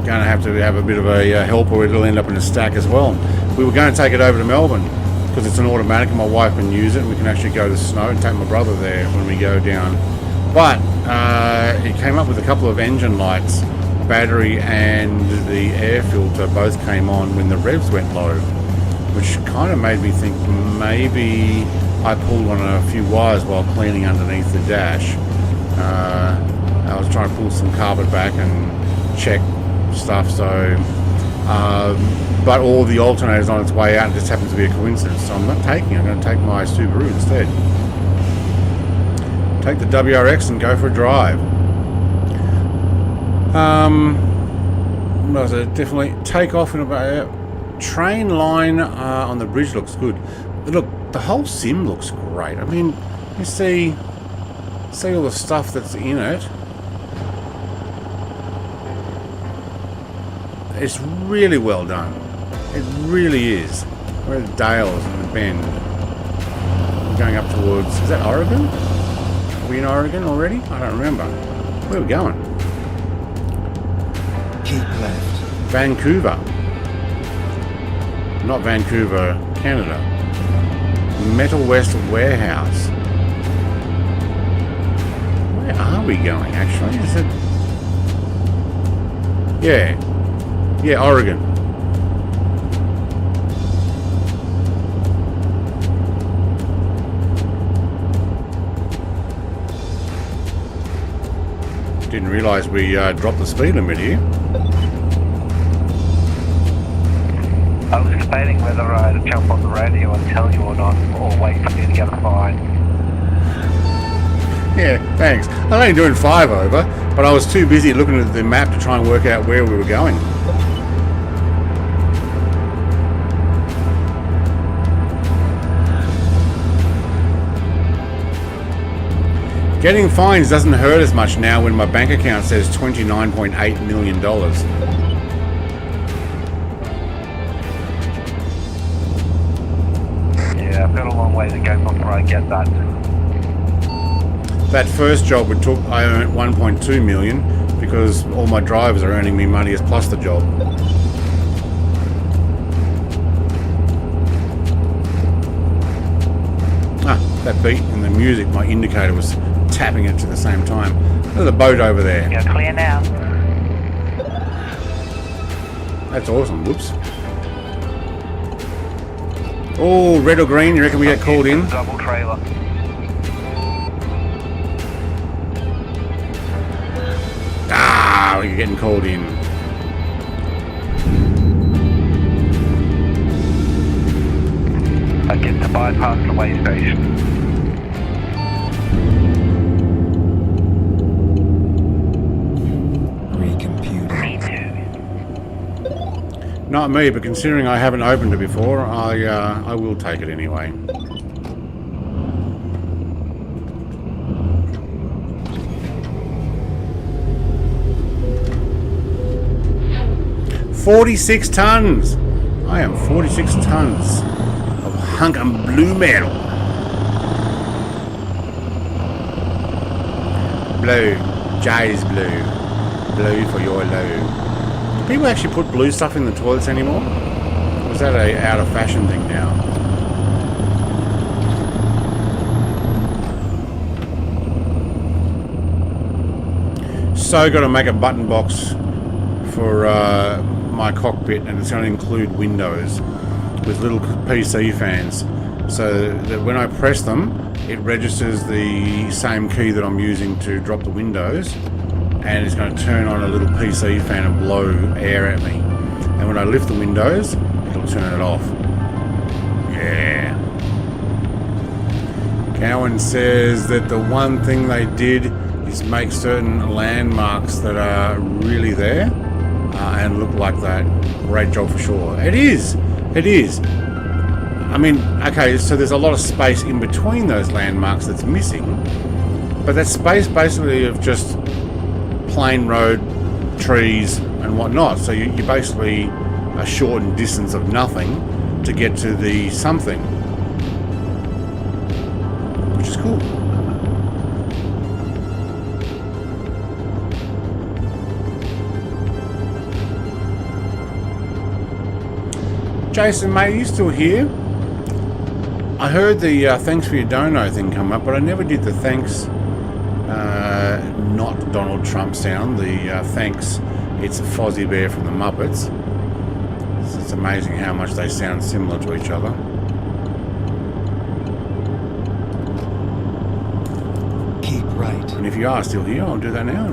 going to have a bit of a helper. It'll end up in a stack as well. We were going to take it over to Melbourne because it's an automatic and my wife can use it and we can actually go to snow and take my brother there when we go down. But it came up with a couple of engine lights. Battery and the air filter both came on when the revs went low, which kind of made me think maybe I pulled on a few wires while cleaning underneath the dash. I was trying to pull some carpet back and check stuff, so but all the alternators on its way out. It just happens to be a coincidence, so I'm not taking it. I'm going to take my Subaru instead. Take the WRX and go for a drive. Definitely take off in about train line on the bridge looks good. Look, the whole sim looks great. I mean, you see all the stuff that's in it. It's really well done. It really is. Where's Dale's in the bend? We're going up towards... Is that Oregon? Are we in Oregon already? I don't remember. Where are we going? Keep left. Vancouver. Not Vancouver, Canada. Metal West Warehouse. Where are we going, actually? Is it... Yeah, Oregon. Didn't realise we dropped the speed limit here. I was debating whether I'd jump on the radio and tell you or not, or wait for you to get a fine. Yeah, thanks. I'm only doing 5 over, but I was too busy looking at the map to try and work out where we were going. Getting fines doesn't hurt as much now when my bank account says $29.8 million. Yeah, I've got a long way to go before I get that. That first job it took, I earned 1.2 million because all my drivers are earning me money as plus the job. That beat and the music, my indicator was tapping it at the same time. There's a boat over there. You're clear now. That's awesome. Whoops. Oh, red or green? You reckon we get called in? Double trailer. Ah, we're getting called in. I get to bypass the way station. Not me, but considering I haven't opened it before, I will take it anyway. $46 tons. I am 46 tons of hunk of blue metal. Blue, Jay's blue, blue for your load. People actually put blue stuff in the toilets anymore? Or is that a out of fashion thing now? So got to make a button box for my cockpit, and it's going to include windows with little PC fans, so that when I press them, it registers the same key that I'm using to drop the windows. And it's going to turn on a little PC fan and blow air at me. And when I lift the windows, it'll turn it off. Yeah. Cowan says that the one thing they did is make certain landmarks that are really there and look like that. Great job for sure. It is. It is. I mean, okay, so there's a lot of space in between those landmarks that's missing. But that space basically of just plain road, trees and whatnot, so you basically a shortened distance of nothing to get to the something, which is cool. Jason, mate, are you still here? I heard the thanks for your dono thing come up, but I never did the thanks. Not Donald Trump sound, the thanks, it's a Fozzie Bear from the Muppets. It's amazing how much they sound similar to each other. Keep right. And if you are still here, I'll do that now.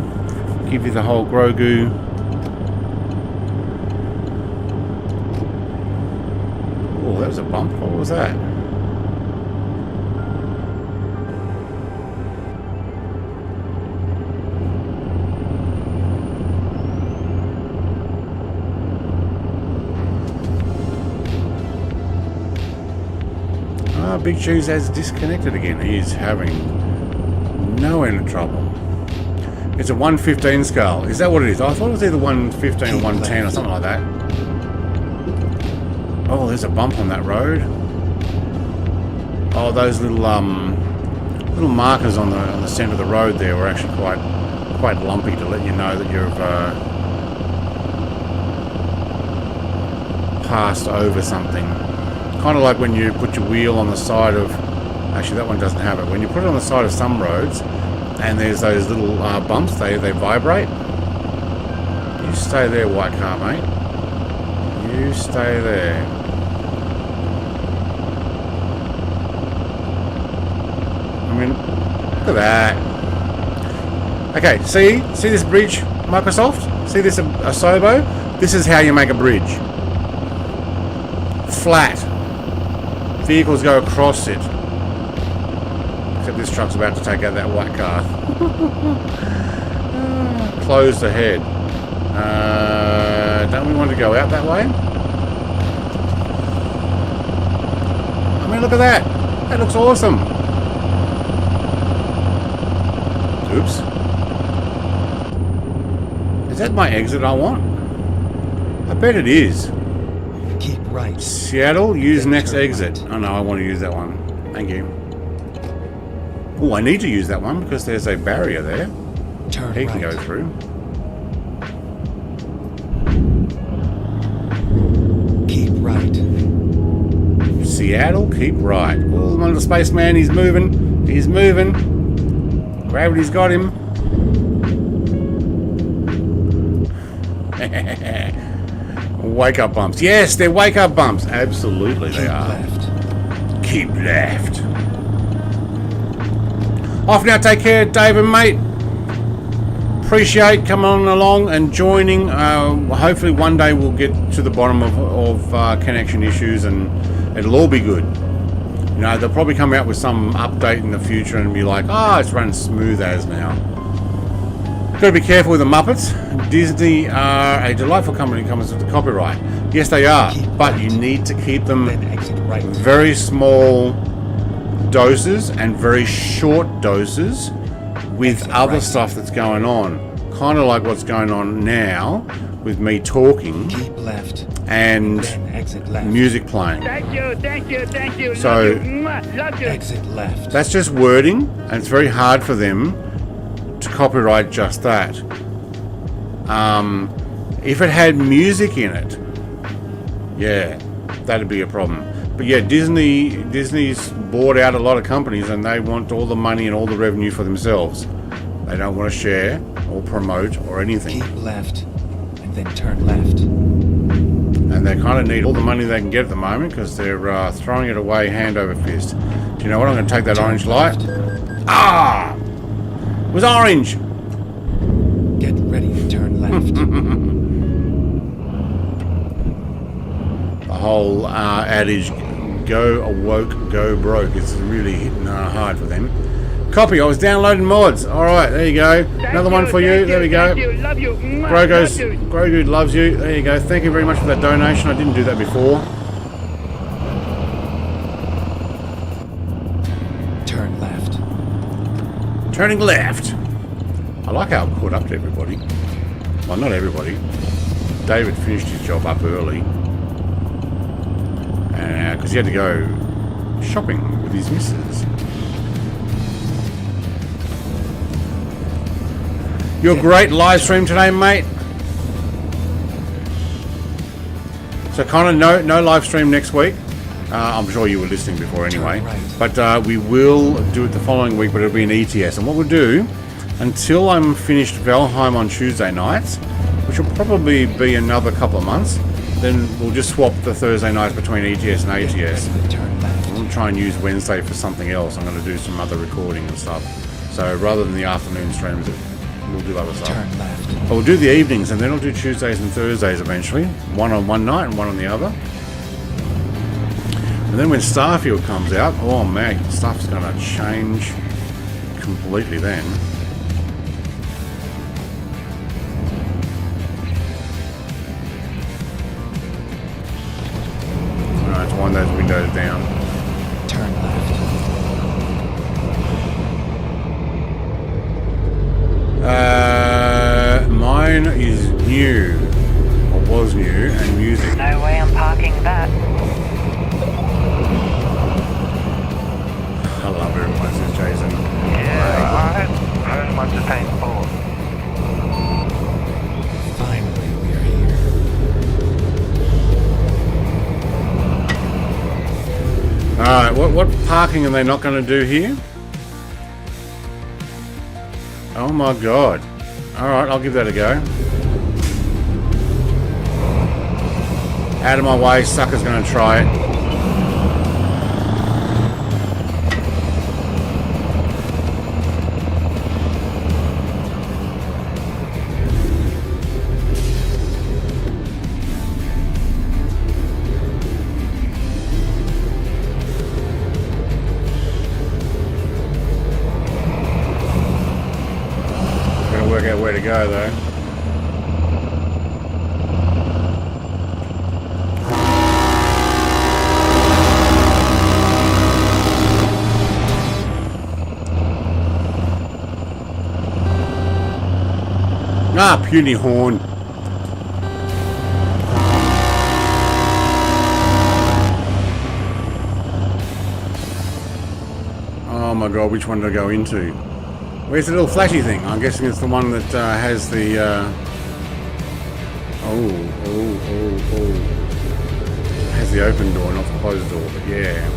Give you the whole Grogu. Oh, that was a bump. What was that? Big Cheese has disconnected again. He's having no end of trouble. It's a 115 scale. Is that what it is? I thought it was either 115 or 110 or something like that. Oh, there's a bump on that road. Oh, those little markers on the centre of the road there were actually quite lumpy to let you know that you've passed over something. Kind of like when you put your wheel on the side of... Actually, that one doesn't have it. When you put it on the side of some roads and there's those little bumps, they vibrate. You stay there, white car, mate. You stay there. I mean, look at that. Okay, see this bridge, Microsoft? See this Asobo? This is how you make a bridge. Flat. Vehicles go across it. Except this truck's about to take out that white car. Closed ahead. Don't we want to go out that way? I mean, look at that. That looks awesome. Oops. Is that my exit I want? I bet it is. Keep right. Seattle, use Then next turn exit. right. Oh no, I want to use that one. Thank you. Oh, I need to use that one because there's a barrier there. Turn He right. can go through. Keep right. Seattle, keep right. Oh, the little spaceman, he's moving. He's moving. Gravity's got him. Wake up bumps. Yes, they're wake up bumps. Absolutely they Keep are. left. Keep left. Off now, take care, David, mate. Appreciate coming on along and joining. Hopefully one day we'll get to the bottom of connection issues and it'll all be good. You know, they'll probably come out with some update in the future and be like, oh, it's running smooth as now. Got to be careful with the Muppets. Disney are a delightful company when it comes to the copyright. Yes, they are, but you need to keep them Then exit right. very small doses and very short doses with Exit other right. stuff that's going on. Kind of like what's going on now with me talking Keep left. and Then exit left. music playing. Thank you, thank you, thank you. So- love you. Mwah, love you. Exit left. That's just wording, and it's very hard for them to copyright just that. If it had music in it, yeah, that'd be a problem. But yeah, Disney's bought out a lot of companies and they want all the money and all the revenue for themselves. They don't want to share or promote or anything. Keep left. And then turn left. And they kind of need all the money they can get at the moment because they're throwing it away hand over fist. Do you know what? I'm going to take that orange light. Ah! It was orange! Get ready to turn left. The whole adage, go awoke, go broke. It's really hitting hard for them. Copy, I was downloading mods. Alright, there you go. Another one for you. There we go. Thank you, love you. Mwah, love you. Grogu loves you. There you go. Thank you very much for that donation. I didn't do that before. Turn left. Turning left. I like how I caught up to everybody. Well, not everybody. David finished his job up early. Because he had to go shopping with his missus. Your great live stream today, mate. So kind of no live stream next week. I'm sure you were listening before anyway. Right. But we will do it the following week, but it'll be an ETS. And what we'll do, until I'm finished Valheim on Tuesday nights, which will probably be another couple of months, then we'll just swap the Thursday nights between ETS and Get ATS. ready to turn left. I'm going to try and use Wednesday for something else. I'm going to do some other recording and stuff. So rather than the afternoon streams, we'll do other stuff. Turn left. But we'll do the evenings, and then I'll do Tuesdays and Thursdays eventually. One on one night and one on the other. And then when Starfield comes out, oh man, stuff's going to change completely then. Alright, let's wind those windows down. Turn left. Mine is new. Or was new and music. No way I'm parking that. I love everyone says Jason. Yeah, I heard much the same before. Finally, we are here. Alright, what parking are they not going to do here? Oh my god. Alright, I'll give that a go. Out of my way, sucker's going to try it. Gotta work out where to go though. Ah, puny horn. Oh my god, which one do I go into? Where's the little flashy thing? I'm guessing it's the one that has the... Oh. Has the open door, not the closed door, but yeah.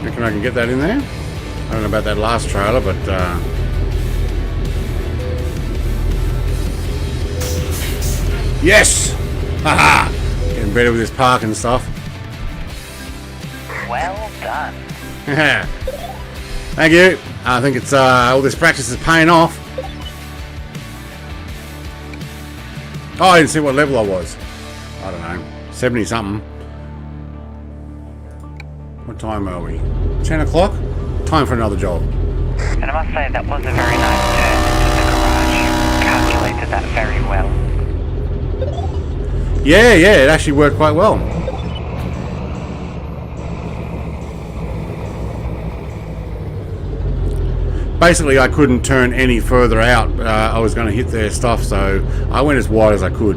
Reckon I can get that in there? I don't know about that last trailer, but yes! Haha! Getting better with this parking stuff. Well done. Thank you. I think it's all this practice is paying off. Oh, I didn't see what level I was. I don't know, 70 something. What time are we? 10 o'clock? Time for another job. And I must say, that was a very nice turn into the garage. You calculated that very well. Yeah, it actually worked quite well. Basically, I couldn't turn any further out. I was going to hit their stuff, so I went as wide as I could.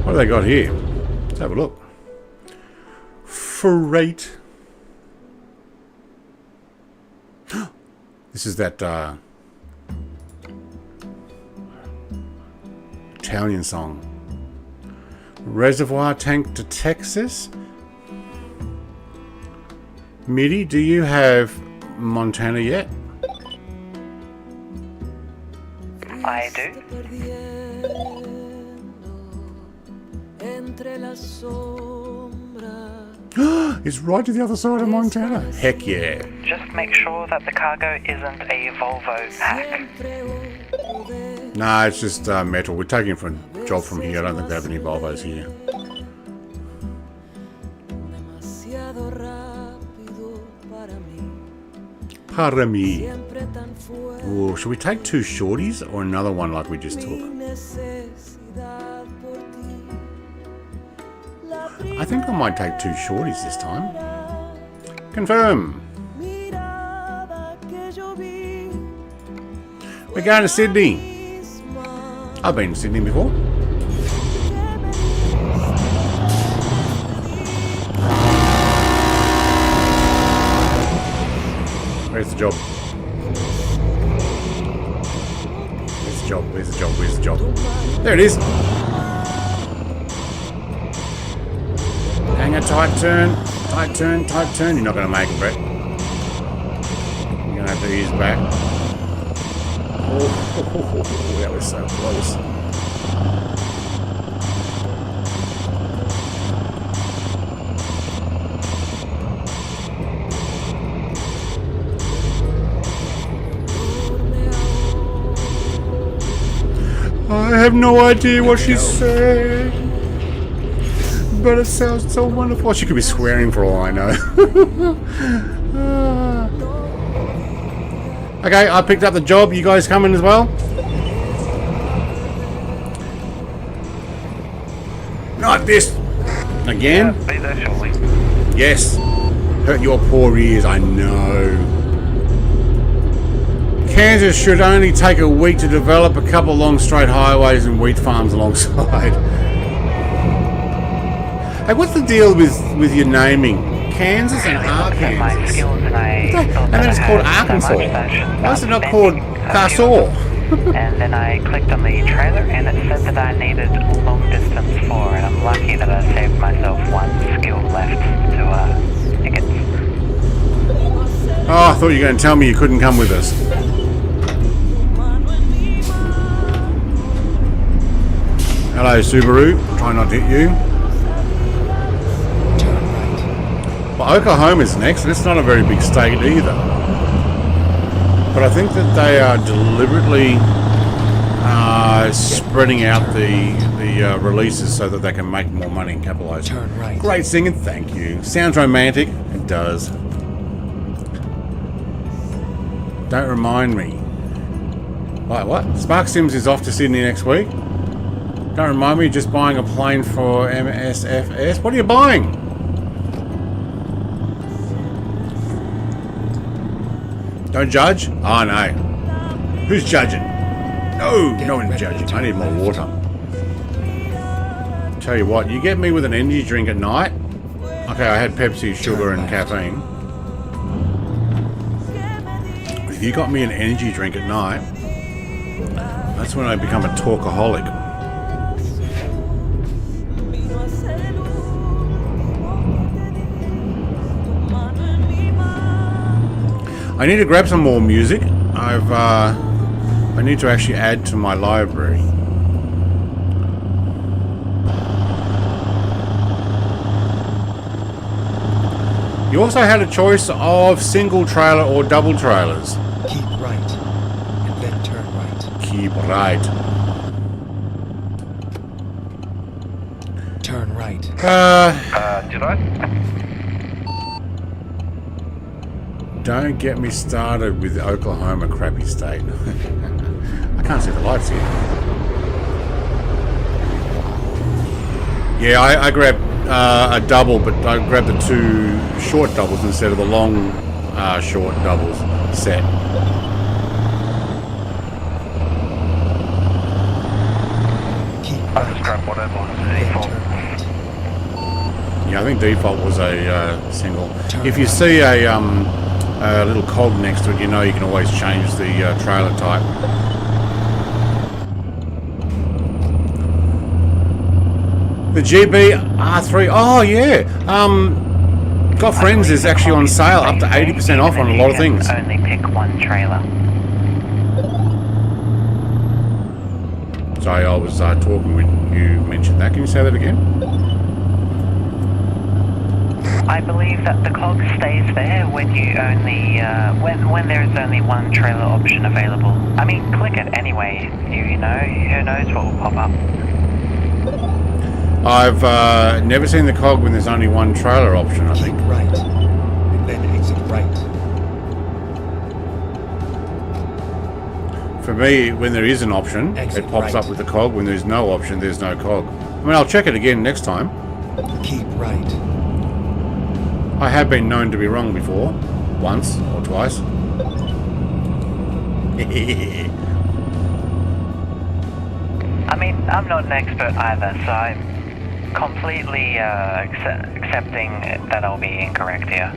What have they got here? Let's have a look. Freight. This is that Italian song. Reservoir tank to Texas. MIDI, do you have Montana yet? I do. It's right to the other side of Montana. Heck yeah. Just make sure that the cargo isn't a Volvo pack. Nah, it's just metal. We're taking it for a job from here. I don't think they have any Volvos here. Para mí. Ooh, should we take two shorties or another one like we just took? I think I might take two shorties this time. Confirm. We're going to Sydney. I've been to Sydney before. Where's the job? Where's the job? Where's the job? Where's the job? There it is. Hang a tight turn. Tight turn, tight turn. You're not going to make it, Brett. You're going to have to ease back. Oh, that was so close. I have no idea what she's saying, but it sounds so wonderful. She could be swearing for all I know. Okay, I picked up the job. You guys coming as well? Not this again. Yeah, be there shortly. Yes. Hurt your poor ears, I know. Kansas should only take a week to develop a couple long straight highways and wheat farms alongside. Hey, what's the deal with your naming? Kansas and Arkansas. And then it's called Arkansas. Why is it not called Corsair? And then I clicked on the trailer and it said that I needed long distance 4, and I'm lucky that I saved myself 1 skill left to tickets. Oh, I thought you were going to tell me you couldn't come with us. Hello, Subaru. Try not to hit you. Well, Oklahoma's next, and it's not a very big state either. But I think that they are deliberately spreading out the releases so that they can make more money and capitalize. Turn right. Great singing, thank you. Sounds romantic. It does. Don't remind me. Like what? Spark Sims is off to Sydney next week. Don't remind me, just buying a plane for MSFS. What are you buying? Don't judge? Oh no. Who's judging? No one's judging. I need more water. Tell you what, you get me with an energy drink at night. Okay, I had Pepsi, sugar, and caffeine. If you got me an energy drink at night, that's when I become a talkaholic. I need to grab some more music. I need to actually add to my library. You also had a choice of single trailer or double trailers. Keep right, and then turn right. Keep right. Turn right. Did I? Don't get me started with Oklahoma, crappy state. I can't see the lights here. Yeah, I grabbed a double, but I grabbed the 2 short doubles instead of the long short doubles set. I just grabbed whatever was the default. Yeah, I think default was a single. If you see a little cog next to it, you know you can always change the trailer type. The GBR3, oh yeah. Got Friends is actually on sale, up to 80% off on a lot of things. Only pick 1 trailer. Sorry, I was talking when you mentioned that. Can you say that again? I believe that the cog stays there when you only when there is only 1 trailer option available. I mean, click it anyway. You know, who knows what will pop up. I've never seen the cog when there's only 1 trailer option, I think. Keep right, and then exit right. For me, when there is an option, Exit it pops right. up with the cog. When there's no option, there's no cog. I mean, I'll check it again next time. Keep right. I have been known to be wrong before. Once or twice. I mean, I'm not an expert either, so I'm completely accepting that I'll be incorrect here.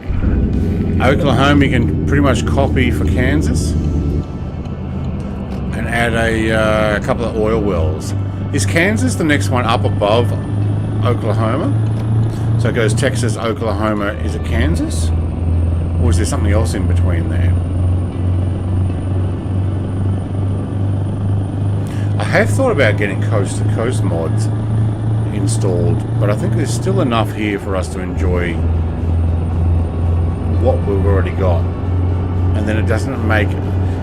Oklahoma, you can pretty much copy for Kansas. And add a couple of oil wells. Is Kansas the next one up above Oklahoma? So it goes Texas, Oklahoma. Is it Kansas? Or is there something else in between there? I have thought about getting coast-to-coast mods installed, but I think there's still enough here for us to enjoy what we've already got. And then it doesn't make...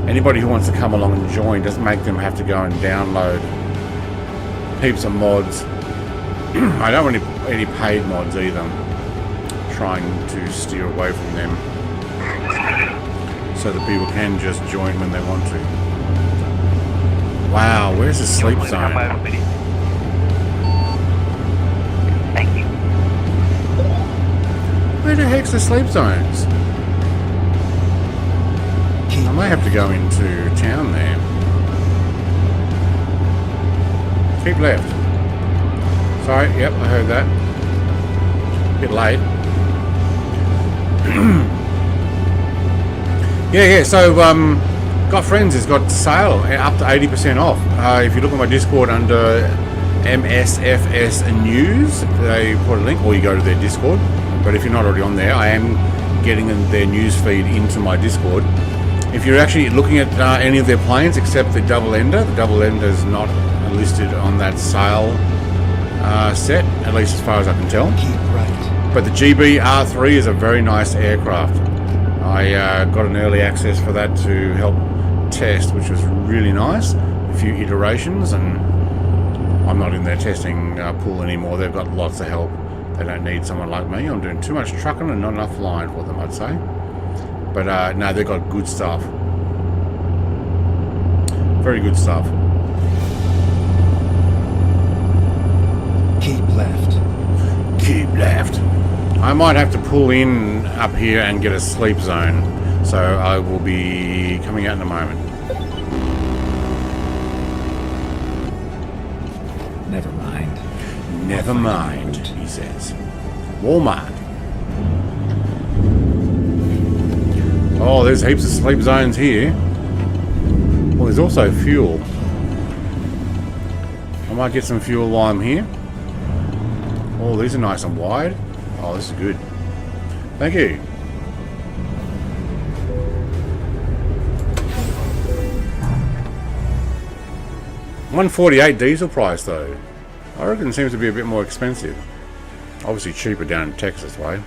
Anybody who wants to come along and join, doesn't make them have to go and download heaps of mods. I don't want any paid mods either. I'm trying to steer away from them so that people can just join when they want to. Wow, where's the sleep zone? Where the heck's the sleep zones? I may have to go into town there. Keep left. Sorry, yep, I heard that. Bit late. yeah, so Got Friends has got sale up to 80% off. If you look at my Discord under MSFS News, they put a link, or you go to their Discord. But if you're not already on there, I am getting their news feed into my Discord. If you're actually looking at any of their planes except the double ender is not listed on that sale set, at least as far as I can tell. Keep right. But the GBR3 is a very nice aircraft. I got an early access for that to help test, which was really nice. A few iterations, and I'm not in their testing pool anymore. They've got lots of help. They don't need someone like me. I'm doing too much trucking and not enough flying for them, I'd say. But no, they've got good stuff. Very good stuff. Keep left. Keep left. I might have to pull in up here and get a sleep zone. So I will be coming out in a moment. Never mind. Never mind, he says. Walmart. Oh, there's heaps of sleep zones here. Well, there's also fuel. I might get some fuel while I'm here. Oh, these are nice and wide. Oh, this is good. Thank you. $148 diesel price though. I reckon it seems to be a bit more expensive. Obviously cheaper down in Texas way.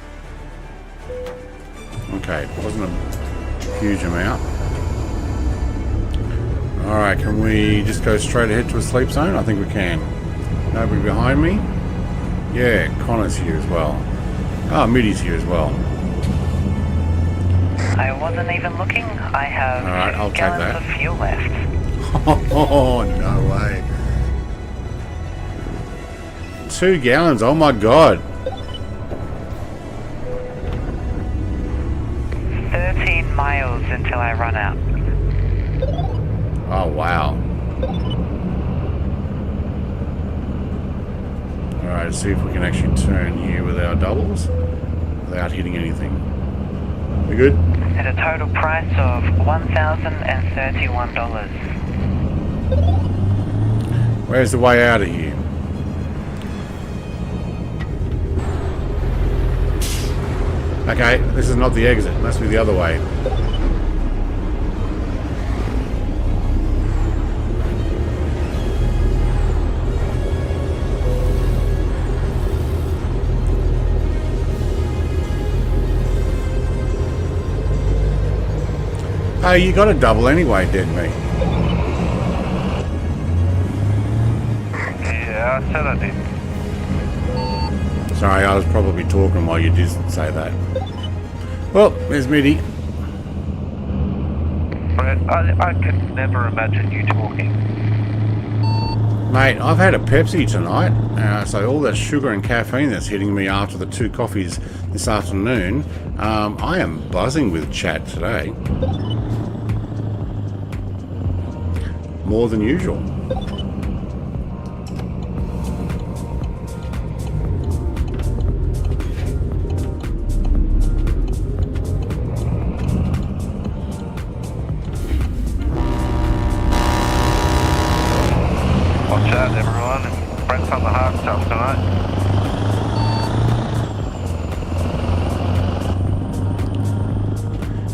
Okay, it wasn't a huge amount. Alright, can we just go straight ahead to a sleep zone? I think we can. Nobody behind me? Yeah, Connor's here as well. Oh, Middy's here as well. I wasn't even looking. I have Alright, I'll take gallons that. of fuel left. Oh, no way. 2 gallons, oh my god. 13 miles until I run out. Oh, wow. Alright, let's see if we can actually turn here with our doubles without hitting anything. We good? At a total price of $1,031. Where's the way out of here? Okay, this is not the exit. It must be the other way. Oh, you got a double anyway, didn't we? Yeah, I said I did. Sorry, I was probably talking while you didn't say that. Well, there's Mitty. Brett, I could never imagine you talking. Mate, I've had a Pepsi tonight, so all that sugar and caffeine that's hitting me after the 2 coffees this afternoon, I am buzzing with chat today. More than usual. Watch out, everyone. Brett's on the hard stuff tonight.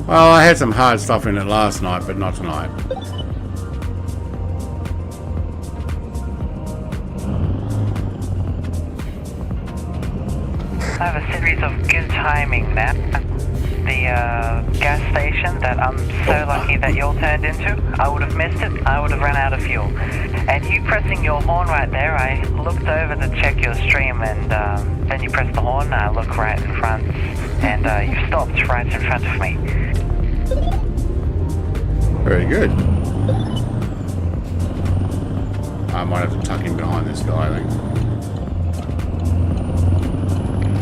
Well, I had some hard stuff in it last night, but not tonight. I have a series of good timing now. The gas station that I'm so lucky that you all turned into, I would have missed it. I would have run out of fuel. And you pressing your horn right there, I looked over to check your stream, and then you pressed the horn, I look right in front, and you stopped right in front of me. Very good. I might have to tuck in behind this guy, I think.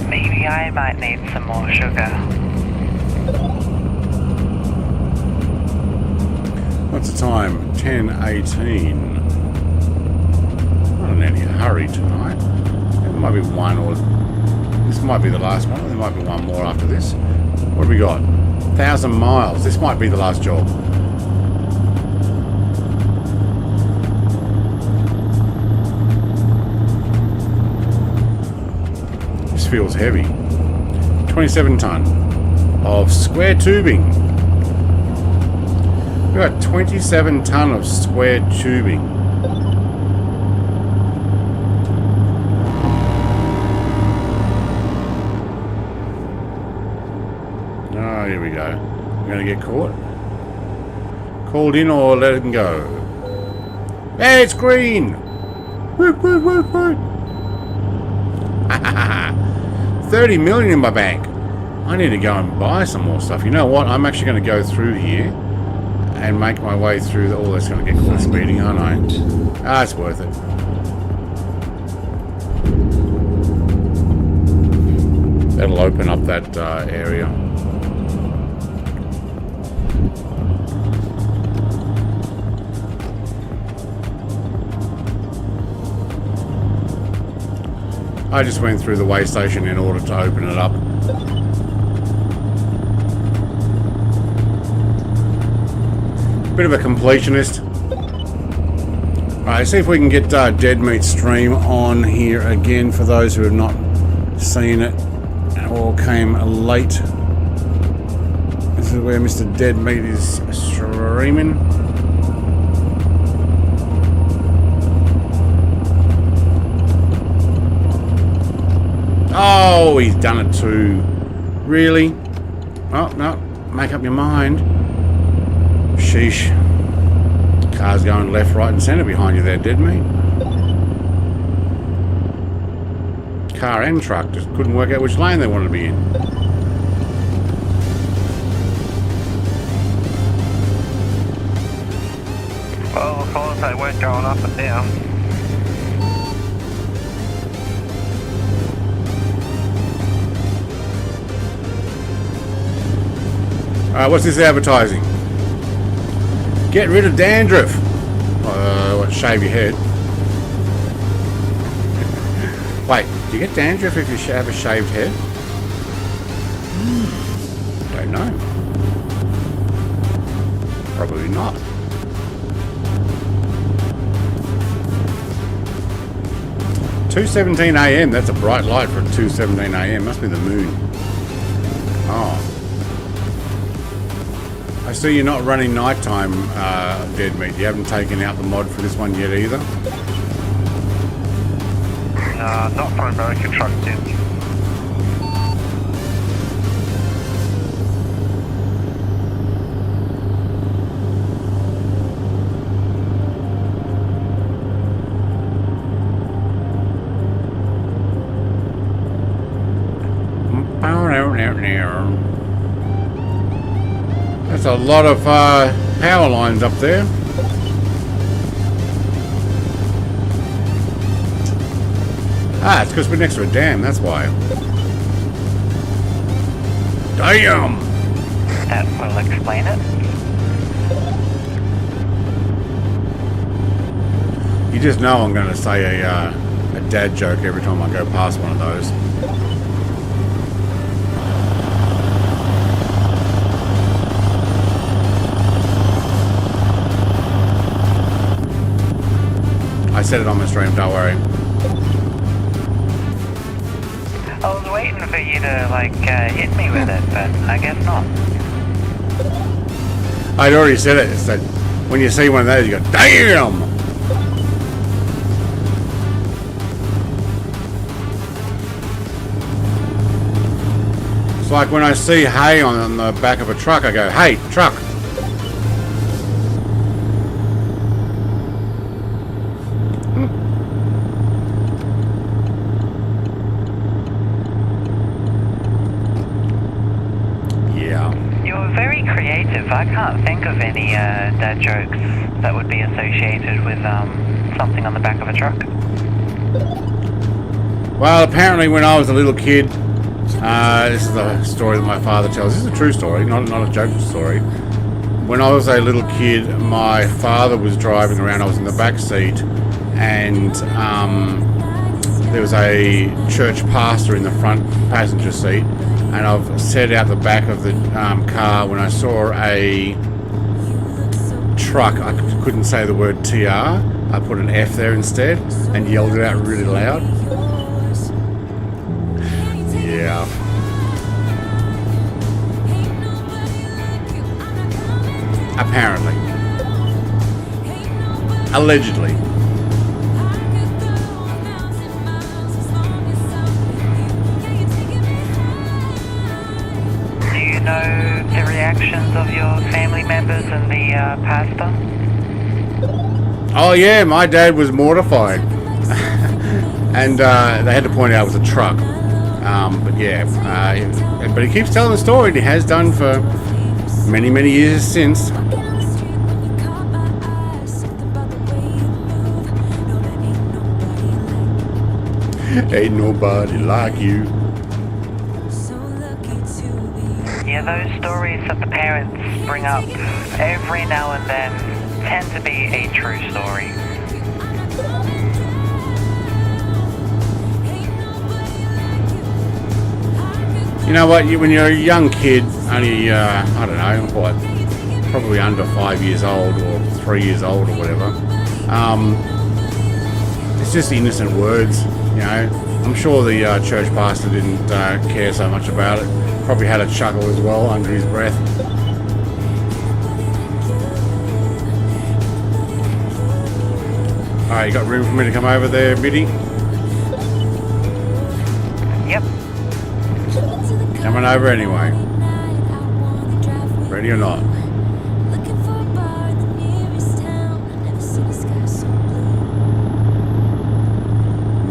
Maybe Maybe I might need some more sugar. What's the time? 10:18. Not in any hurry tonight. There might be one, or this might be the last one. There might be one more after this. What have we got? 1,000 miles. This might be the last job. This feels heavy. 27 ton of square tubing. We've got 27 ton of square tubing. Oh, here we go. We're going to get caught. Called in or let it go. Hey, it's green! Woot, woot, woot, woot. 30 million in my bank. I need to go and buy some more stuff. You know what? I'm actually going to go through here and make my way through the... Oh, that's going to get caught speeding, aren't I? Ah, it's worth it. That'll open up that area. I just went through the way station in order to open it up. Bit of a completionist. Alright, see if we can get Dead Meat Stream on here again for those who have not seen it or came late. This is where Mr. Dead Meat is streaming. Oh, he's done it too. Really? Oh, no. Make up your mind. Sheesh. Car's going left, right and centre behind you there, Dead Meat. Car and truck just couldn't work out which lane they wanted to be in. Well, of course they weren't going up and down. Alright, what's this advertising? Get rid of dandruff. What, shave your head? Wait, do you get dandruff if you have a shaved head? Don't know. Probably not. $2:17 AM. That's a bright light for 2:17 AM. Must be the moon. Oh. I see you're not running nighttime, Dead Meat. You haven't taken out the mod for this one yet either? Not for American truck yet. That's a lot of power lines up there. Ah, it's because we're next to a dam, that's why. Damn! That will explain it. You just know I'm going to say a dad joke every time I go past one of those. I said it on my stream, don't worry. I was waiting for you to, like, hit me with it, but I guess not. I'd already said it. It's that when you see one of those, you go, damn! It's like when I see hay on the back of a truck, I go, hey, truck! I can't think of any dad jokes that would be associated with something on the back of a truck. Well, apparently when I was a little kid, This is a story that my father tells. This is a true story, not a joke story. When I was a little kid, my father was driving around. I was in the back seat, and there was a church pastor in the front passenger seat. And I've said out the back of the car when I saw a truck, I couldn't say the word TR. I put an F there instead and yelled it out really loud. Yeah. Apparently. Allegedly. Do you know the reactions of your family members and the pastor? Oh yeah, my dad was mortified. And they had to point out it was a truck. But yeah, but he keeps telling the story, and he has done for many, many years since. Ain't nobody like you. Yeah, those stories that the parents bring up every now and then tend to be a true story. You know what? When you're a young kid, only I don't know, what, probably under 5 years old or 3 years old or whatever. It's just innocent words, you know. I'm sure the church pastor didn't care so much about it. Probably had a chuckle as well under his breath. Alright, you got room for me to come over there, Biddy? Yep. Coming over anyway. Ready or not?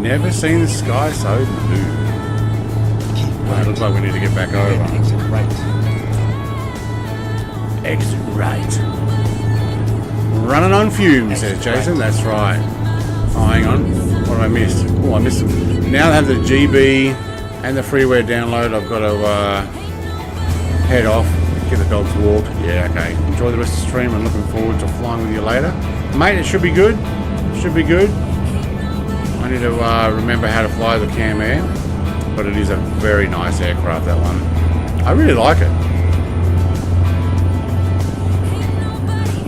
Never seen the sky so blue. Alright, looks like we need to get back over. Exit right. Exit right. Running on fumes, says Jason. That's right. Oh, hang on. What have I missed? Oh, I missed them. Now I have the GB and the freeware download. I've got to head off, get the dogs walked. Yeah, okay. Enjoy the rest of the stream. I'm looking forward to flying with you later. Mate, it should be good. Should be good. I need to remember how to fly the Cam Air, but it is a very nice aircraft, that one. I really like it.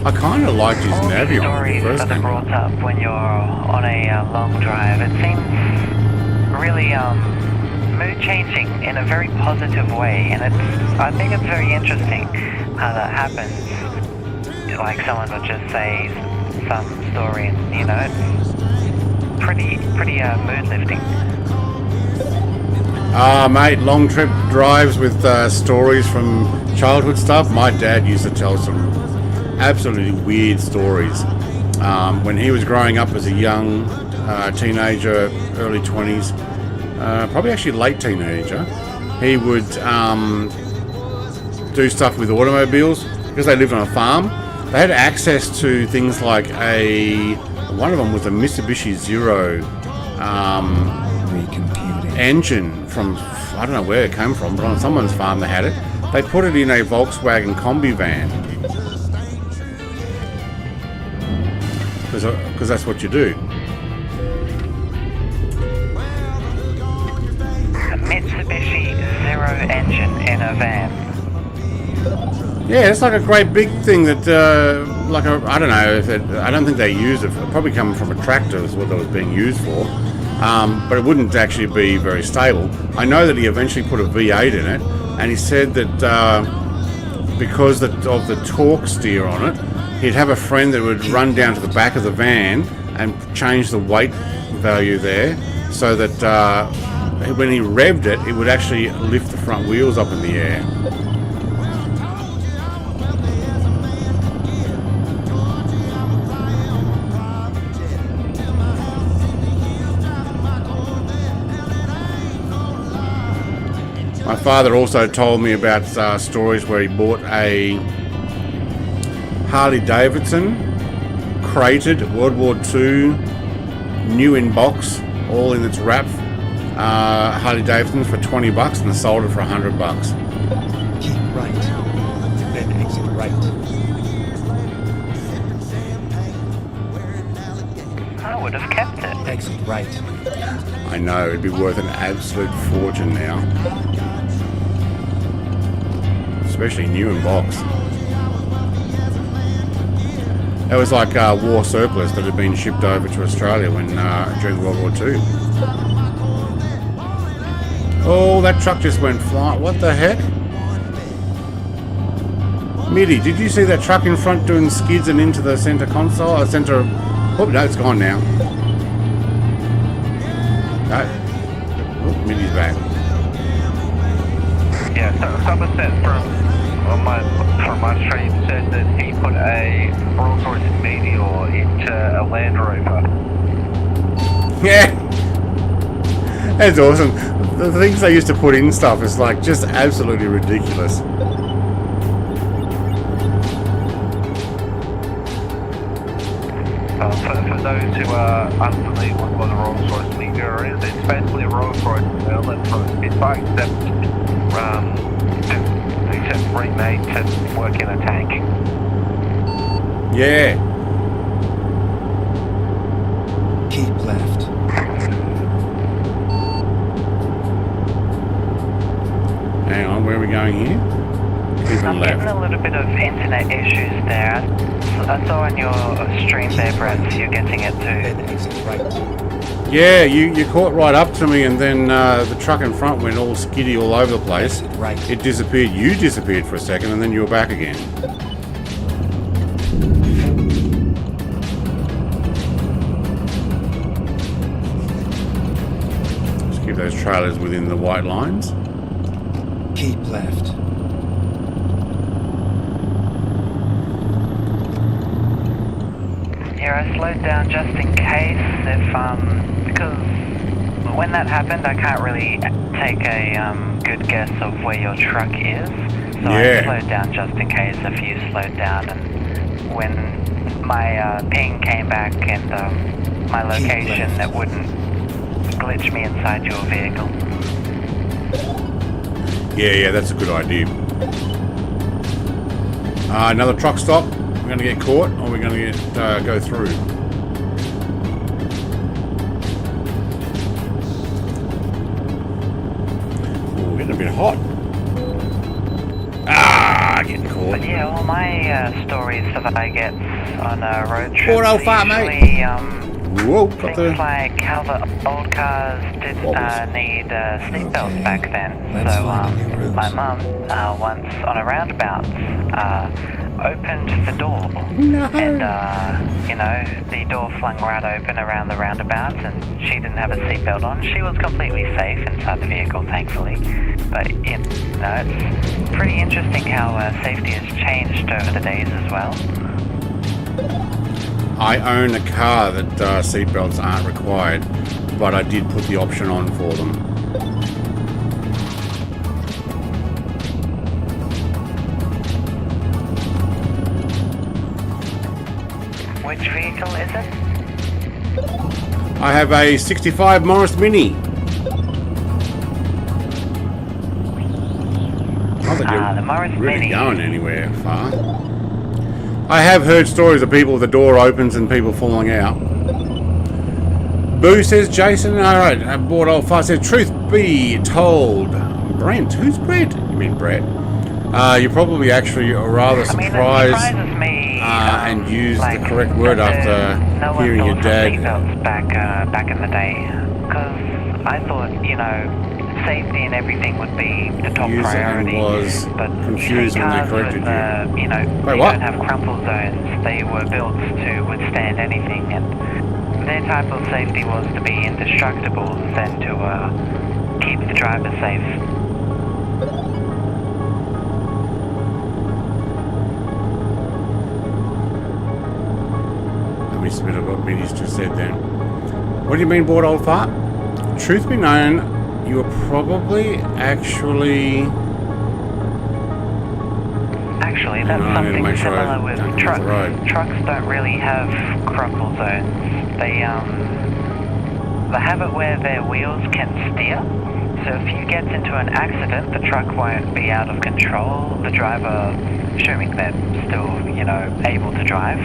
I kind of liked his Navion Stories first that are thing. brought up when you're on a long drive. It seems really mood changing in a very positive way, and I think it's very interesting how that happens. Like someone would just say some story, and you know, it's pretty mood lifting. Mate, long trip drives with stories from childhood stuff. My dad used to tell some absolutely weird stories. When he was growing up as a young teenager, early 20s, probably actually late teenager, he would do stuff with automobiles because they lived on a farm. They had access to things like one of them was a Mitsubishi Zero engine from, I don't know where it came from, but on someone's farm they had it. They put it in a Volkswagen combi van. Because that's what you do. A Mitsubishi Zero engine in a van. Yeah, it's like a great big thing that, I don't know, I don't think they use it. It probably come from a tractor is what it was being used for. But it wouldn't actually be very stable. I know that he eventually put a V8 in it, and he said that because of the torque steer on it, he'd have a friend that would run down to the back of the van and change the weight value there so that when he revved it, it would actually lift the front wheels up in the air. My father also told me about stories where he bought a Harley Davidson, crated, World War II, new in box, all in its wrap, Harley Davidsons for 20 bucks and sold it for 100 bucks. Keep right, and then exit right. I would have kept it. Exit right. I know, it'd be worth an absolute fortune now. Especially new in box. It was like war surplus that had been shipped over to Australia when during World War II. Oh, that truck just went flying. What the heck? Mitty, did you see that truck in front doing skids and into the center console? Oh, no, it's gone now. No. Oh, Mitty's back. Yeah, so someone said from my stream said that he put a Rolls-Royce Meteor into a Land Rover. Yeah. That's awesome. The things they used to put in stuff is like just absolutely ridiculous. For those who are unfamiliar with what a Rolls-Royce Meteor is, it's basically a Rolls-Royce Merlin from a Spitfire, except remade to work in a tank. Yeah. Keep left. Hang on, where are we going here? Keeping I'm left. getting a little bit of internet issues there. I saw on your stream there, Brett, you're getting it Then too. exit right. Yeah, you caught right up to me, and then the truck in front went all skiddy all over the place. Exit right. It disappeared. You disappeared for a second, and then you were back again. Just keep those trailers within the white lines. Keep left. Here, I slowed down just in case because when that happened, I can't really take a good guess of where your truck is. So Yeah. I slowed down just in case if you slowed down. And when my ping came back and my location, it wouldn't glitch me inside your vehicle. Yeah, that's a good idea. Another truck stop. We're going to get caught, or we're going to get go through. Oh, getting a bit hot. Getting caught. But yeah, all my stories that I get on road trips Poor old fart, usually, mate. Whoa, got things the... like how the old cars didn't need seatbelts Okay, back then. let's So find a new route. my mum once on a roundabout opened the door, and the door flung right open around the roundabout, and she didn't have a seatbelt on. She was completely safe inside the vehicle, thankfully. But it's pretty interesting how safety has changed over the days as well. I own a car that seatbelts aren't required, but I did put the option on for them. Which vehicle is it? I have a 65 Morris Mini. Not that you're The Morris really Mini. going anywhere far. I have heard stories of people, the door opens and people falling out. Boo says Jason. Alright, bored old fart says, truth be told, Brent. Who's Brent? You mean Brett? You probably actually are rather I mean, it surprised surprises me, and used like, the correct word that after no one hearing your thought of dad. seatbelts back in the day, because I thought, safety and everything would be the top User priority. was But confused when they cars corrected with, you. they Wait, what? don't have crumple zones. They were built to withstand anything, and their type of safety was to be indestructible than to keep the driver safe. Let me spit up what Mitty's just said then. What do you mean, bored old fart? Truth be known, you were probably actually... Actually, that's No, I need to something make sure I similar with don't cross the road. trucks. Trucks don't really have crumple zones. They they have it where their wheels can steer. So if you get into an accident, the truck won't be out of control. The driver, assuming they're still, you know, able to drive,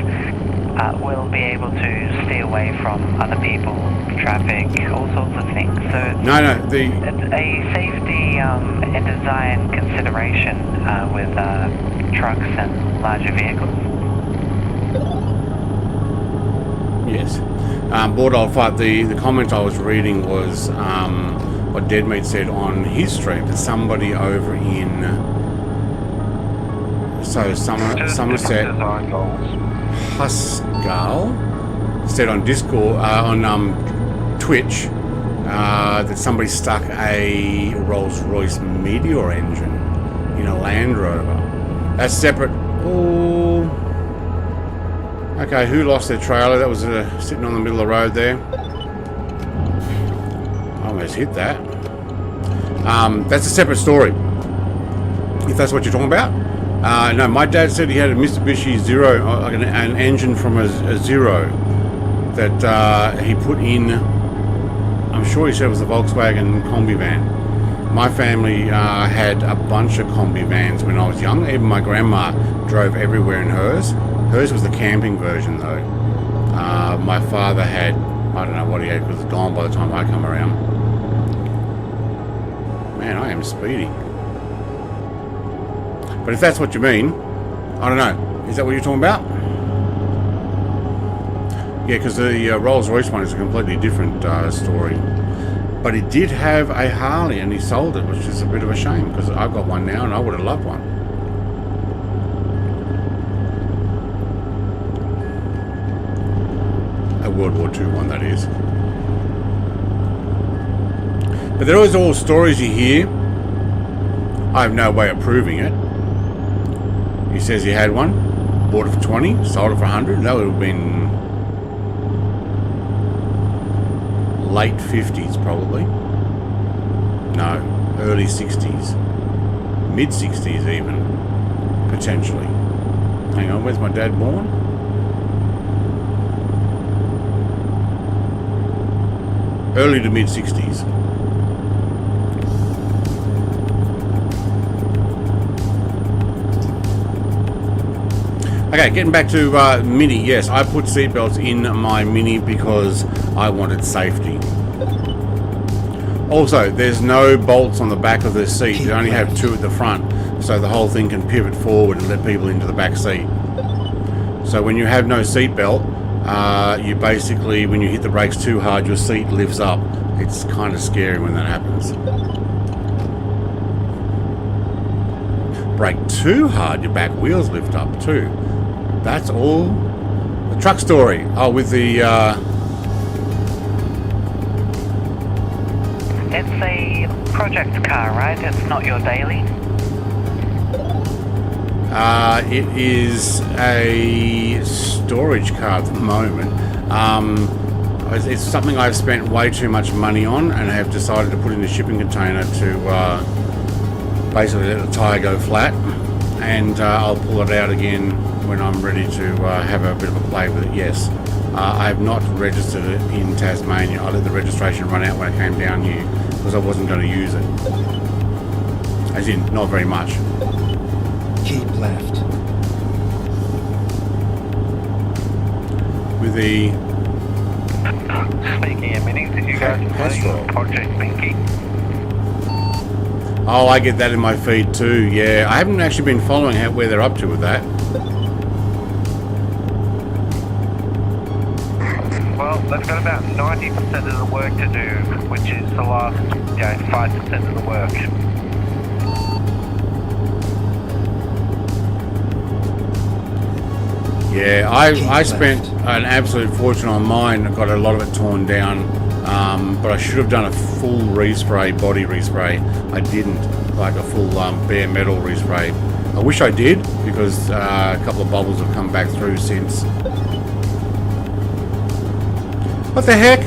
will be able to steer away from other people, traffic, all sorts of things. So it's a safety and design consideration with trucks and larger vehicles. Yes. Board Old Fight, the comment I was reading was what Dead Meat said on his stream, that somebody over in Somerset Husgal said on Discord, on Twitch, that somebody stuck a Rolls-Royce Meteor engine in a Land Rover. That's separate. Oh, okay. Who lost their trailer? That was sitting on the middle of the road there. I almost hit that. That's a separate story, if that's what you're talking about. No, my dad said he had a Mitsubishi Zero, an engine from a Zero that he put in. I'm sure he said it was a Volkswagen combi van. My family had a bunch of combi vans when I was young. Even my grandma drove everywhere in hers. Hers was the camping version, though. My father had, I don't know what he had because it's gone by the time I come around. Man, I am speedy. But if that's what you mean, I don't know. Is that what you're talking about? Yeah, because the Rolls-Royce one is a completely different story. But he did have a Harley and he sold it, which is a bit of a shame because I've got one now and I would have loved one. A World War II one, that is. But there are all stories you hear. I have no way of proving it. He says he had one, bought it for 20, sold it for 100. That would have been late 50s probably. No, early 60s. Mid 60s even, potentially. Hang on, where's my dad born? Early to mid 60s. Okay, getting back to Mini. Yes, I put seatbelts in my Mini because I wanted safety. Also, there's no bolts on the back of the seat. You only have two at the front, so the whole thing can pivot forward and let people into the back seat. So when you have no seatbelt, you basically, when you hit the brakes too hard, your seat lifts up. It's kind of scary when that happens. Brake too hard, your back wheels lift up too. That's all the truck story. Oh, with the It's a project car, right? It's not your daily? It is a storage car at the moment. It's something I've spent way too much money on and have decided to put in a shipping container to basically let the tyre go flat, and I'll pull it out again when I'm ready to have a bit of a play with it. Yes, I have not registered it in Tasmania. I let the registration run out when I came down here because I wasn't going to use it. As in, not very much. Keep left. With the Speaking of minis, did you guys play Project Binky? Oh, I get that in my feed too. Yeah, I haven't actually been following where they're up to with that. Well, they've got about 90% of the work to do, which is the last 5% of the work. Yeah, I spent an absolute fortune on mine. I got a lot of it torn down, but I should have done a full respray, body respray. I didn't, like a full bare metal respray. I wish I did, because a couple of bubbles have come back through since. What the heck?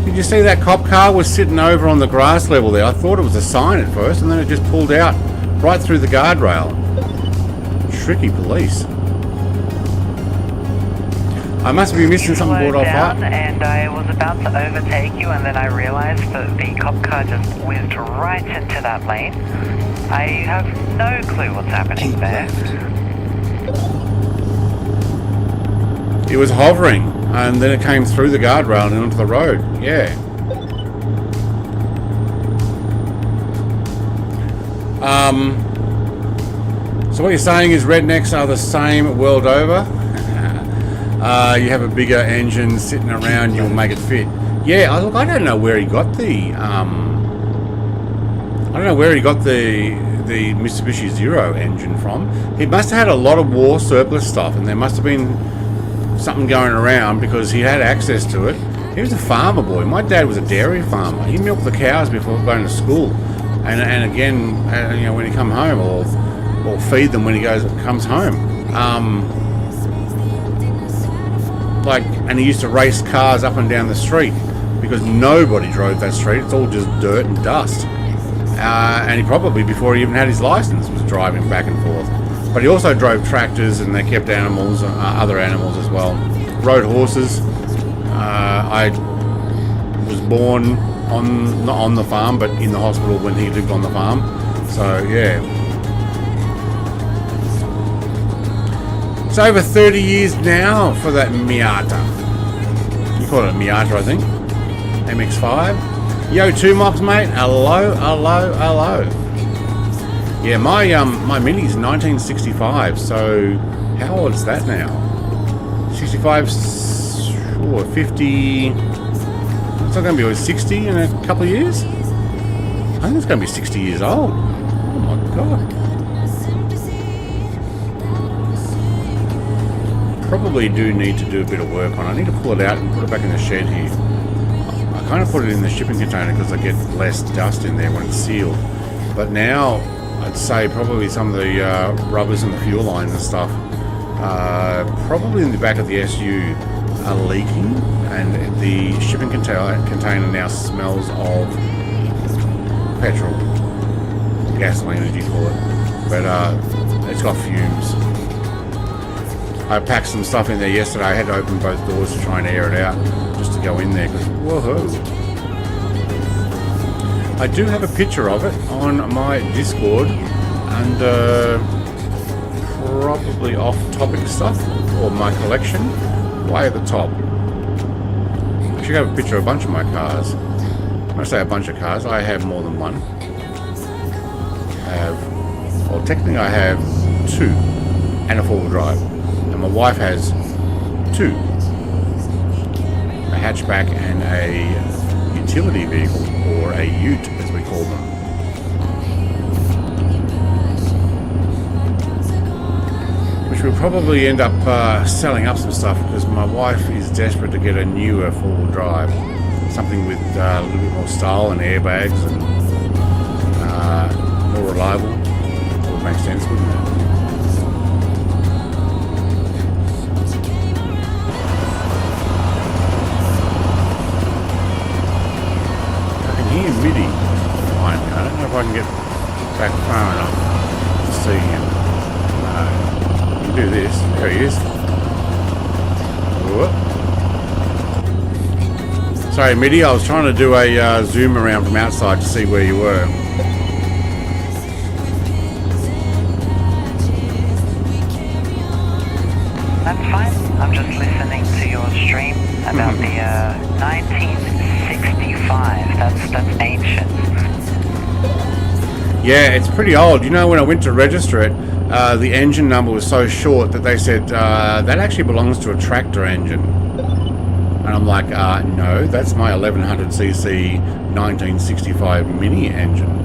Did you see that cop car was sitting over on the grass level there? I thought it was a sign at first, and then it just pulled out right through the guardrail. Tricky police. I must be missing something slowed board off down right. and I was about to overtake you, and then I realized that the cop car just whizzed right into that lane. I have no clue what's happening Keep there. left. It was hovering, and then it came through the guardrail and onto the road. Yeah. So what you're saying is rednecks are the same world over? You have a bigger engine sitting around, you'll make it fit. Yeah, look, I don't know where he got the Mitsubishi Zero engine from. He must have had a lot of war surplus stuff, and there must have been something going around because he had access to it. He was a farmer boy. My dad was a dairy farmer. He milked the cows before going to school, and again, you know, when he come home, or feed them when he comes home. And he used to race cars up and down the street because nobody drove that street. It's all just dirt and dust. And he probably, before he even had his license, was driving back and forth. But he also drove tractors, and they kept animals, other animals as well. Rode horses. I was born not on the farm, but in the hospital when he lived on the farm. So yeah. It's over 30 years now for that Miata. You call it a Miata, I think. MX-5. Yo, 2 mobs, mate. Hello. Yeah, my Mini's 1965, so how old is that now? 65, sure, 50. It's not going to be 60 in a couple of years? I think it's going to be 60 years old. Oh my god. Probably do need to do a bit of work on it. I need to pull it out and put it back in the shed here. I kind of put it in the shipping container because I get less dust in there when it's sealed. But now, I'd say probably some of the rubbers and the fuel lines and stuff, probably in the back of the SU, are leaking, and the shipping container now smells of petrol, gasoline as you call it, but it's got fumes. I packed some stuff in there yesterday. I had to open both doors to try and air it out, just to go in there, because whoa. I do have a picture of it on my Discord, and probably off-topic stuff, or my collection, way at the top. I should have a picture of a bunch of my cars. When I say a bunch of cars, I have more than one. Technically I have 2, and a 4-wheel drive. And my wife has 2. A hatchback and a utility vehicle, or a ute as we call them. Which will probably end up selling up some stuff, because my wife is desperate to get a newer 4-wheel drive. Something with a little bit more style and airbags and more reliable. That would make sense, wouldn't it? MIDI behind me. I don't know if I can get back far enough to see him. You can do this. There he is. Whoop. Sorry, MIDI, I was trying to do a zoom around from outside to see where you were. That's fine. I'm just listening to your stream about the 1965. That's ancient. Yeah, it's pretty old. You know, when I went to register it, the engine number was so short that they said that actually belongs to a tractor engine. And I'm like, no, that's my 1100cc 1965 Mini engine.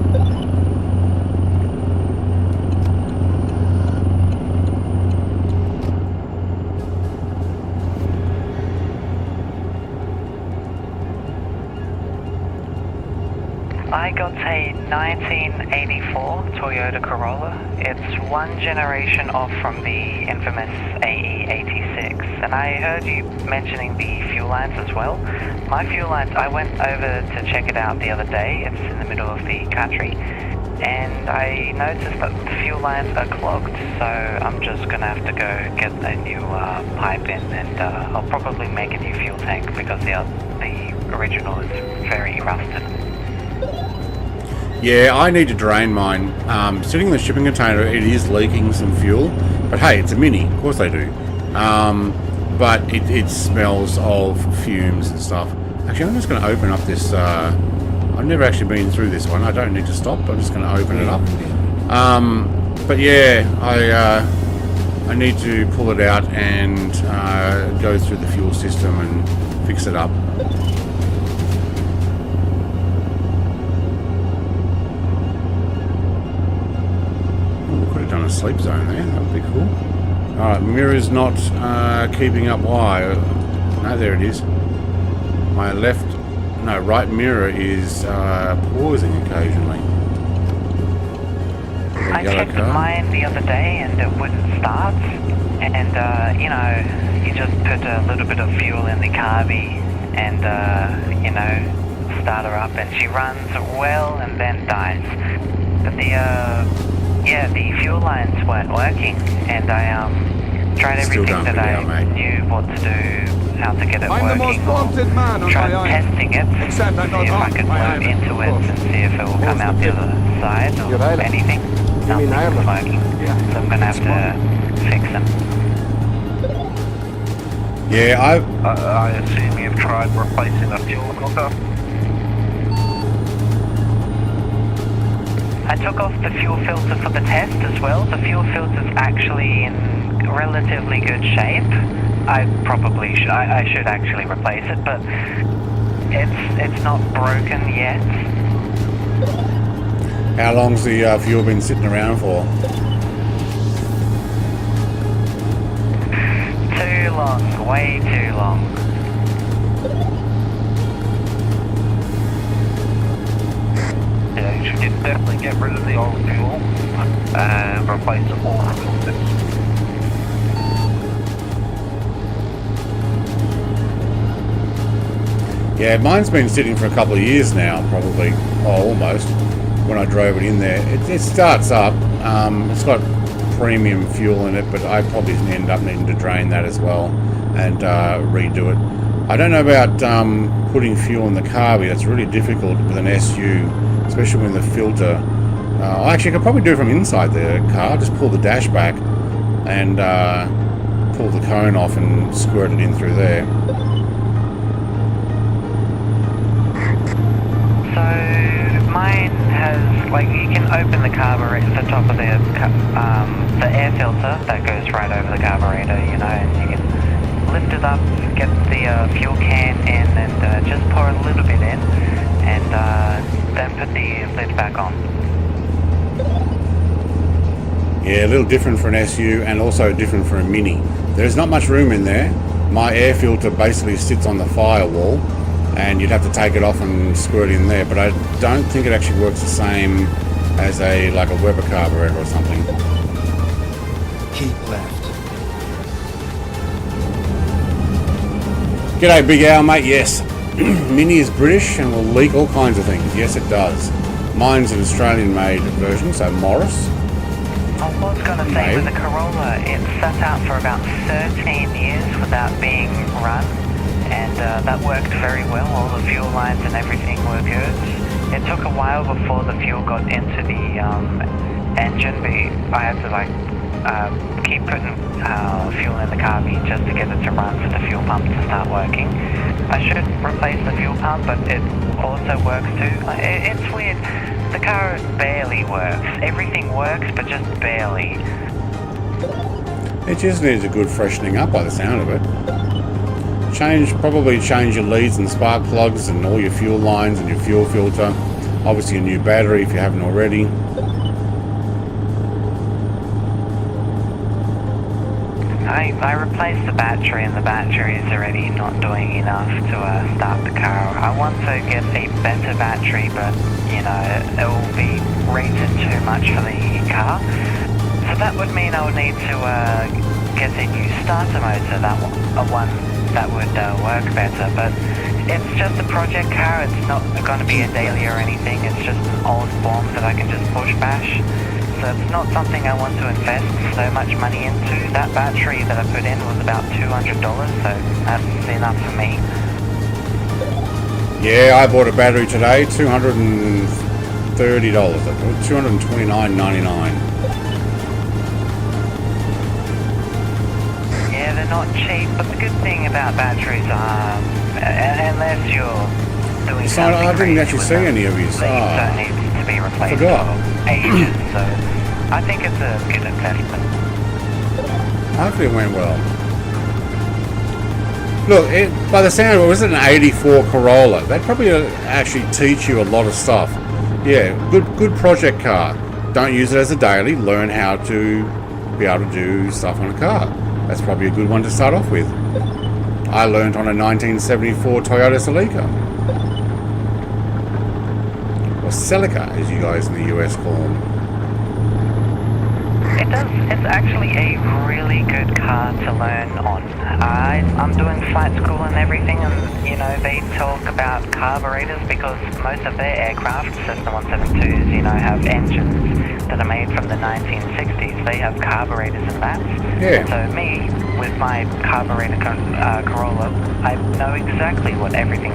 I got a 1984 Toyota Corolla. It's one generation off from the infamous AE86. And I heard you mentioning the fuel lines as well. My fuel lines, I went over to check it out the other day. It's in the middle of the country. and I noticed that the fuel lines are clogged, so I'm just gonna have to go get a new pipe in, and I'll probably make a new fuel tank because the original is very rusted. Yeah, I need to drain mine. Sitting in the shipping container, it is leaking some fuel, but hey, it's a Mini, of course they do. But it smells of fumes and stuff. Actually, I'm just going to open up this. I've never actually been through this one. I don't need to stop. I'm just going to open it up. But yeah, I need to pull it out and go through the fuel system and fix it up. Ooh, could have done a sleep zone there. That would be cool. Alright, mirror's not keeping up. Why? No, there it is. My right mirror is pausing occasionally. I checked mine the other day and it wouldn't start. And, you know, you just put a little bit of fuel in the carby and, you know, start her up and she runs well and then dies. But the fuel lines weren't working, and I tried everything that I knew what to do, how to get it working. I'm the most wanted man on tried my eye. testing it, Except I see if I could move into it and see if it will come out the other side or anything. Nothing's working, so I'm going to have to fix them. Yeah, I assume you've tried replacing a fuel filter. I took off the fuel filter for the test as well. The fuel filter's actually in relatively good shape. I should actually replace it, but it's not broken yet. How long's the fuel been sitting around for? Too long, way too long. Yeah, you should definitely get rid of the old fuel and replace all the filters. Yeah, mine's been sitting for a couple of years now, probably, almost, when I drove it in there. It starts up, it's got premium fuel in it, but I probably end up needing to drain that as well and redo it. I don't know about putting fuel in the carby. That's really difficult with an SU, especially when the filter... actually, I could probably do it from inside the car. Just pull the dash back and pull the cone off and squirt it in through there. So mine has, like, you can open the carburetor, the top of the air filter that goes right over the carburetor, you know, and you can lift it up, get the fuel can in, and just pour a little bit in, and then put the lid back on. Yeah, a little different for an SU and also different for a Mini. There's not much room in there. My air filter basically sits on the firewall, and you'd have to take it off and squirt it in there, but I don't think it actually works the same as like a Weber carburetor or something. Keep left. G'day Big Al, mate. Yes, Mini is British and will leak all kinds of things. Yes, it does. Mine's an Australian-made version, so Morris. I was going to say, with the Corolla, it sat out for about 13 years without being run. And that worked very well. All the fuel lines and everything were good. It took a while before the fuel got into the engine, but I had to keep putting fuel in the carby just to get it to run for the fuel pump to start working. I should replace the fuel pump, but it also works too. It's weird. The car barely works. Everything works, but just barely. It just needs a good freshening up by the sound of it. Probably change your leads and spark plugs and all your fuel lines and your fuel filter. Obviously a new battery if you haven't already. I replaced the battery, and the battery is already not doing enough to start the car. I want to get a better battery, but you know, it will be rated too much for the car. So that would mean I would need to get a new starter motor, one that would work better, but It's just a project car. It's not going to be a daily or anything. It's just an old form that I can just push bash. So it's not something I want to invest so much money into. That battery that I put in was about $200, so that's enough for me. Yeah, I bought a battery today, $230, $229.99. Yeah, they're not cheap, but the good thing about batteries are, unless you're doing So something I didn't crazy actually with see them, any of these. don't need to be replaced Forgot. for ages, so I think it's a good investment. Hopefully it went well. Look, by the sound of it, was it an 84 Corolla? They'd probably actually teach you a lot of stuff. Yeah, good project car. Don't use it as a daily. Learn how to be able to do stuff on a car. That's probably a good one to start off with. I learned on a 1974 Toyota Celica. Or Celica, as you guys in the US call them. It's actually a really good car to learn on. I'm doing flight school and everything, and you know, they talk about carburetors because most of their aircraft, Cessna 172s, you know, have engines that are made from the 1960s. They have carburetors in that. Yeah. So me, with my carburetor Corolla, I know exactly what everything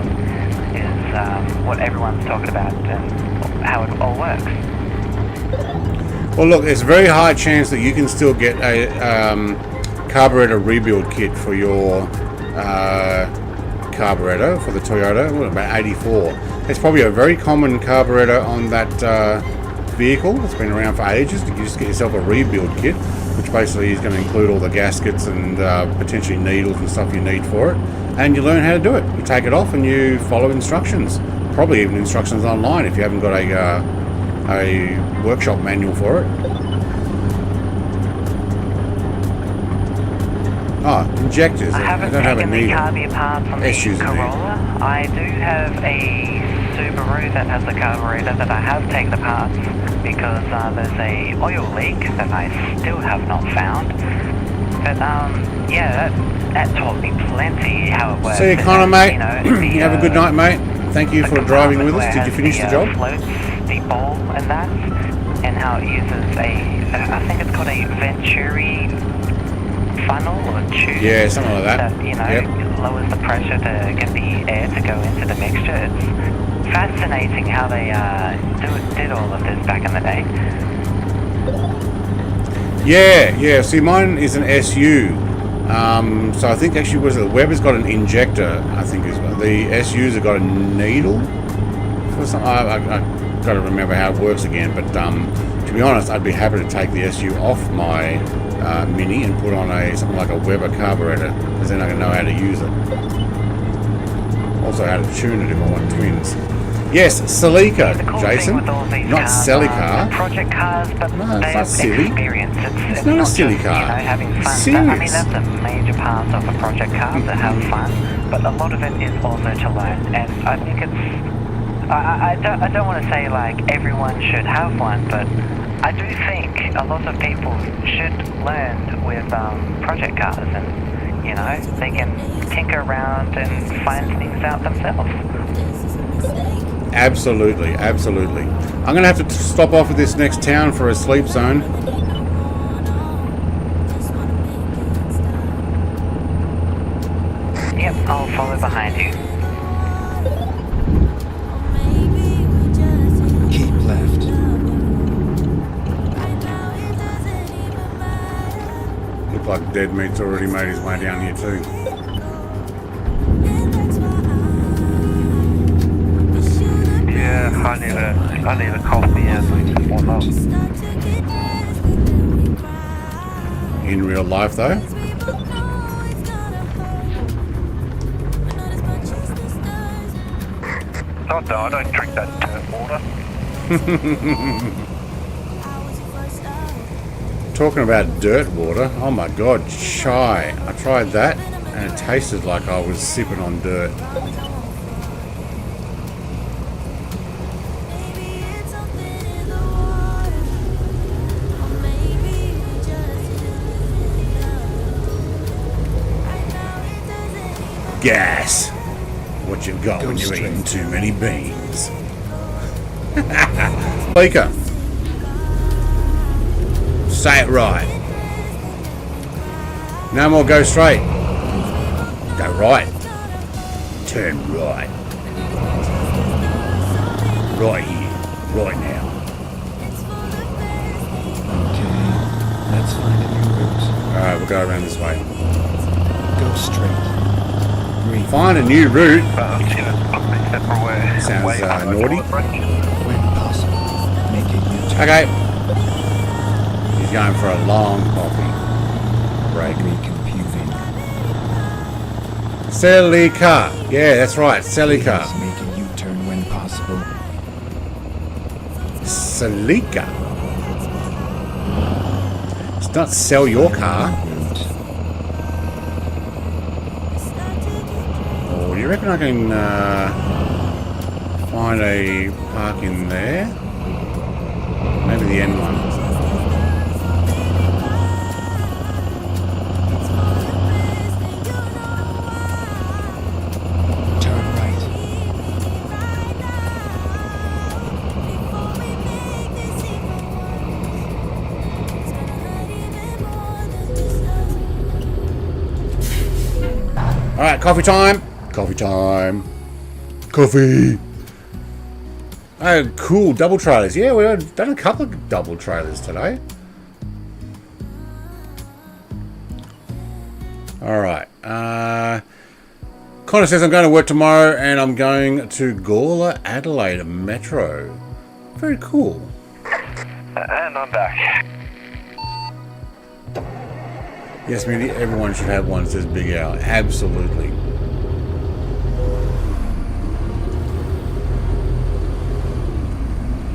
is, what everyone's talking about and how it all works. Well, look, there's a very high chance that you can still get a carburetor rebuild kit for your carburetor for the Toyota. What about 84? It's probably a very common carburetor on that vehicle. It's been around for ages. You just get yourself a rebuild kit, which basically is going to include all the gaskets and potentially needles and stuff you need for it. And you learn how to do it. You take it off and you follow instructions. Probably even instructions online if you haven't got a workshop manual for it. Oh, injectors. I haven't don't have a taken the needle. carby apart from the SUs in there. Corolla. I do have a Subaru that has a carburetor that I have taken apart because there's a oil leak that I still have not found. But yeah, that taught me plenty how it works. See you, Connor, mate. You know, You have a good night, mate. Thank you the for driving with us. compartment Did you where finish it the has job? floats, the ball and that, and how it uses I think it's called a Venturi funnel or tube. Yeah, something like that. You know, Yep. lowers the pressure to get the air to go into the mixture. It's fascinating how they did all of this back in the day. Yeah. See, mine is an SU. So I think actually the Weber's got an injector. I think is the SUs have got a needle. For some, I got to remember how it works again. But to be honest, I'd be happy to take the SU off my Mini and put on something like a Weber carburetor, because then I can know how to use it. Also, how to tune it if I want twins. Yes, Celica, The cool Jason, thing with all these not cars Celica. are project cars, but No, it's they not have silly. experience. It's not a not silly just, car. You know, having fun. It's I mean, serious. that's a major part of a project car, to have fun. But a lot of it is also to learn, and I think it's. I don't want to say like everyone should have one, but I do think a lot of people should learn with project cars, and you know, they can tinker around and find things out themselves. Absolutely. I'm going to have to stop off at this next town for a sleep zone. Yep, I'll follow behind you. Keep left. Look like Dead Meat's already made his way down here too. Yeah, I need a coffee and whatnot. In real life though. Not that I don't drink that dirt water. Talking about dirt water, oh my god, chai. I tried that and it tasted like I was sipping on dirt. Gas. what you've got Go when you're eating straight. too many beans. Speaker. Say it right. No more go straight. Go right. Turn right. Right here. Right now. Okay, let's find a new route. Alright, we'll go around this way. Go straight. Breathe. Find a new route. Sounds Way naughty. When possible, make a U-turn. Okay. He's going for a long coffee break. Recomputing. Celica. Yeah, that's right. Celica. Please make a U-turn when possible. Celica. It's not sell your car. Route. Or do you reckon I can find a park in there? Maybe the end one. Turn right. Alright, coffee time. Coffee time. Coffee. Oh, cool. Double trailers. Yeah, we've done a couple of double trailers today. Alright. Connor says I'm going to work tomorrow and I'm going to Gawler Adelaide Metro. Very cool. And I'm back. Yes, Mindy, everyone should have one, says Big Al. Absolutely.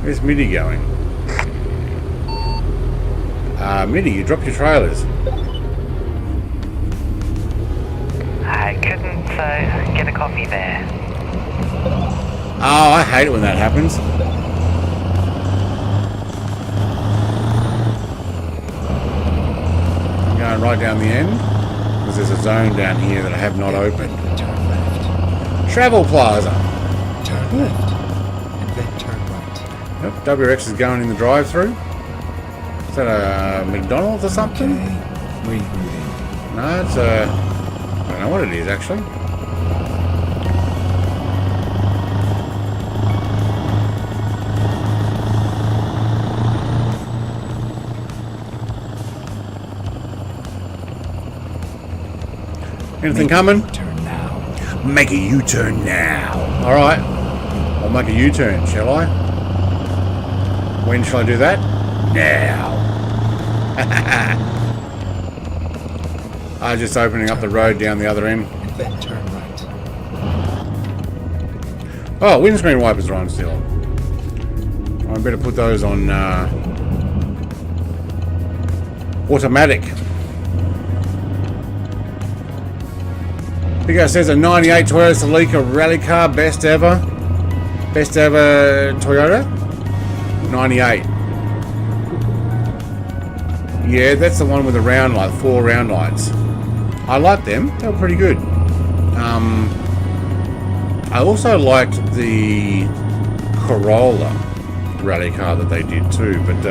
Where's Mindy going? Mindy, you dropped your trailers. I couldn't get a coffee there. Oh, I hate it when that happens. I'm going right down the end because there's a zone down here that I have not opened. Turn left. Travel Plaza. Turn left. And then turn right. Yep, WRX is going in the drive-through. Is that a McDonald's or something? Okay. Rerouting. No, it's a... I don't know what it is, actually. Anything coming? Turn now. Make a U-turn now. Alright. I'll make a U-turn, shall I? When shall I do that? Now. I was just opening up the road down the other end. And then turn right. Oh, windscreen wipers are on still. I better put those on automatic. Big guy says a 98 Toyota Celica rally car, best ever. Best ever Toyota? 98. Yeah, that's the one with the round light, 4 round lights. I like them. They were pretty good. I also liked the Corolla rally car that they did too. But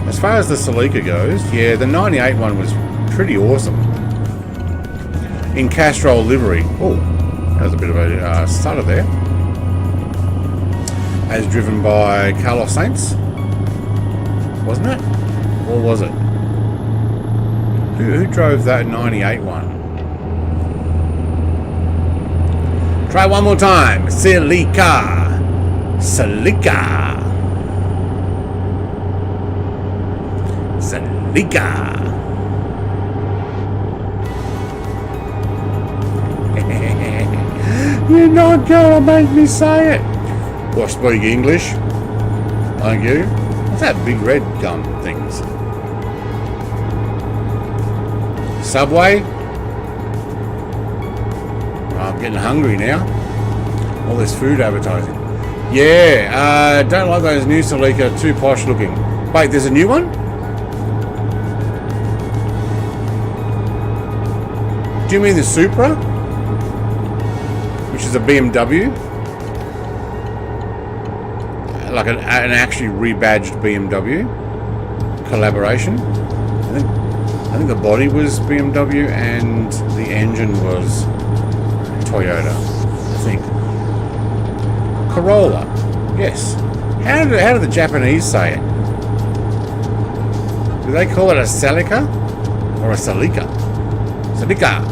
as far as the Celica goes, yeah, the 98 one was pretty awesome. In Castrol livery. Oh, that was a bit of a stutter there. As driven by Carlos Sainz, wasn't it? Or was it? Who drove that 98 one? Try one more time. Celica. Celica. Celica. You're not gonna make me say it. Or speak English. Thank you. What's that big red gun things? Subway? Oh, I'm getting hungry now. All this food advertising. Yeah, don't like those new Celica, too posh looking. Wait, there's a new one? Do you mean the Supra? Which is a BMW, like an actually rebadged BMW collaboration. I think the body was BMW and the engine was Toyota, I think. Corolla, yes. How do the Japanese say it? Do they call it a Celica or a Celica? Celica.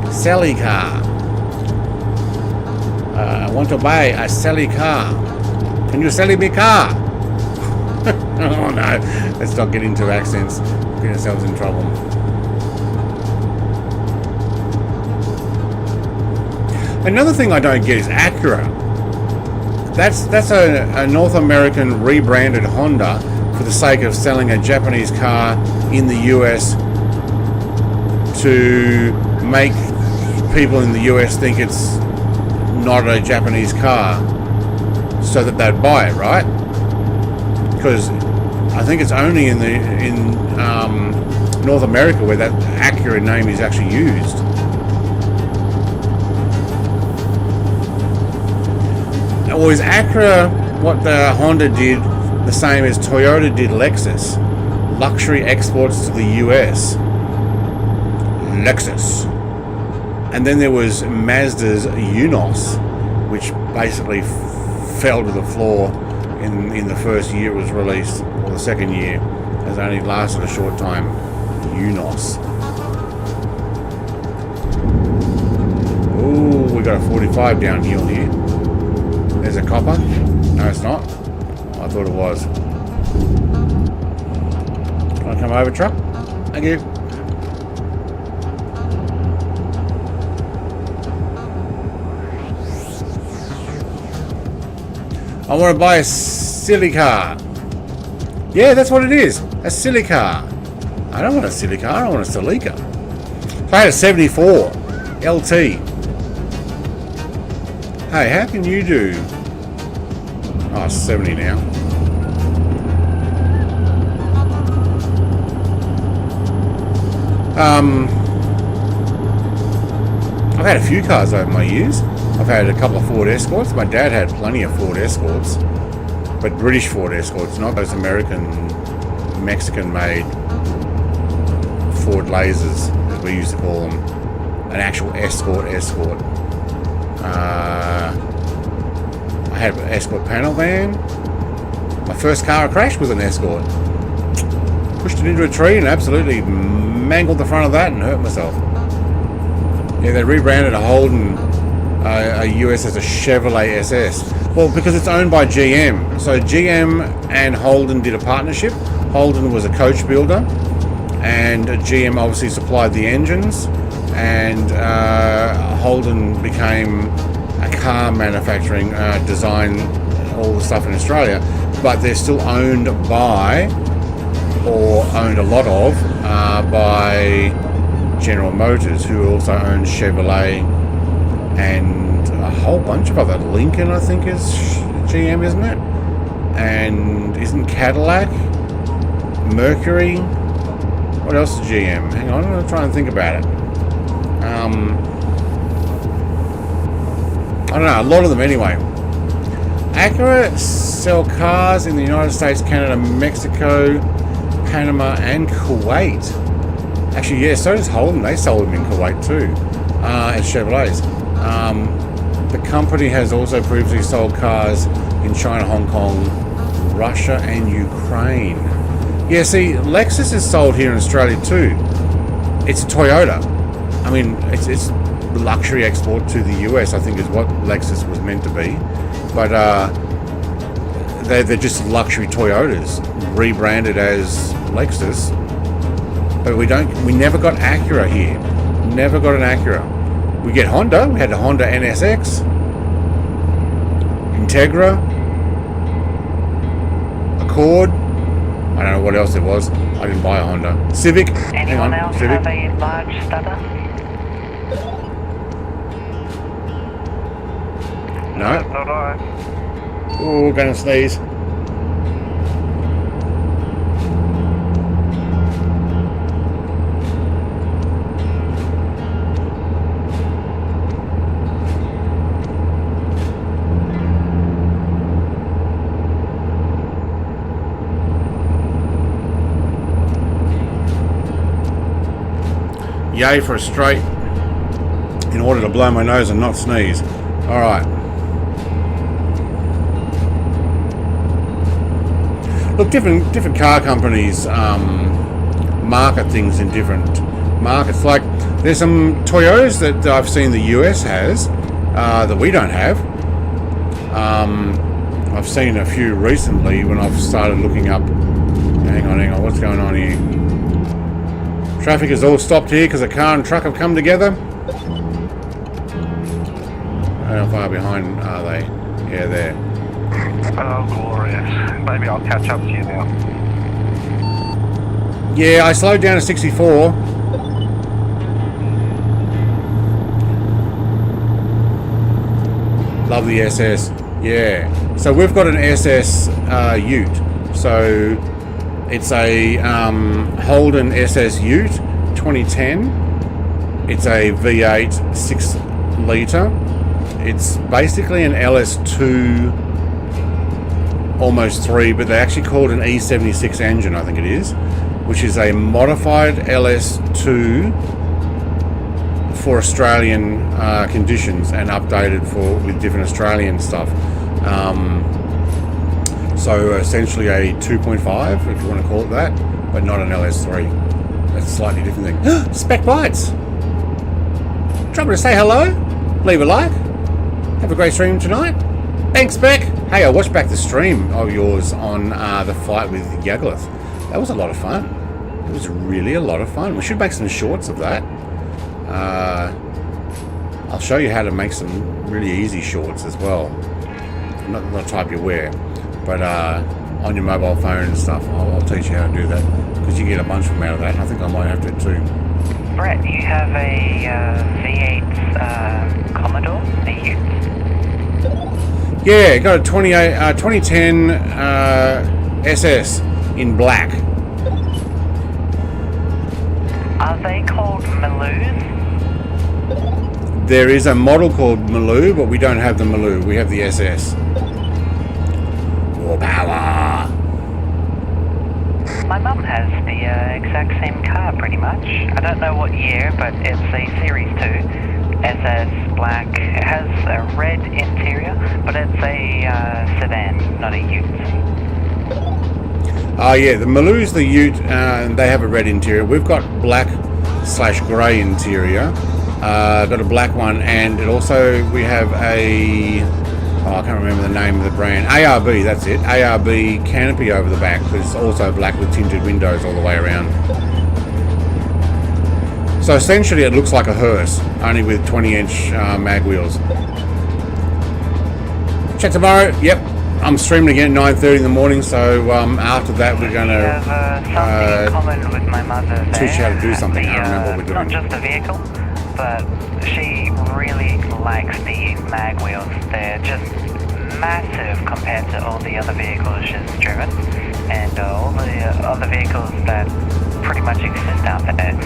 Celica. I want to buy a Celica. Can you sell me a car? Oh no, let's not get into accents. Get ourselves in trouble. Another thing I don't get is Acura. That's a North American rebranded Honda for the sake of selling a Japanese car in the US to make people in the US think it's not a Japanese car so that they'd buy it, right? Because I think it's only in North America where that Acura name is actually used. Or is Acura what the Honda did the same as Toyota did Lexus? Luxury exports to the US. Lexus. And then there was Mazda's Unos, which basically fell to the floor in the first year it was released, or the second year, has only lasted a short time. Unos. Ooh, we got a 45 downhill here. There's a copper. No, it's not. Oh, I thought it was. Can I come over, truck? Thank you. I want to buy a silly car. Yeah, that's what it is. A silly car. I don't want a silly car. I want a Celica. So I had a 74 LT. Hey, how can you do? Oh, 70 now. I've had a few cars over my years. I've had a couple of Ford Escorts. My dad had plenty of Ford Escorts, but British Ford Escorts, not those American, Mexican-made Ford Lasers, as we used to call them. An actual Escort. I had an Escort panel van. My first car I crashed was an Escort. Pushed it into a tree and absolutely mangled the front of that and hurt myself. Yeah, they rebranded a Holden, a US as a Chevrolet SS. Well, because it's owned by GM. So GM and Holden did a partnership. Holden was a coach builder, and GM obviously supplied the engines, and Holden became a car manufacturing, design, all the stuff in Australia, but they're still owned by, or owned a lot of, by General Motors, who also owns Chevrolet and a whole bunch of other. Lincoln, I think, is GM, isn't it? And isn't Cadillac? Mercury? What else is GM? Hang on, I'm going to try and think about it. I don't know, a lot of them anyway. Acura sell cars in the United States, Canada, Mexico, Panama, and Kuwait. Actually, yeah, so does Holden. They sold them in Kuwait too, as Chevrolets. The company has also previously sold cars in China, Hong Kong, Russia, and Ukraine. Yeah, see, Lexus is sold here in Australia too. It's a Toyota. I mean, it's the luxury export to the US, I think, is what Lexus was meant to be. But they're just luxury Toyotas, rebranded as Lexus. But we never got Acura here. Never got an Acura. We get Honda. We had a Honda NSX, Integra, Accord. I don't know what else there was. I didn't buy a Honda. Civic. Anyone else Civic. have a large stutter? No. Not I. Oh, gonna sneeze. Yay for a straight in order to blow my nose and not sneeze. Alright. Look, different car companies market things in different markets. Like, there's some Toyotas that I've seen the US has that we don't have. I've seen a few recently when I've started looking up. Hang on, what's going on here? Traffic is all stopped here because a car and truck have come together. How far behind are they? Yeah, there. Oh, glorious. Maybe I'll catch up to you now. Yeah, I slowed down to 64. Love the SS. Yeah. So we've got an SS Ute. So it's a Holden SS Ute 2010. It's a V8 6 litre. It's basically an LS2, almost 3, but they actually called an E76 engine, I think it is, which is a modified LS2 for Australian conditions and updated with different Australian stuff. So essentially a 2.5, if you want to call it that, but not an LS3. That's a slightly different thing. Spec Bites! Try to say hello, leave a like, have a great stream tonight. Thanks, Spec! Hey, I watched back the stream of yours on the fight with Yaglith. That was a lot of fun. It was really a lot of fun. We should make some shorts of that. I'll show you how to make some really easy shorts as well. Not the type you wear, but on your mobile phone and stuff. I'll teach you how to do that, because you get a bunch of them out of that. I think I might have to too. Brett, you have a V8 Commodore, a Ute? Yeah, got a 2010 SS in black. Are they called Maloos? There is a model called Maloo, but we don't have the Maloo. We have the SS. War power. My mum has the exact same car, pretty much. I don't know what year, but it's a Series 2. SS black. It has a red interior, but it's a sedan, not a Ute. Yeah, the Maloo's the Ute, and they have a red interior. We've got black/grey interior. Got a black one, and it also, we have a, I can't remember the name of the brand. ARB, that's it. ARB canopy over the back, but it's also black with tinted windows all the way around. So essentially it looks like a hearse, only with 20-inch mag wheels. Check tomorrow. Yep, I'm streaming again at 9:30 in the morning, so after that we're going to something in common with my mother there. teach you how to do something. I don't remember what we're doing. Not just the vehicle, but she really likes the mag wheels. They're just massive compared to all the other vehicles she's driven, and all the other vehicles that pretty much exist out there.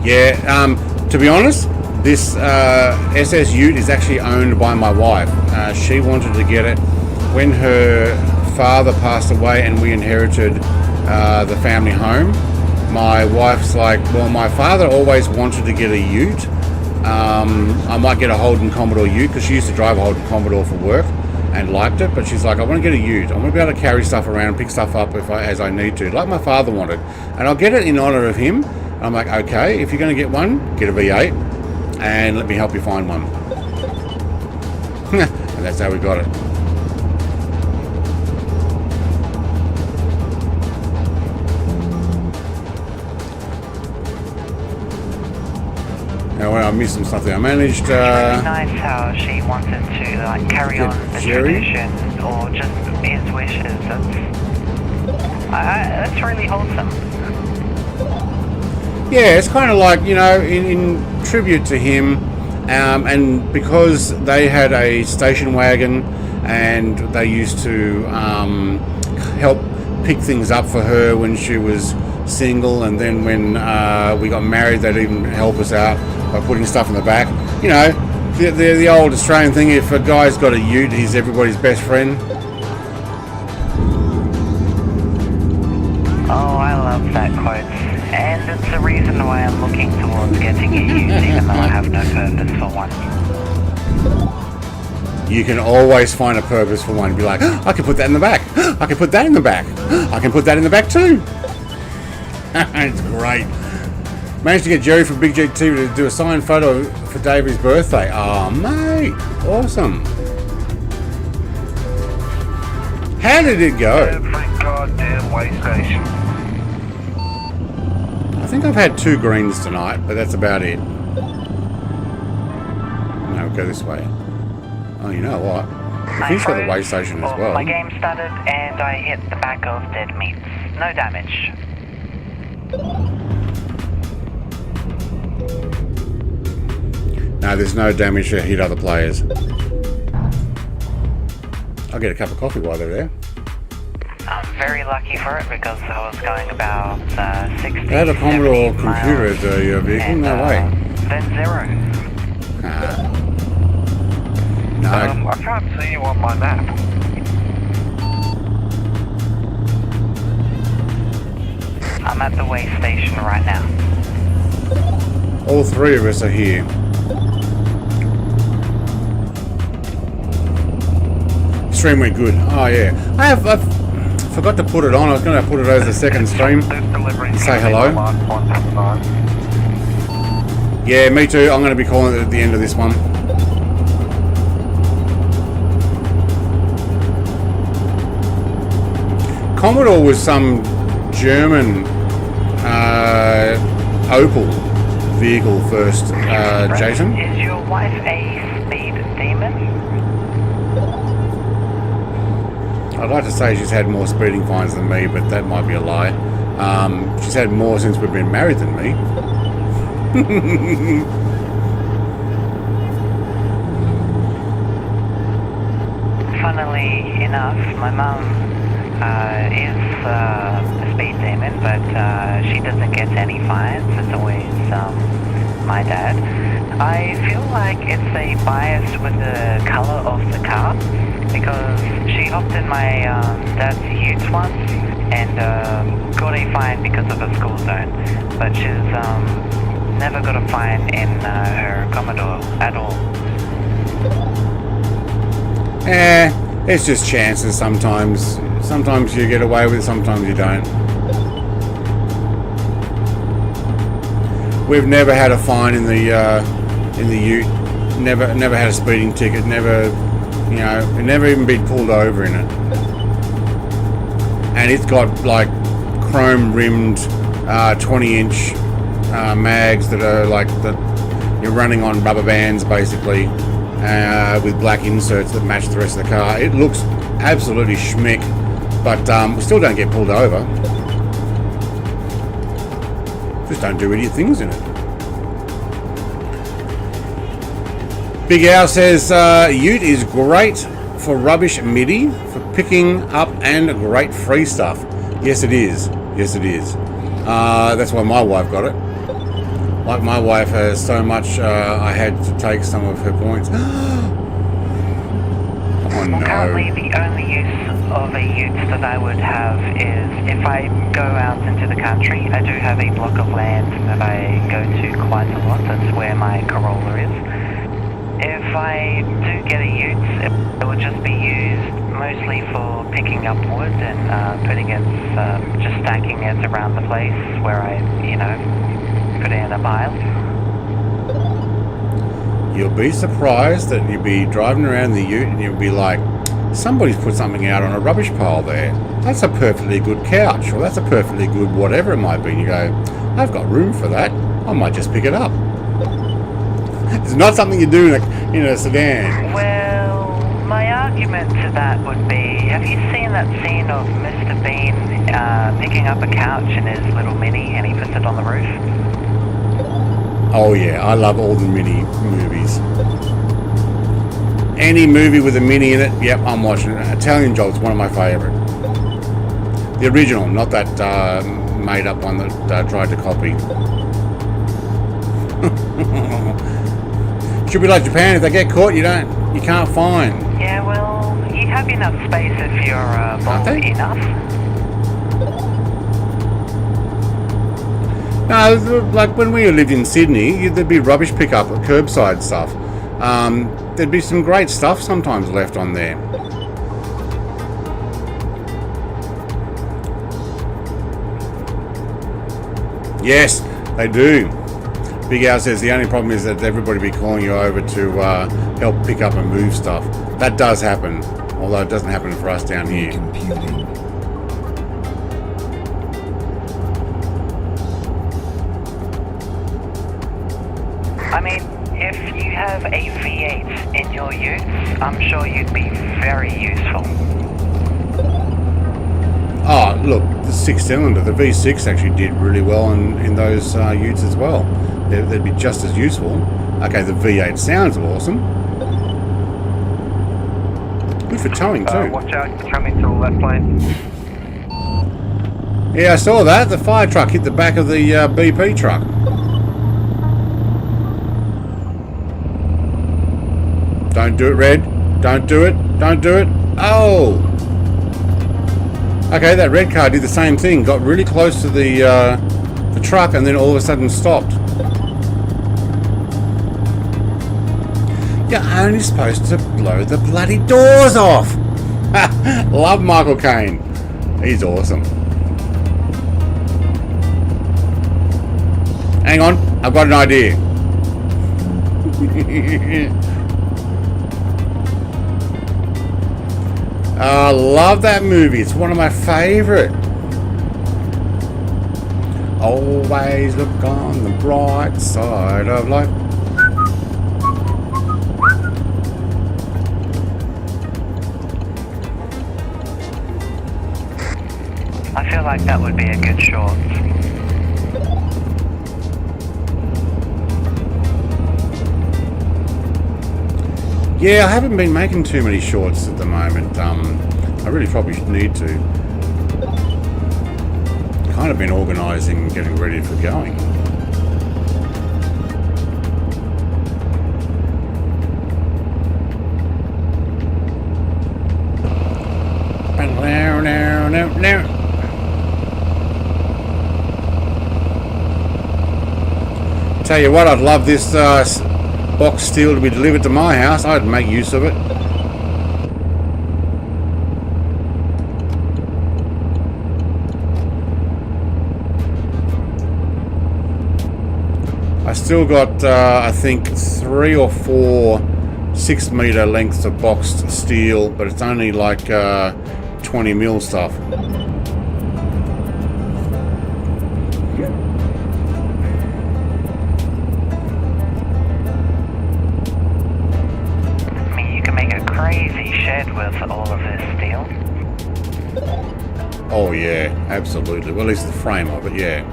Yeah, to be honest, this SS Ute is actually owned by my wife. She wanted to get it when her father passed away and we inherited the family home. My wife's like, well, my father always wanted to get a Ute. I might get a Holden Commodore Ute, because she used to drive a Holden Commodore for work and liked it, but she's like, I want to get a Ute. I want to be able to carry stuff around, pick stuff up as I need to, like my father wanted, and I'll get it in honor of him. I'm like, okay, if you're going to get one, get a V8 and let me help you find one. And that's how we got it. Now, when I missed some stuff there, I managed. It's really nice how she wanted to like carry on the tradition, or just his wishes. That's really wholesome. Yeah, it's kind of like, you know, in tribute to him, and because they had a station wagon and they used to help pick things up for her when she was single, and then when we got married, they'd even help us out by putting stuff in the back. You know, the old Australian thing, if a guy's got a Ute, he's everybody's best friend. Oh, I love that quote. it's the reason why I'm looking towards getting it used, even though I have no purpose for one. You can always find a purpose for one. Be like, oh, I can put that in the back. I can put that in the back. I can put that in the back too. It's great. Managed to get Jerry from Big GT to do a signed photo for Davy's birthday. Oh, mate. Awesome. How did it go? Every goddamn way station. I think I've had 2 greens tonight, but that's about it. No, go this way. Oh, you know what? I think it's got the way station as well. My game started and I hit the back of dead meats. No damage. No, there's no damage to hit other players. I'll get a cup of coffee while they're there. I'm very lucky for it because I was going about 60. They had a Commodore computer at your vehicle? And, no way. Then 0. No. I can't see you on my map. I'm at the way station right now. All 3 of us are here. Stream went good. Oh yeah. I forgot to put it on. I was going to put it as a second stream. Say hello. Yeah, me too. I'm going to be calling it at the end of this one. Commodore was some German Opel vehicle first, Jason. Is your wife a speed demon? I'd like to say she's had more speeding fines than me, but that might be a lie. She's had more since we've been married than me. Funnily enough, my mum is a speed demon, but she doesn't get any fines. It's always my dad. I feel like it's a bias with the colour of the car, because she hopped in my dad's ute once and got a fine because of a school zone, but she's never got a fine in her Commodore at all. It's just chances sometimes. Sometimes you get away with it, sometimes you don't. We've never had a fine in the ute. Never had a speeding ticket. Never, you know, never even been pulled over in it. And it's got like chrome rimmed 20-inch mags that are like that you're running on rubber bands basically, with black inserts that match the rest of the car. It looks absolutely schmick, but we still don't get pulled over. Just don't do idiot things in it. Big Al says Ute is great for rubbish MIDI, for picking up, and great free stuff. Yes, it is. Yes, it is. That's why my wife got it. Like my wife has so much, I had to take some of her points. Oh no. Currently, the only use of a ute that I would have is if I go out into the country. I do have a block of land that I go to quite a lot. That's where my Corolla is. If I do get a ute, it would just be used mostly for picking up wood and putting it, just stacking it around the place where I, you know, put it in a pile. You'll be surprised that you'll be driving around the ute and you'll be like, somebody's put something out on a rubbish pile there. That's a perfectly good couch, or that's a perfectly good whatever it might be. And you go, I've got room for that. I might just pick it up. It's not something you do in a sedan. Well, my argument to that would be, have you seen that scene of Mr. Bean picking up a couch in his little Mini and he puts it on the roof? Oh yeah, I love all the Mini movies. Any movie with a Mini in it, yep, I'm watching it. Italian Job's one of my favourite. The original, not that made up one that tried to copy. Should be like Japan. If they get caught, you can't fine. Yeah, well, you have enough space if you're bold enough. No, like when we lived in Sydney, there'd be rubbish pickup, curbside stuff. There'd be some great stuff sometimes left on there. Yes, they do. Big Al says the only problem is that everybody be calling you over to help pick up and move stuff. That does happen, although it doesn't happen for us down here. Computing. I mean, if you have a V8 in your use, I'm sure you'd be very useful. Oh, look, the 6-cylinder, the V6 actually did really well in those utes as well. They'd be just as useful. Okay, the V8 sounds awesome. Good for towing too. Watch out, coming to the left lane. Yeah, I saw that. The fire truck hit the back of the BP truck. Don't do it, Red. Don't do it. Don't do it. Oh! Okay, that red car did the same thing. Got really close to the truck and then all of a sudden stopped. You're only supposed to blow the bloody doors off. Love Michael Caine. He's awesome. Hang on, I've got an idea. I love that movie. It's one of my favorite. Always look on the bright side of life. I feel like that would be a good short. Yeah, I haven't been making too many shorts at the moment. I really probably need to. Kind of been organising and getting ready for going. Tell you what, I'd love this box steel to be delivered to my house. I'd make use of it. I still got I think 3 or 4 6-meter lengths of boxed steel, but it's only like 20 mil stuff. With all of this steel. Oh yeah, absolutely. Well, at least the frame of it, yeah.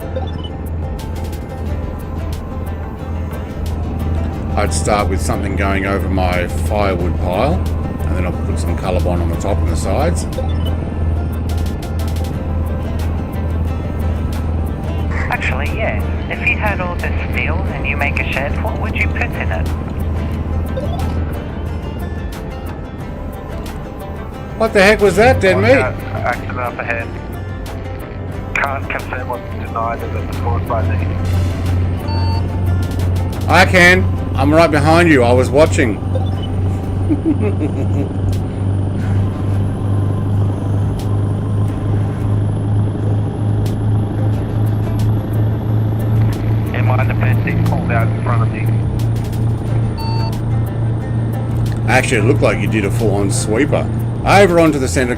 I'd start with something going over my firewood pile, and then I'll put some Colorbond on the top and the sides. Actually, yeah. If you had all this steel and you make a shed, what would you put in it? What the heck was that, dead meat? Accident up ahead. Can't confirm or deny that it was caused by me. I can. I'm right behind you. I was watching. In my defense, he pulled out in front of me. Actually, it looked like you did a full-on sweeper. Over onto the center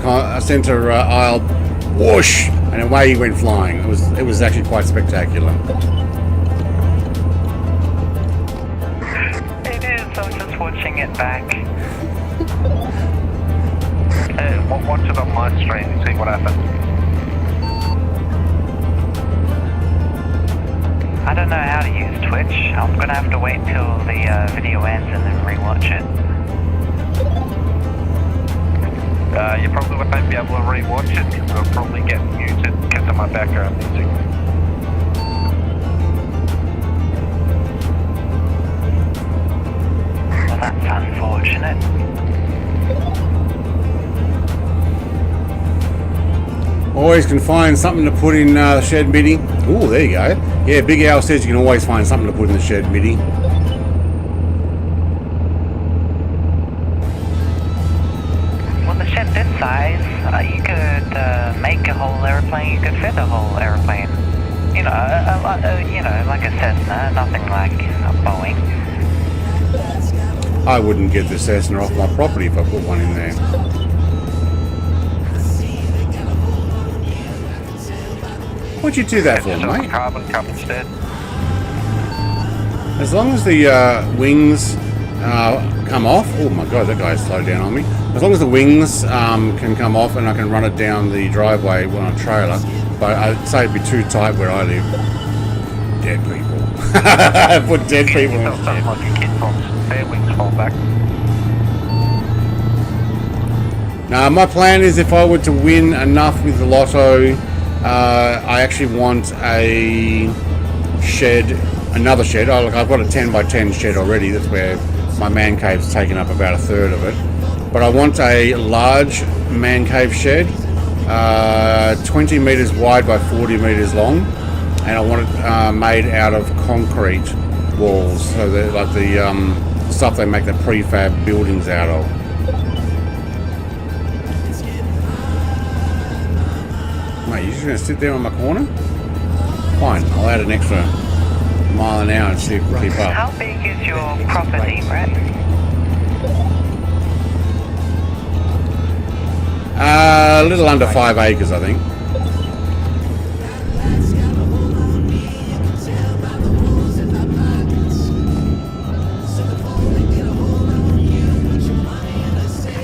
aisle, whoosh, and away he went flying. It was actually quite spectacular. It is. I'm just watching it back. Watch it on my stream and see what happens. I don't know how to use Twitch. I'm gonna have to wait till the video ends and then rewatch it. You probably won't be able to rewatch it because it'll probably get muted because of my background music. Well, that's unfortunate. always can find something to put in the shed MIDI. Oh, there you go. Yeah, Big Al says you can always find something to put in the shed MIDI. Well, the shed this size, you could make a whole airplane. You could fit a whole airplane. You know, like a Cessna, nothing like a Boeing. I wouldn't get the Cessna off my property if I put one in there. What'd you do that for, mate? Carbon cup instead. As long as the wings come off. Oh my god, that guy slowed down on me. As long as the wings can come off and I can run it down the driveway on a trailer. But I'd say it'd be too tight where I live. Dead people. Put dead people in the shed. Like a kid from their wings fall back. Now, my plan is if I were to win enough with the lotto, I actually want a shed, another shed. Oh, look, I've got a 10 by 10 shed already. That's where my man cave's taken up about a third of it. But I want a large man cave shed, 20 meters wide by 40 meters long, and I want it made out of concrete walls, so that like the stuff they make the prefab buildings out of. Mate, you just gonna sit there on my corner? Fine, I'll add an extra mile an hour and see if we can keep up. How big is your property, Brett? A little under 5 acres, I think.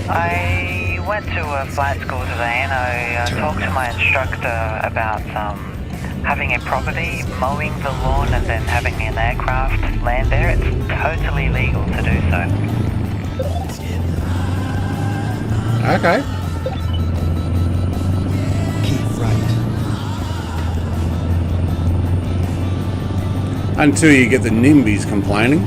I went to a flight school today and I talked to my instructor about having a property, mowing the lawn and then having an aircraft land there. It's totally legal to do so. Okay. Keep right. Until you get the NIMBYs complaining.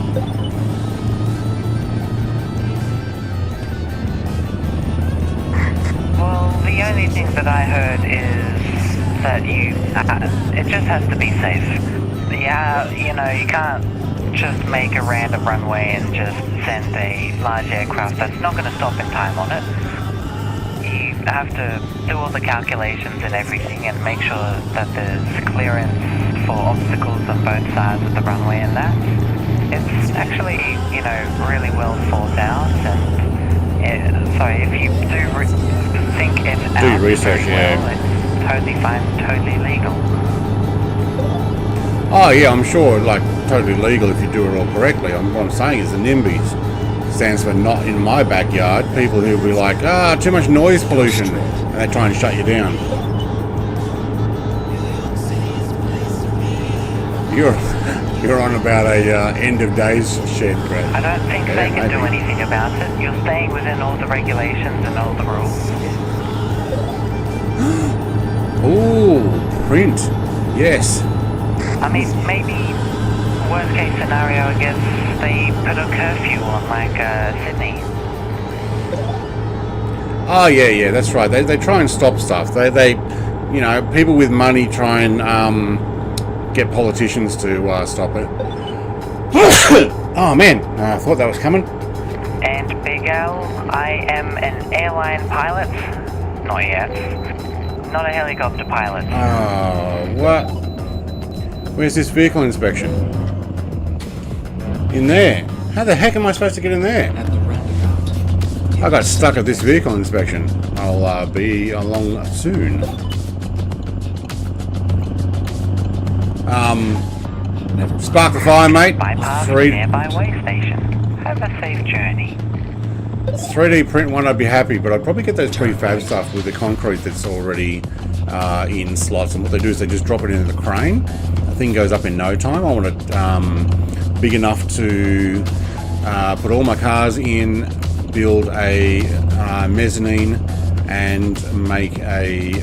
Well, the only thing that I heard is that it just has to be safe. Yeah, you know, you can't just make a random runway and just send a large aircraft that's not going to stop in time on it. You have to do all the calculations and everything and make sure that there's clearance for obstacles on both sides of the runway and that. It's actually, you know, really well thought out and so if you do think it out Do your research, very yeah. well, it's totally fine, totally legal. Oh yeah, I'm sure, like, totally legal if you do it all correctly. What I'm saying is the NIMBYs stands for not in my backyard. People who will be like, too much noise pollution, and they try and shut you down. You're on about a end of days shed, Brett. I don't think they can do anything about it. You're staying within all the regulations and all the rules. Ooh, print. Yes. I mean, maybe worst case scenario, I guess they put a curfew on like Sydney. Oh yeah, that's right. They try and stop stuff. They you know, people with money try and get politicians to stop it. Oh man, I thought that was coming. And Big Al, I am an airline pilot. Not yet. Not a helicopter pilot. Oh, what? Where's this vehicle inspection? In there. How the heck am I supposed to get in there? At the roundabout. I got stuck at this vehicle inspection. I'll be along soon. Spark the fire, mate. Bypass the nearby way station. Have a safe journey. 3D print one, I'd be happy, but I'd probably get those prefab stuff with the concrete that's already in slots. And what they do is they just drop it into the crane. The thing goes up in no time. I want it big enough to put all my cars in, build a mezzanine, and make a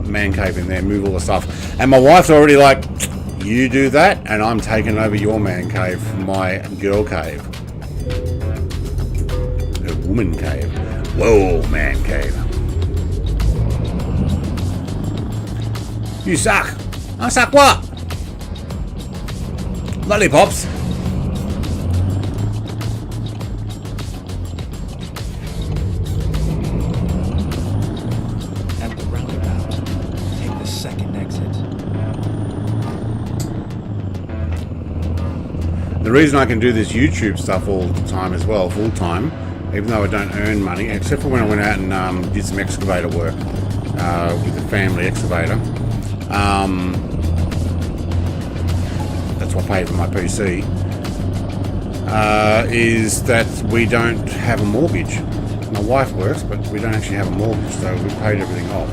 man cave in there, move all the stuff. And my wife's already like, you do that, and I'm taking over your man cave, my girl cave. A woman cave. Whoa, man cave. You suck. I suck what? Lollipops. At the roundabout, take the second exit. The reason I can do this YouTube stuff all the time as well, full time, even though I don't earn money, except for when I went out and did some excavator work with the family excavator. That's what I paid for my PC. Is that we don't have a mortgage. My wife works, but we don't actually have a mortgage, so we paid everything off.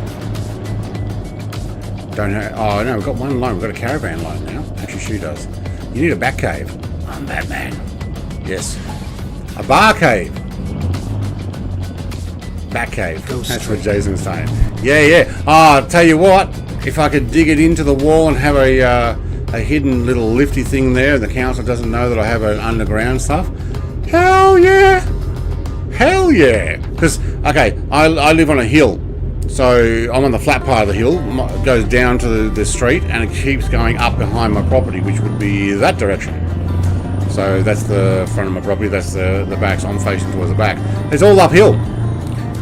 Oh no, we've got one loan. We've got a caravan loan now. Actually, she does. You need a bat cave. I'm Batman. Yes. A bar cave. Bat cave. That's what Jason's saying. Yeah. Oh, I'll tell you what. If I could dig it into the wall and have a hidden little lifty thing there, the council doesn't know that I have an underground stuff. Hell yeah. Hell yeah. Because, okay, I live on a hill. So I'm on the flat part of the hill. It goes down to the street and it keeps going up behind my property, which would be that direction. So that's the front of my property, that's the back, so I'm facing towards the back. It's all uphill.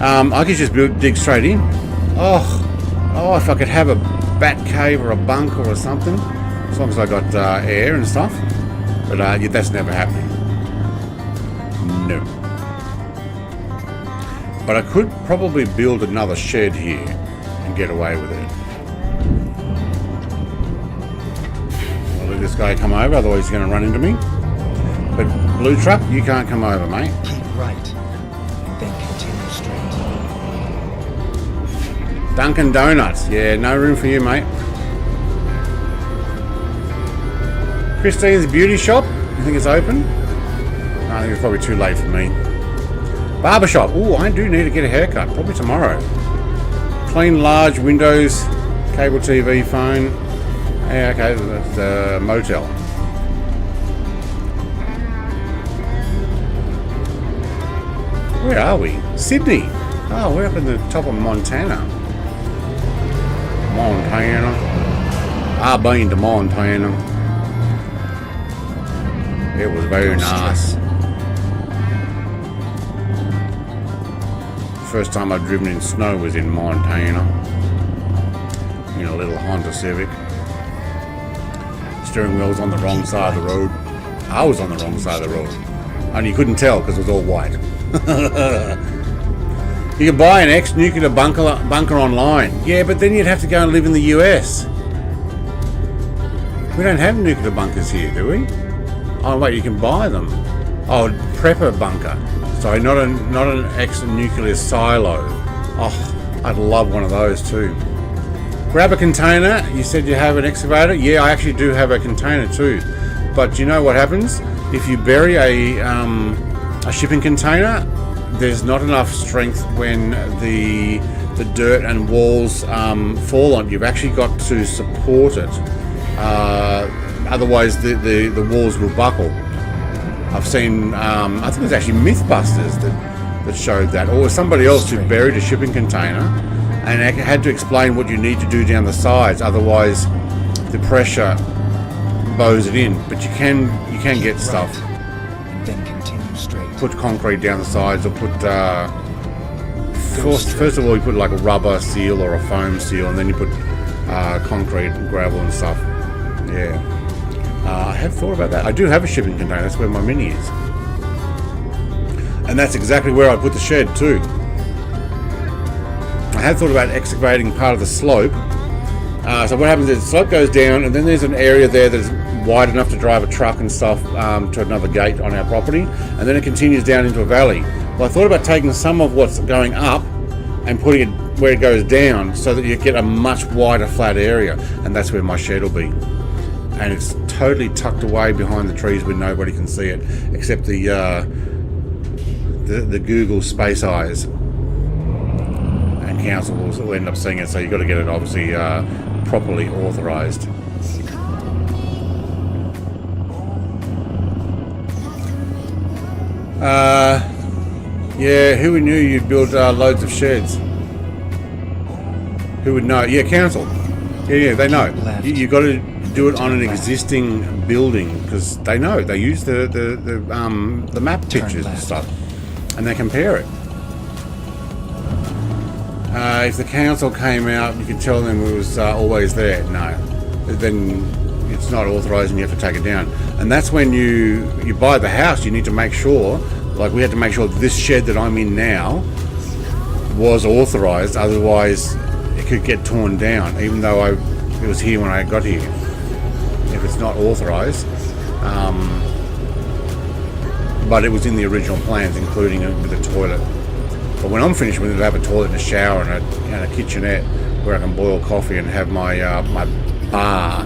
I could just dig straight in. Oh, if I could have a bat cave or a bunker or something, as long as I got air and stuff. But yeah, that's never happening. No. But I could probably build another shed here and get away with it. I'll let this guy come over, otherwise he's going to run into me. But blue truck, you can't come over, mate. Keep right, and then continue straight. Dunkin' Donuts. Yeah, no room for you, mate. Christine's Beauty Shop. You think it's open? No, I think it's probably too late for me. Barbershop. Ooh, I do need to get a haircut. Probably tomorrow. Clean large windows, cable TV, phone. Yeah, okay, that's the motel. Where are we? Sydney. Oh, we're up in the top of Montana. I've been to Montana. It was very nice. First time I'd driven in snow was in Montana. In a little Honda Civic. Steering wheel was on the wrong side of the road. I was on the wrong side of the road. And you couldn't tell because it was all white. You can buy an ex-nuclear bunker online. Yeah, but then you'd have to go and live in the US. We don't have nuclear bunkers here, do we? Oh wait, you can buy them. Oh, prepper bunker. Sorry, not an ex-nuclear silo. Oh, I'd love one of those too. Grab a container. You said you have an excavator. Yeah, I actually do have a container too. But you know what happens? If you bury a shipping container, there's not enough strength when the dirt and walls fall on. You've actually got to support it. Otherwise, the walls will buckle. I've seen, I think it was actually Mythbusters that showed that, or somebody else who buried a shipping container and had to explain what you need to do down the sides. Otherwise, the pressure bows it in. But you can get stuff. Then continue straight. Put concrete down the sides, or put first of all you put like a rubber seal or a foam seal, and then you put concrete and gravel and stuff. Yeah, I have thought about that. I do have a shipping container. That's where my Mini is, and that's exactly where I put the shed too. I had thought about excavating part of the slope. So what happens is the slope goes down, and then there's an area there that's wide enough to drive a truck and stuff to another gate on our property, and then it continues down into a valley. Well, I thought about taking some of what's going up and putting it where it goes down so that you get a much wider flat area, and that's where my shed will be. And it's totally tucked away behind the trees where nobody can see it, except the Google Space Eyes and council will end up seeing it. So you've got to get it obviously properly authorized. Yeah, who knew you'd build loads of sheds? Who would know? Yeah, council. Yeah, they know. Keep left. You got to do it on an existing building because they know. They use the map pictures and left. stuff, and they compare it. If the council came out, you could tell them it was always there. No, then it's not authorised and you have to take it down. And that's when you buy the house, you need to make sure, like we had to make sure this shed that I'm in now was authorised, otherwise it could get torn down, even though it was here when I got here. If it's not authorised, but it was in the original plans, including it with a toilet. But when I'm finished with it, I have a toilet and a shower and a kitchenette where I can boil coffee and have my my bar.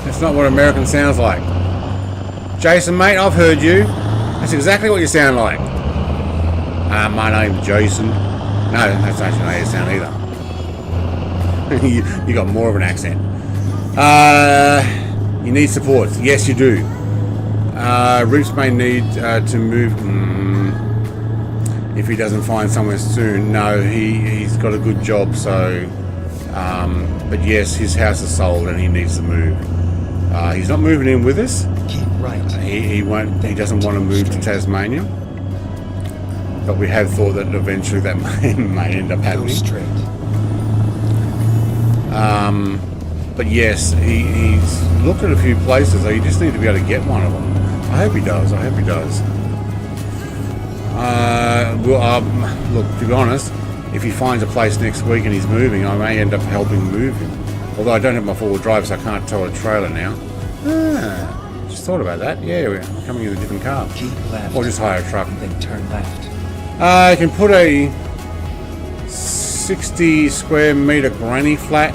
That's not what American sounds like. Jason, mate, I've heard you. That's exactly what you sound like. My name's Jason. No, that's actually not how you sound either. you got more of an accent. You need support. Yes, you do. Roops may need to move if he doesn't find somewhere soon. No, he's got a good job, so... but yes, his house is sold and he needs to move. He's not moving in with us. Keep right. He won't. He doesn't want to move to Tasmania. But we have thought that eventually that may end up Go happening. straight. But yes, he's looked at a few places. So you just need to be able to get one of them. I hope he does. I hope he does. Look, to be honest, if he finds a place next week and he's moving, I may end up helping move him. Although I don't have my four-wheel drive, so I can't tow a trailer now. Just thought about that. Yeah, we're coming in a different car. Keep left. Or just hire a truck. Then turn left. I can put a 60 square metre granny flat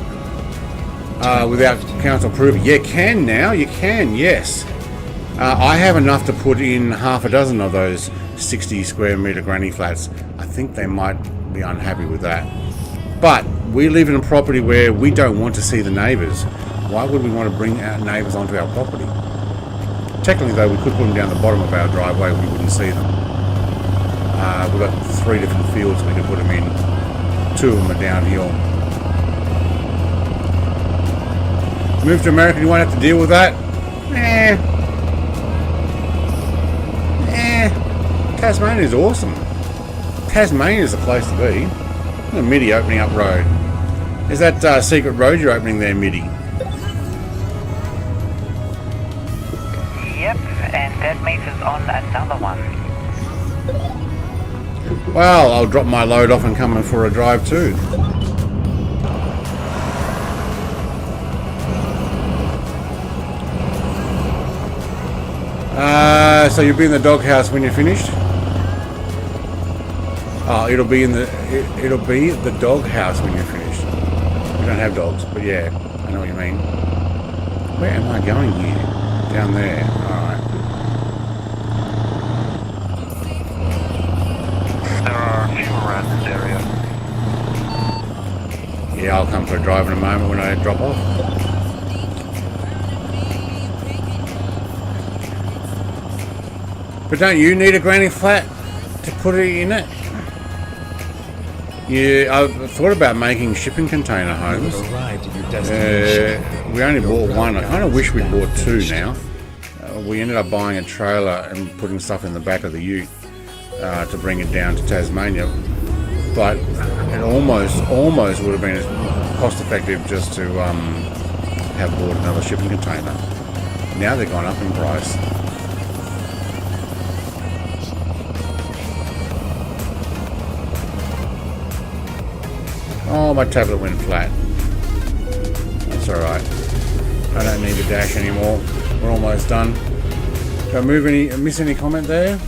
without council approval. You can now. You can, yes. I have enough to put in half a dozen of those 60 square metre granny flats. I think they might be unhappy with that. But we live in a property where we don't want to see the neighbours. Why would we want to bring our neighbours onto our property? Technically, though, we could put them down the bottom of our driveway. We wouldn't see them. We've got 3 different fields we could put them in. 2 of them are downhill. Move to America, you won't have to deal with that? Tasmania is awesome. Tasmania is the place to be. Look at Midi opening up road. Is that secret road you're opening there, Midi? Yep, and that meter's on another one. Well, I'll drop my load off and come in for a drive too. So you'll be in the doghouse when you're finished? Oh, it'll be the doghouse when you're finished. We don't have dogs, but yeah, I know what you mean. Where am I going here? Down there. Alright. There are a few around this area. Yeah, I'll come for a drive in a moment when I drop off. But don't you need a granny flat to put it in it? Yeah, I've thought about making shipping container homes. You've arrived at your destination. We only bought one. I kind of wish we'd bought 2 now. We ended up buying a trailer and putting stuff in the back of the ute to bring it down to Tasmania. But it almost would have been cost effective just to have bought another shipping container. Now they've gone up in price. Oh, my tablet went flat. That's alright. I don't need the dash anymore. We're almost done. Did I miss any comment there?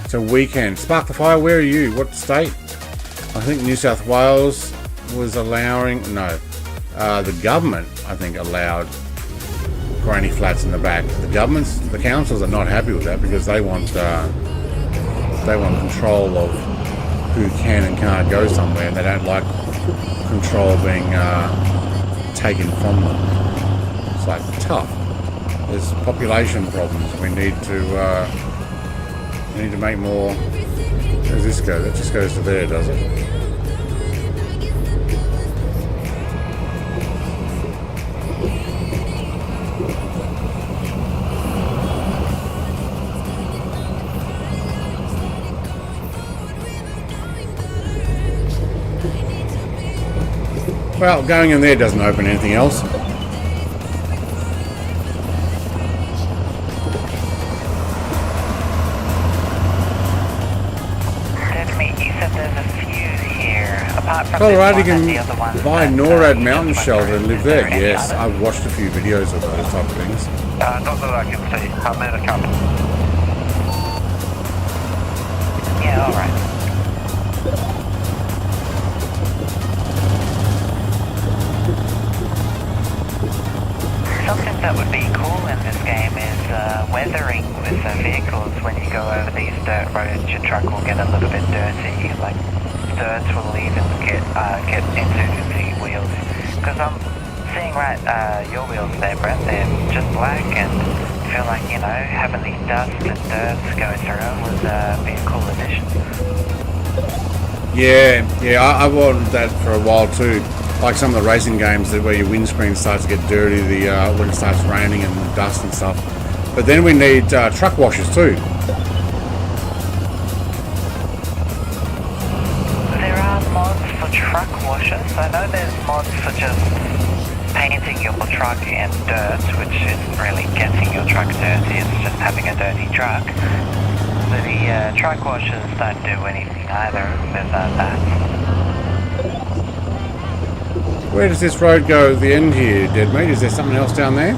It's a weekend. Spark the Fire, where are you? What state? I think New South Wales was allowing... No. The government, I think, allowed granny flats in the back. The councils are not happy with that because they want control of who can and can't go somewhere, and they don't like control being taken from them. It's like tough. There's population problems. We need to I need to make more. Where does this go? That just goes to there, does it? Well, going in there doesn't open anything else. Colorado, you can buy NORAD mountain shelter and live there. Yes, I've watched a few videos of those type of things. Not that I can see. I'm in a couple. Yeah, alright. Something that would be cool in this game is weathering with the vehicles. When you go over these dirt roads, your truck will get a little bit dirty. Like, dirt will even get into the wheels. Because I'm seeing your wheels there, Brett, they're just black, and I feel like, you know, having these dust and dirt go through would be a cool addition. Yeah, I wanted that for a while too. Like some of the racing games where your windscreen starts to get dirty when it starts raining and dust and stuff. But then we need truck washers too. Truck washers. I know there's mods for just painting your truck in dirt, which isn't really getting your truck dirty, it's just having a dirty truck. But the truck washers don't do anything either with that. Where does this road go at the end here, Dead Meat? Is there something else down there?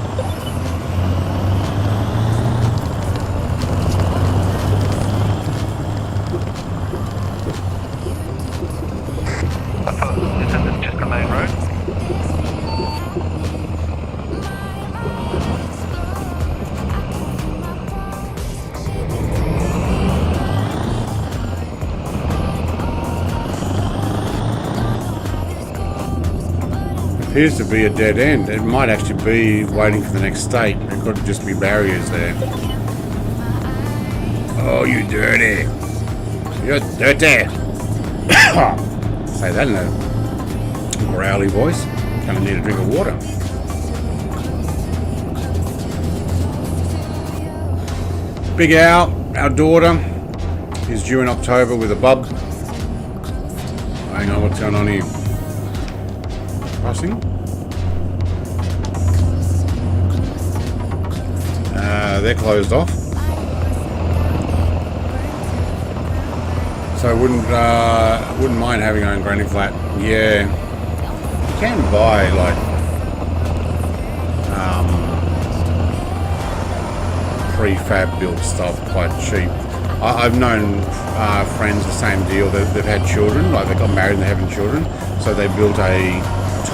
Appears to be a dead end. It might actually be waiting for the next state. There could just be barriers there. Oh, you dirty. You're dirty. Say that in a growly voice. Gonna need a drink of water. Big Al, our daughter, is due in October with a bub. Hang on, what's going on here? Crossing. They're closed off, so I wouldn't mind having our own granny flat. Yeah, you can buy like prefab built stuff quite cheap. I've known friends the same deal. They've had children, like they got married and they're having children, so they built a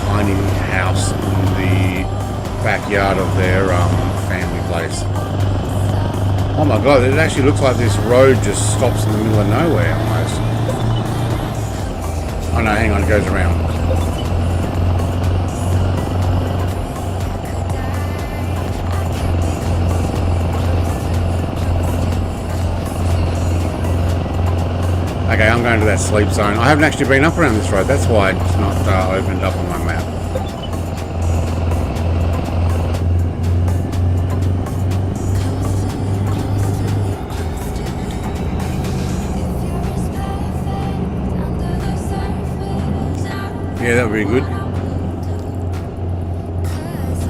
tiny house in the backyard of their family place. Oh my god, it actually looks like this road just stops in the middle of nowhere almost. Oh no, hang on, it goes around. Okay, I'm going to that sleep zone. I haven't actually been up around this road, that's why it's not opened up on my map. Yeah, that would be good.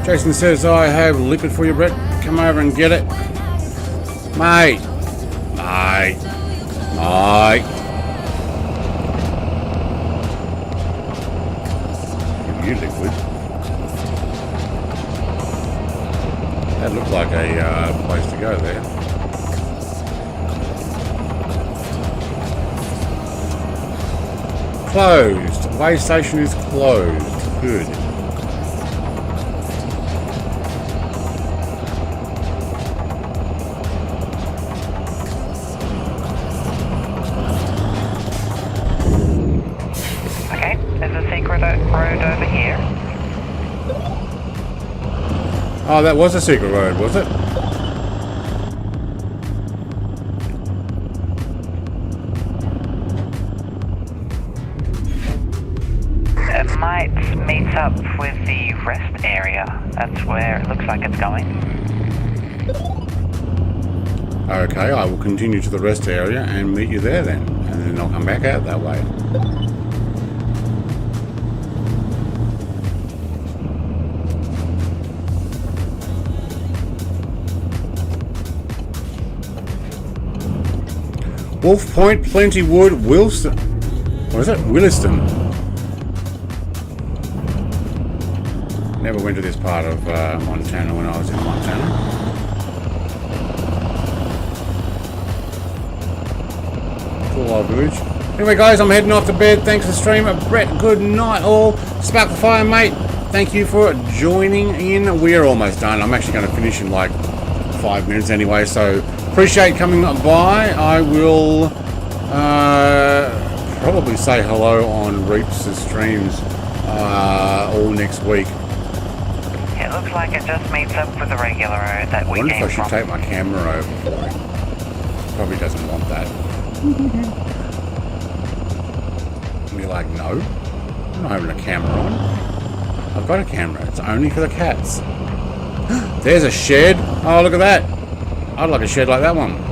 Jason says, I have liquid for you, Brett. Come over and get it. Mate. Mate. Mate. Give you liquid. That looked like a place to go there. Closed. Way station is closed. Good. Okay, there's a secret road over here. Oh, that was a secret road, was it? might meet up with the rest area. That's where it looks like it's going. Okay, I will continue to the rest area and meet you there then. And then I'll come back out that way. Wolf Point, Plenty Wood, Wilson. What is it? Williston. Never went to this part of Montana when I was in Montana. Cool old village. Anyway, guys, I'm heading off to bed. Thanks for the stream. Brett, good night all. Spark the fire, mate. Thank you for joining in. We are almost done. I'm actually going to finish in like 5 minutes anyway, so appreciate coming by. I will probably say hello on Reaps' streams all next week. It looks like it just meets up with the regular road that we came from. I wonder if I should take my camera over for it. Probably doesn't want that. And you're like, no, I'm not having a camera on. I've got a camera. It's only for the cats. There's a shed. Oh, look at that. I'd like a shed like that one.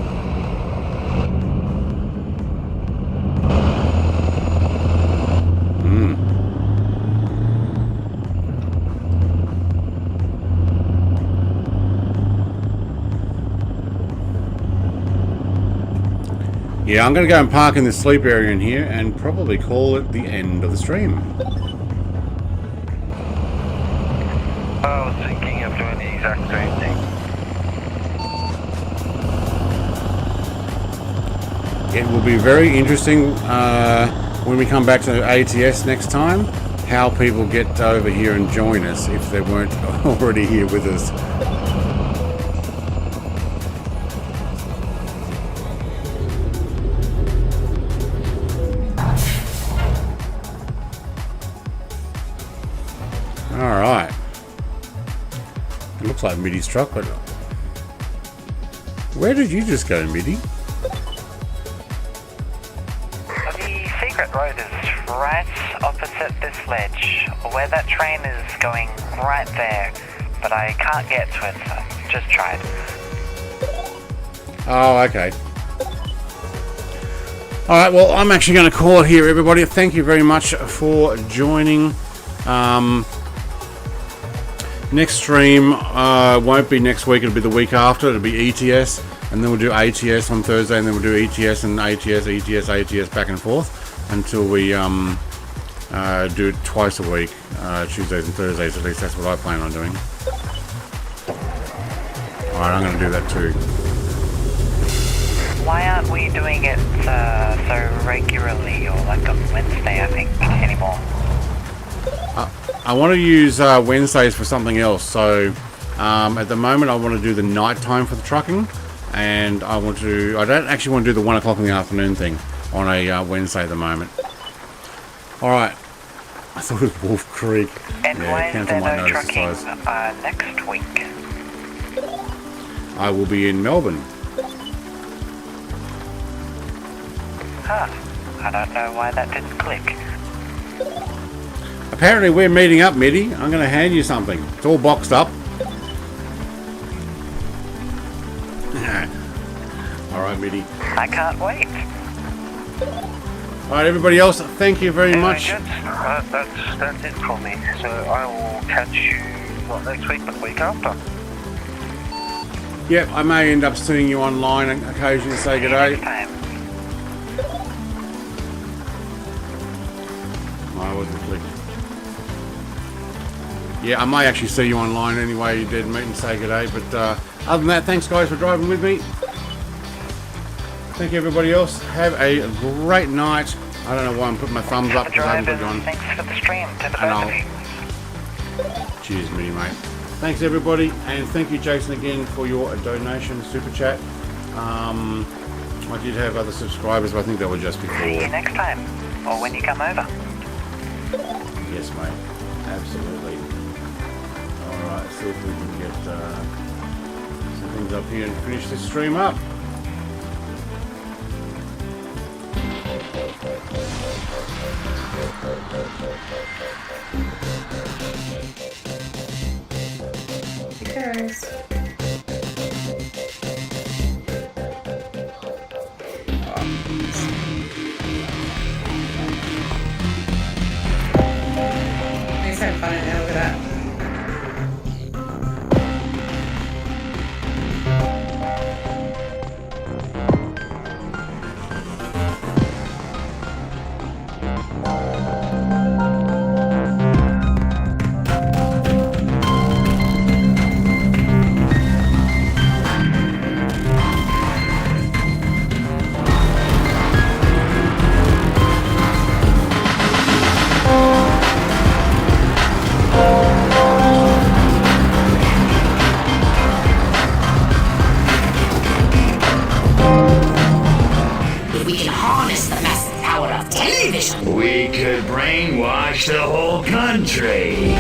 Yeah, I'm going to go and park in the sleep area in here and probably call it the end of the stream. I was thinking of doing the exact same thing. It will be very interesting when we come back to ATS next time, how people get over here and join us if they weren't already here with us. Alright. It looks like Midi's truck, but where did you just go, Midi? The secret road is right opposite this ledge, where that train is going right there, but I can't get to it, so I just tried. Oh, okay. Alright, well, I'm actually going to call it here, everybody. Thank you very much for joining. Next stream won't be next week, it'll be the week after. It'll be ETS, and then we'll do ATS on Thursday, and then we'll do ETS and ATS, ETS, ATS back and forth until we do it twice a week, Tuesdays and Thursdays. At least that's what I plan on doing. Alright, I'm going to do that too. Why aren't we doing it so regularly, or like on Wednesday, I think, anymore? I want to use Wednesdays for something else. So at the moment I want to do the night time for the trucking, and I don't actually want to do the 1 o'clock in the afternoon thing on a Wednesday at the moment. Alright, I thought it was Wolf Creek. And yeah, why is there no trucking exercise. next week? I will be in Melbourne. Huh, I don't know why that didn't click. Apparently we're meeting up, Midi. I'm going to hand you something. It's all boxed up. Alright, Midi. I can't wait. Alright, everybody else, thank you very much. Good. That's it for me. So I will catch you, not next week, but the week after. Yep, I may end up seeing you online and occasionally say good day. I wasn't clicked. Yeah, I may actually see you online anyway. You did meet and say good day. But other than that, thanks guys for driving with me. Thank you everybody else. Have a great night. I don't know why I'm putting my thumbs up because I haven't put it on. Thanks for the stream to the both of you. Cheers, Mitty, mate. Thanks everybody, and thank you Jason again for your donation super chat. I did have other subscribers, but I think they were just before. See you next time, or when you come over. Yes, mate. Absolutely. Alright, see if we can get some things up here and finish this stream up. television. We could brainwash the whole country.